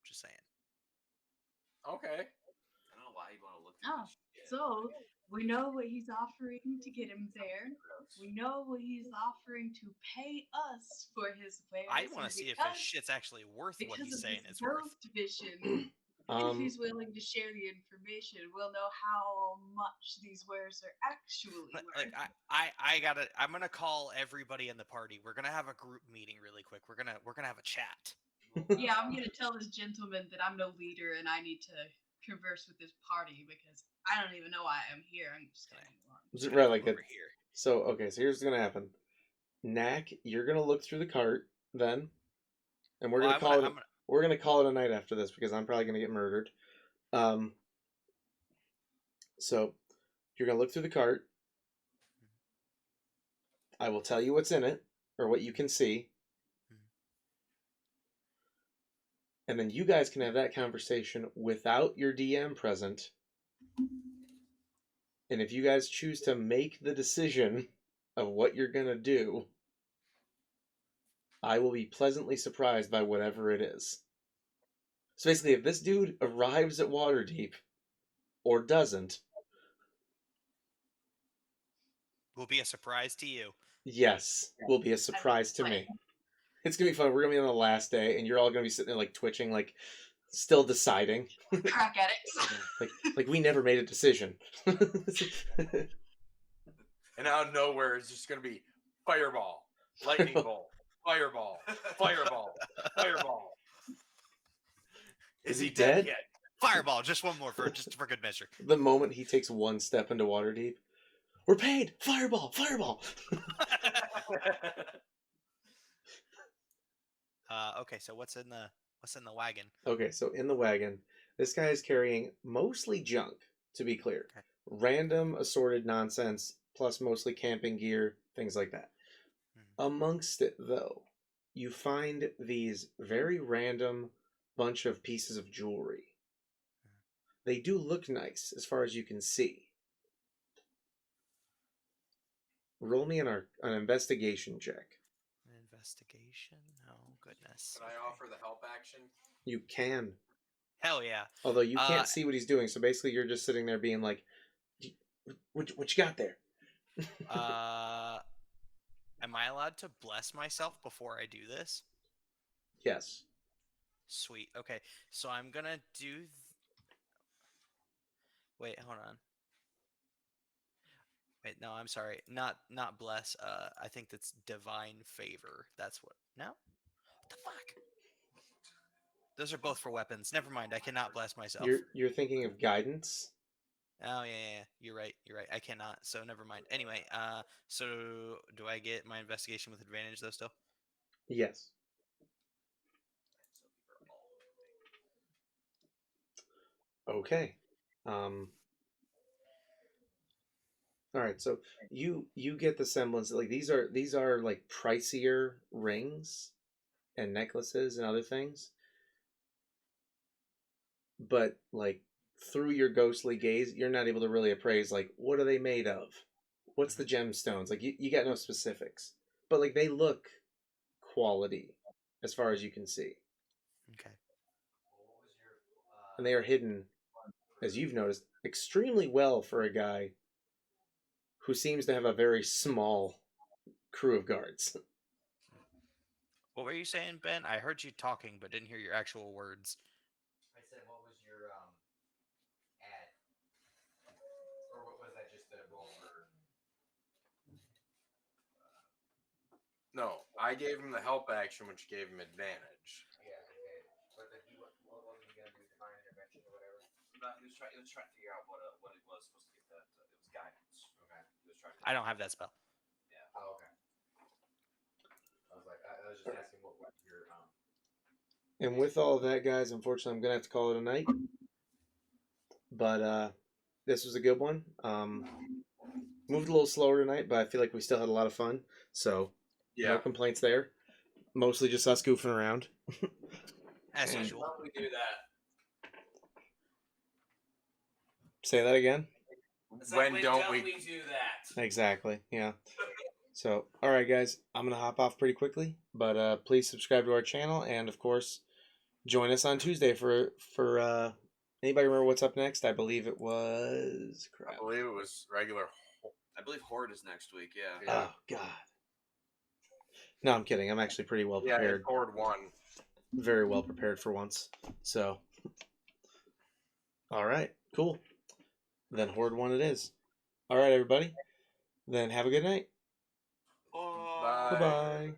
Just saying. Okay. I don't know why you want to look. Oh, so we know what he's offering to get him there. We know what he's offering to pay us for his wares. I want to see if his shit's actually worth what he's saying it's worth. Division, if he's willing to share the information, we'll know how much these wares are actually worth. Like I'm gonna call everybody in the party. We're gonna have a group meeting really quick. We're gonna have a chat. Yeah, I'm gonna tell this gentleman that I'm no leader and I need to converse with this party because I don't even know why I'm here. I'm just gonna Right, like over here. So okay, so here's what's gonna happen. Knack, you're gonna look through the cart then, and we're gonna call it a night after this because I'm probably gonna get murdered. So you're gonna look through the cart. I will tell you what's in it, or what you can see. And then you guys can have that conversation without your DM present. And if you guys choose to make the decision of what you're going to do, I will be pleasantly surprised by whatever it is. So basically, if this dude arrives at Waterdeep, or doesn't, Will be a surprise to you. yes, will be a surprise to me. It's going to be fun. We're going to be on the last day, and you're all going to be sitting there, like, twitching, like, still deciding. Crack addicts. like we never made a decision. And out of nowhere, it's just going to be fireball, lightning bolt, fireball, fireball, fireball. Is he dead? yet? Fireball, just one more for good measure. The moment he takes one step into Waterdeep, we're paid. Fireball, fireball. Okay, so what's in the wagon? Okay, so in the wagon, this guy is carrying mostly junk, to be clear. Okay. Random assorted nonsense, plus mostly camping gear, things like that. Amongst it, though, you find these very random bunch of pieces of jewelry. They do look nice, as far as you can see. Roll me an investigation check. An investigation? Oh, goodness. Can I offer the help action? You can. Hell yeah. Although you can't see what he's doing, so basically you're just sitting there being like, what you got there? Am I allowed to bless myself before I do this? Yes. Sweet. Okay, so I'm gonna do. Wait, hold on. Wait, no, I'm sorry. Not bless. I think that's divine favor. That's what. No. What the fuck? Those are both for weapons. Never mind. I cannot bless myself. You're thinking of guidance. Oh yeah. You're right. I cannot. So never mind. Anyway, so do I get my investigation with advantage though? Still. Yes. Okay. All right. So you get the semblance. Like these are like pricier rings and necklaces and other things. But like through your ghostly gaze, you're not able to really appraise like what are they made of? What's the gemstones? Like you got no specifics. But like they look quality as far as you can see. Okay. And they are hidden, as you've noticed, extremely well for a guy who seems to have a very small crew of guards. What were you saying, Ben? I heard you talking, but didn't hear your actual words. I said, what was your ad? Or what was that? Just a roll for? No, I gave him the help action, which gave him advantage. Yeah, okay. But then what was he gonna do? Divine intervention or whatever? He was trying to figure out what it was supposed to get that. It was guidance. Okay. He was trying to. I don't have that spell. Oh, okay. I was like, I was just asking what your And with all of that, guys, unfortunately, I'm going to have to call it a night. But this was a good one. Moved a little slower tonight, but I feel like we still had a lot of fun. So, no complaints there. Mostly just us goofing around. As When usual. don't we do that? Say that again? It's like, When don't we? do that? Exactly, yeah. So, all right, guys, I'm going to hop off pretty quickly. But please subscribe to our channel. And, of course, join us on Tuesday for anybody remember what's up next? I believe it was... I believe it was regular. I believe Horde is next week. Yeah. Oh, God. No, I'm kidding. I'm actually pretty well Yeah, prepared. Horde 1. Very well prepared for once. So, all right, cool. Then Horde 1 it is. All right, everybody. Then have a good night. Bye. Bye-bye.